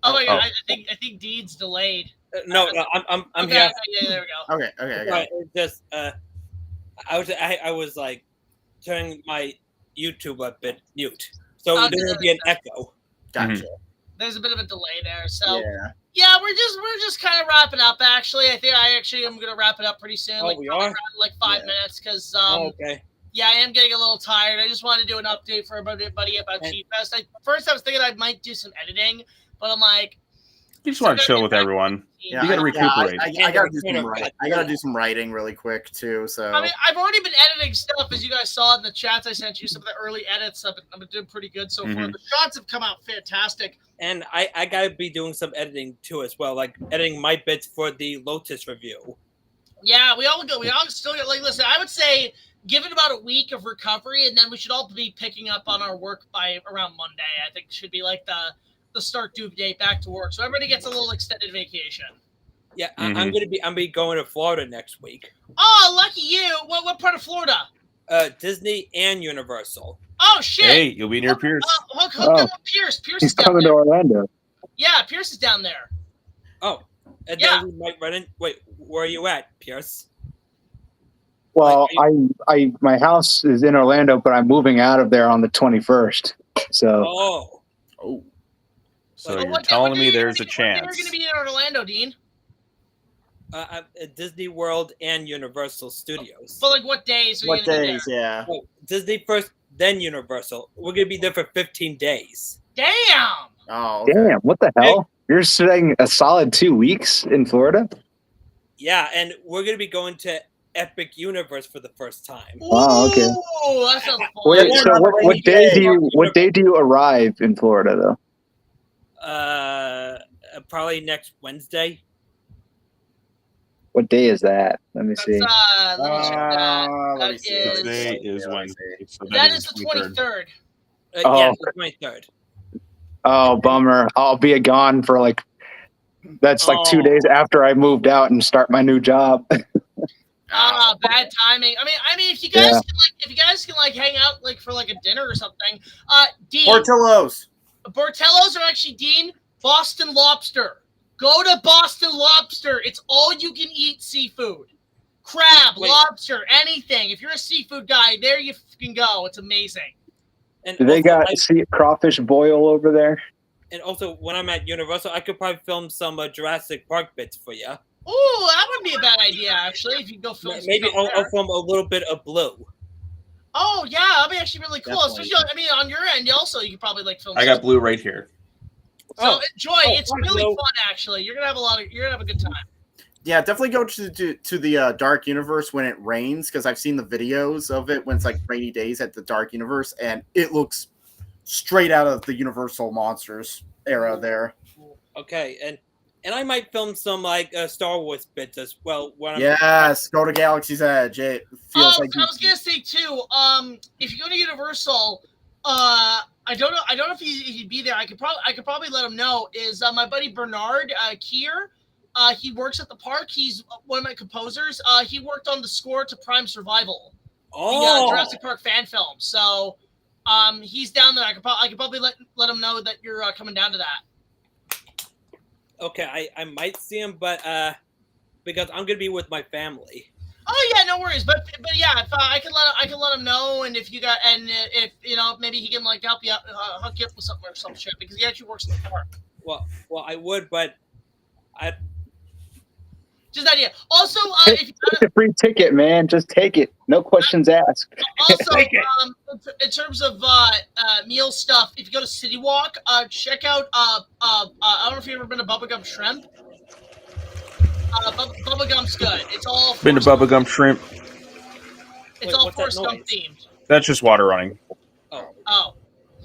Oh my God, I think Dean's delayed. No, I'm Okay, here. yeah, there we go. Okay. Right, just I was like turning my YouTube a bit mute, so Okay, there will be an echo. Gotcha. There's a bit of a delay there, so Yeah. we're just kind of wrapping up. Actually, I think I'm gonna wrap it up pretty soon. Oh, like we probably are? around, like 5 minutes, because Okay. yeah, I am getting a little tired. I just wanted to do an update for everybody about G-Fest. First, I was thinking I might do some editing, but I'm like, You just want to chill with everyone. Yeah, You gotta recuperate. I gotta do some writing. I gotta do some writing really quick too. So I mean, I've already been editing stuff, as you guys saw in the chats I sent you. Some of the early edits I've been doing pretty good so far. The shots have come out fantastic. And I gotta be doing some editing too as well, like editing my bits for the Lotus review. Yeah, we all still get, like, listen, I would say give it about a week of recovery, and then we should all be picking up on our work by around Monday. I think it should be like the start due date back to work, so everybody gets a little extended vacation. Yeah, I'm gonna be going to Florida next week. Oh, lucky you! What part of Florida? Disney and Universal. Oh shit! Hey, you'll be near Pierce. Hook up with Pierce. Pierce He's is down coming to there. Orlando. Yeah, Pierce is down there. Oh, and Yeah. then we might run in. Wait, where are you at, Pierce? Well, my house is in Orlando, but I'm moving out of there on the 21st. So Oh, So Well, you're what telling day me are you there's a gonna be- what day chance. You're going to be in Orlando, Dean. at Disney World and Universal Studios. But like, what days are you what going to be days? there? Yeah. Oh, Disney first, then Universal. We're gonna be there for 15 days. Damn! Oh. Okay. damn, what the hell? You're staying a solid 2 weeks in Florida? Yeah, and we're gonna be going to Epic Universe for the first time. Oh, okay. Ooh, that sounds fun. Wait, Yeah, so another what day rainy do you arrive in Florida though? Probably next Wednesday. What day is that? Let me see. Let me check that. Let me see. Today is Wednesday. So That is the 23rd. Yeah, the 23rd. Oh, bummer. I'll be gone for like, that's like 2 days after I moved out and start my new job. Bad timing. I mean, if you guys can hang out like for like a dinner or something. Dean. Portillo's are actually, Dean, Boston Lobster. Go to Boston Lobster. It's all you can eat seafood. Crab, lobster, anything. If you're a seafood guy, there you can go. It's amazing. And Do they got crawfish boil over there? And also, when I'm at Universal, I could probably film some Jurassic Park bits for you. Ooh, that wouldn't be a bad idea, actually, if you go film Maybe I'll film a little bit of Blue. Oh, yeah, that'd be actually really cool. Definitely. Especially, I mean, on your end, also, you could probably like film. I got Blue right here. So enjoy. It's really fun, actually. You're gonna have a good time. Yeah, definitely go to the Dark Universe when it rains, because I've seen the videos of it when it's like rainy days at the Dark Universe, and it looks straight out of the Universal Monsters era there. Okay, and I might film some like Star Wars bits as well. Yes, go to Galaxy's Edge. It feels like I was gonna say too. If you go to Universal, I don't know if he'd be there. I could probably let him know. Is my buddy Bernard Kier? He works at the park. He's one of my composers. He worked on the score to Prime Survival, the Jurassic Park fan film. So, he's down there. I could probably let him know that you're coming down to that. Okay, I might see him, but because I'm gonna be with my family. Oh yeah, no worries. But yeah, if I can let him know, and if maybe he can like help you out, hook you up with something or some shit, because he actually works in the park. Well, I would, but just an idea. Also, It's a free ticket, man. Just take it. No questions asked. Also, in terms of meal stuff, if you go to City Walk, check out. I don't know if you've ever been to Bubblegum Shrimp. Bubblegum's good. It's all Been to Bubblegum Shrimp. It's all Forrest Gump themed. That's just water running. Oh.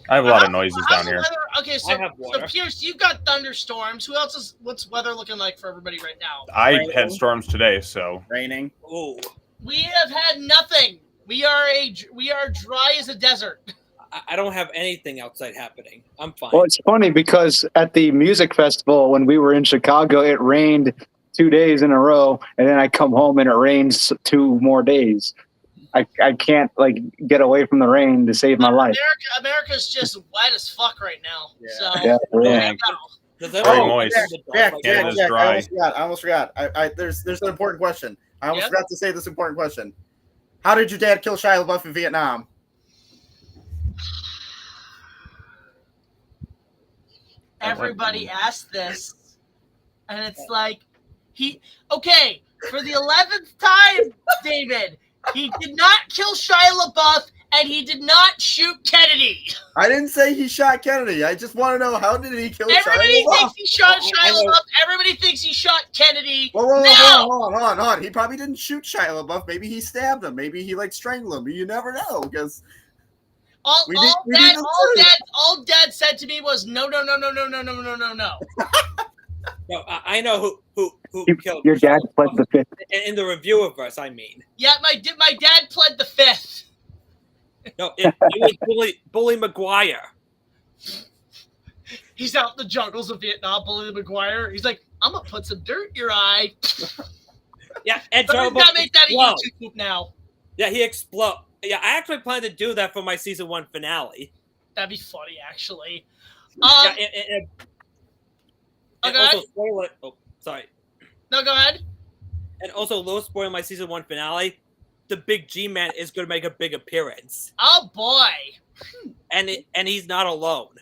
I have a lot of noises down here. Okay, so Pierce, you've got thunderstorms. Who else is? What's weather looking like for everybody right now? I had storms today, so raining. Oh, we have had nothing. We are dry as a desert. I don't have anything outside happening. I'm fine. Well, it's funny because at the music festival when we were in Chicago, it rained 2 days in a row, and then I come home and it rains 2 more days. I can't like get away from the rain to save my life. America's just wet as fuck right now. Yeah. So Yeah, really. Very moist. Jack, Canada's dry. I almost forgot. There's an important question. I almost forgot to say this important question. How did your dad kill Shia LaBeouf in Vietnam? Everybody asked this, and it's like for the 11th time, David. He did not kill Shia LaBeouf, and he did not shoot Kennedy. I didn't say he shot Kennedy. I just want to know, how did he kill Shia LaBeouf? Everybody thinks he shot Shia LaBeouf. Everybody thinks he shot Kennedy. Hold on. He probably didn't shoot Shia LaBeouf. Maybe he stabbed him. Maybe he strangled him. You never know, because all Dad said to me was no. No, I know who killed your dad pled the fifth. In the reviewerverse, I mean. Yeah, my dad pled the fifth. No, it was Bully McGuire. He's out in the jungles of Vietnam, Bully McGuire. He's like, I'm gonna put some dirt in your eye. Yeah, and so gotta make that a YouTube now. Yeah, he explode. Yeah, I actually plan to do that for my season 1 finale. That'd be funny, actually. And also spoil it. Oh, sorry. No, go ahead. And also, little spoil my season 1 finale. The Big G Man is going to make a big appearance. Oh boy! And he's not alone.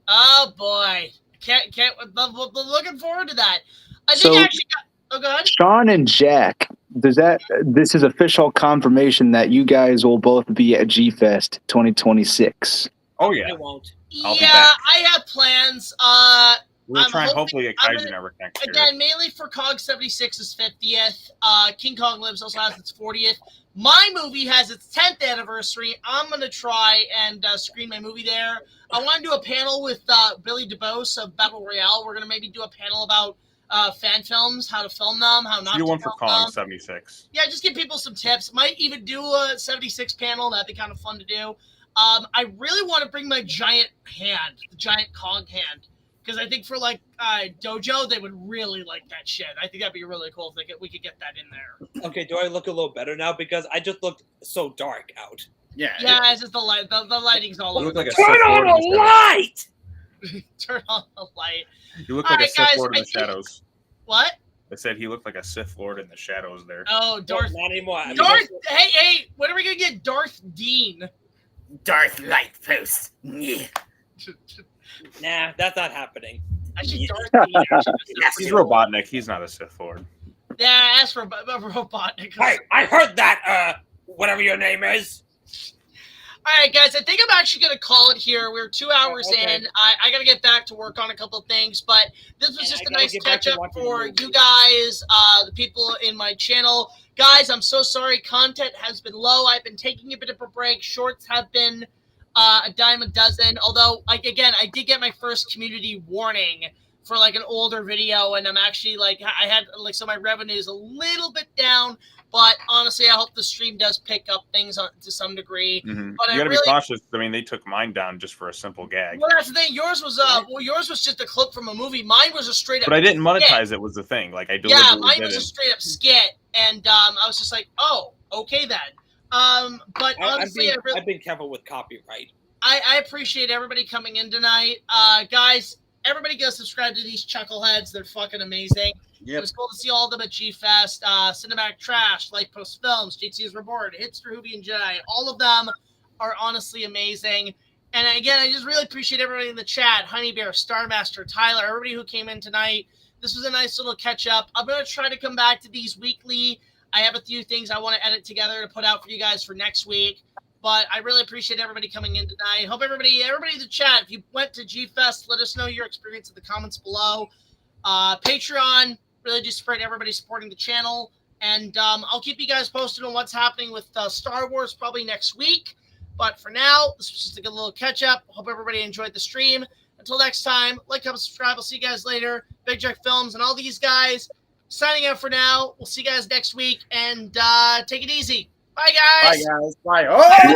Oh boy! Can't. Looking forward to that. I think actually. Oh, go ahead. Sean and Jack. This is official confirmation that you guys will both be at G Fest 2026 Oh yeah. I won't. I have plans. We're trying hopefully get Kaiju Network next year. Again, mainly for COG 76's 50th. King Kong Lives also has its 40th. My movie has its 10th anniversary. I'm going to try and screen my movie there. I want to do a panel with Billy DeBose of Battle Royale. We're going to maybe do a panel about fan films, how to film them, how not Do to one for film calling them. 76. Yeah, just give people some tips. Might even do a 76 panel. That'd be kind of fun to do. I really want to bring my giant hand, the giant Kong hand, because I think for like Dojo, they would really like that shit. I think that'd be really cool if we could get that in there. Okay, do I look a little better now? Because I just looked so dark out. Yeah. Yeah, it's just the light. The lighting's all You over. look like a Turn Sith on Lord in the the light! Turn on the light. shadows. You look All like a right, Sith guys, Lord in I the think- shadows. What? I said he looked like a Sith Lord in the shadows there. Oh, Darth. Not anymore. I mean, Darth. Hey, when are we gonna get Darth Dean? Darth Lightpost. Yeah. Nah, that's not happening. Actually, Darth Dean. He's Robotnik. He's not a Sith Lord. Yeah, ask for Robotnik. Hey, I heard that, whatever your name is. All right, guys, I think I'm actually going to call it here. We're 2 hours Okay. in. I got to get back to work on a couple of things, but this was And just I a gotta nice get back to catch-up watching for the movie. you guys, the people in my channel. Guys, I'm so sorry. Content has been low. I've been taking a bit of a break. Shorts have been a dime a dozen, although, like, again, I did get my first community warning for, like, an older video, and I'm actually, like, I had, like, so my revenue is a little bit down, but honestly, I hope the stream does pick up things to some degree. Mm-hmm. But You I got to really- be cautious. I mean, they took mine down just for a simple gag. Well, that's the thing. Yours was yours was just a clip from a movie. Mine was a straight up. But I didn't skit. monetize it. Was the thing. Like I Yeah, deliberately mine was a didn't. straight up skit, and I was just like, oh, okay then. But honestly, I've been careful with copyright. I appreciate everybody coming in tonight. Guys, everybody go subscribe to these chuckleheads. They're fucking amazing. It was cool to see all of them at G-Fest. Cinematic Trash, Light Post Films, JT's Reward, Hitster, Hoobie, and Jedi. All of them are honestly amazing. And again, I just really appreciate everybody in the chat. Honey Bear, Starmaster, Tyler, everybody who came in tonight. This was a nice little catch-up. I'm going to try to come back to these weekly. I have a few things I want to edit together to put out for you guys for next week. But I really appreciate everybody coming in tonight. Hope everybody in the chat, if you went to G-Fest, let us know your experience in the comments below. Patreon, really just spread everybody supporting the channel. And I'll keep you guys posted on what's happening with Star Wars probably next week. But for now, this was just a good little catch-up. Hope everybody enjoyed the stream. Until next time, like, comment, subscribe. I'll see you guys later. BigJackFilms and all these guys signing out for now. We'll see you guys next week. And take it easy. Bye, guys. Bye, guys. Bye. Oh!